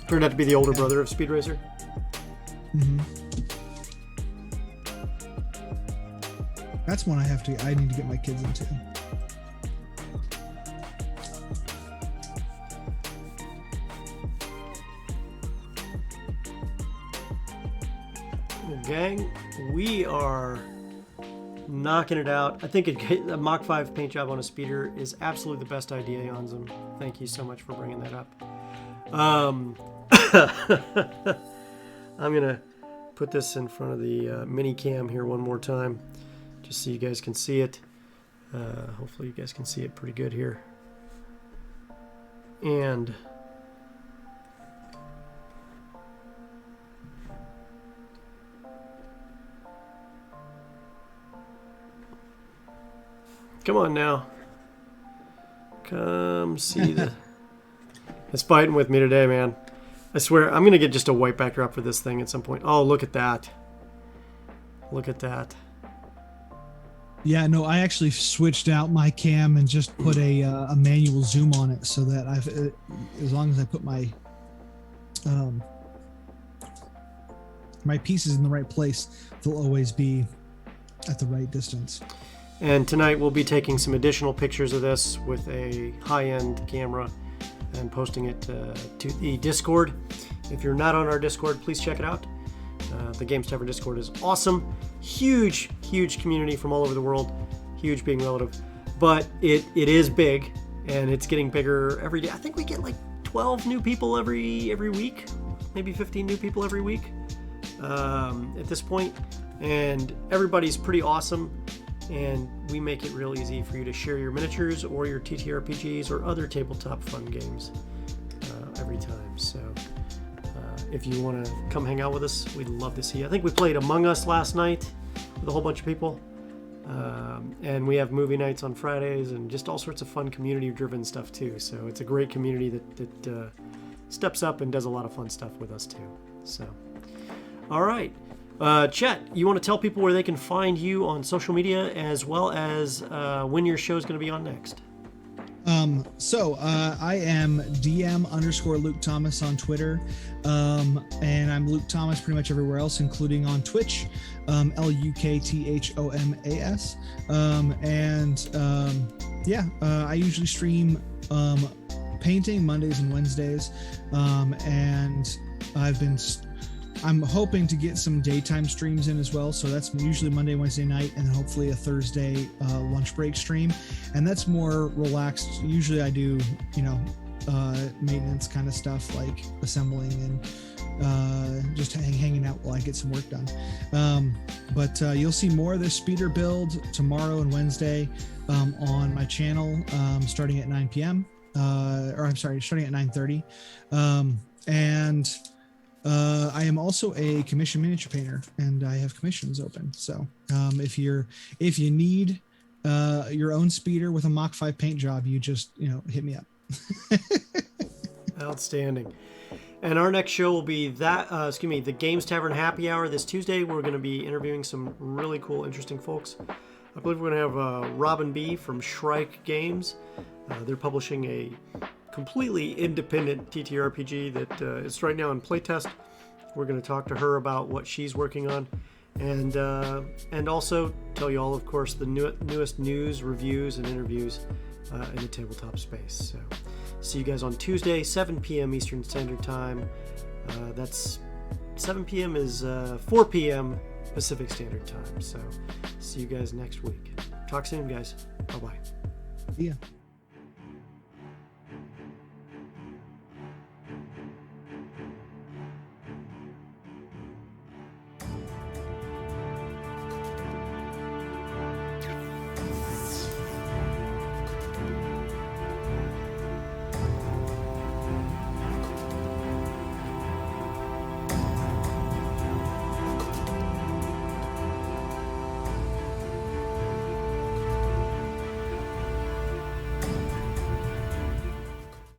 Turned out to be the older brother of Speed Racer. Mm-hmm. That's one I need to get my kids into. Gang, we are knocking it out. I think a Mach 5 paint job on a speeder is absolutely the best idea, Yanzum. Thank you so much for bringing that up. I'm going to put this in front of the mini cam here one more time, just so you guys can see it. Hopefully you guys can see it pretty good here. And come on now. Come see the... It's fighting with me today, man. I swear, I'm going to get just a white backdrop for this thing at some point. Oh, look at that. Look at that. Yeah, no, I actually switched out my cam and just put a manual zoom on it, so that as long as I put my my pieces in the right place, they'll always be at the right distance. And tonight we'll be taking some additional pictures of this with a high-end camera and posting it to the Discord. If you're not on our Discord, please check it out. The Games Tavern Discord is awesome. Huge community from all over the world. Huge being relative. But it is big, and it's getting bigger every day. I think we get like 12 new people every week. Maybe 15 new people every week at this point. And everybody's pretty awesome. And we make it real easy for you to share your miniatures or your TTRPGs or other tabletop fun games every time. So if you want to come hang out with us, we'd love to see you. I think we played Among Us last night with a whole bunch of people. And we have movie nights on Fridays and just all sorts of fun community-driven stuff too. So it's a great community that steps up and does a lot of fun stuff with us too. So, all right. Chet, you want to tell people where they can find you on social media as well as when your show is going to be on next? I am DM_Luke Thomas on Twitter. And I'm Luke Thomas pretty much everywhere else, including on Twitch, LUKTHOMAS. I usually stream, painting Mondays and Wednesdays. And I'm hoping to get some daytime streams in as well. So that's usually Monday, Wednesday night, and then hopefully a Thursday lunch break stream. And that's more relaxed. Usually I do, maintenance kind of stuff like assembling and just hanging out while I get some work done. But you'll see more of this speeder build tomorrow and Wednesday on my channel starting at 9 p.m. Starting at 9:30. I am also a commission miniature painter, and I have commissions open. So if you need your own speeder with a Mach 5 paint job, you just hit me up. Outstanding. And our next show will be the Games Tavern Happy Hour this Tuesday. We're going to be interviewing some really cool, interesting folks. I believe we're going to have Robin B. from Shrike Games. They're publishing a completely independent TTRPG that is right now in playtest. We're going to talk to her about what she's working on, and also tell you all, of course, the newest news, reviews, and interviews in the tabletop space. So, see you guys on Tuesday, 7 p.m. Eastern Standard Time. That's 7 p.m. is 4 p.m. Pacific Standard Time. So, see you guys next week. Talk soon, guys. Bye-bye. Yeah.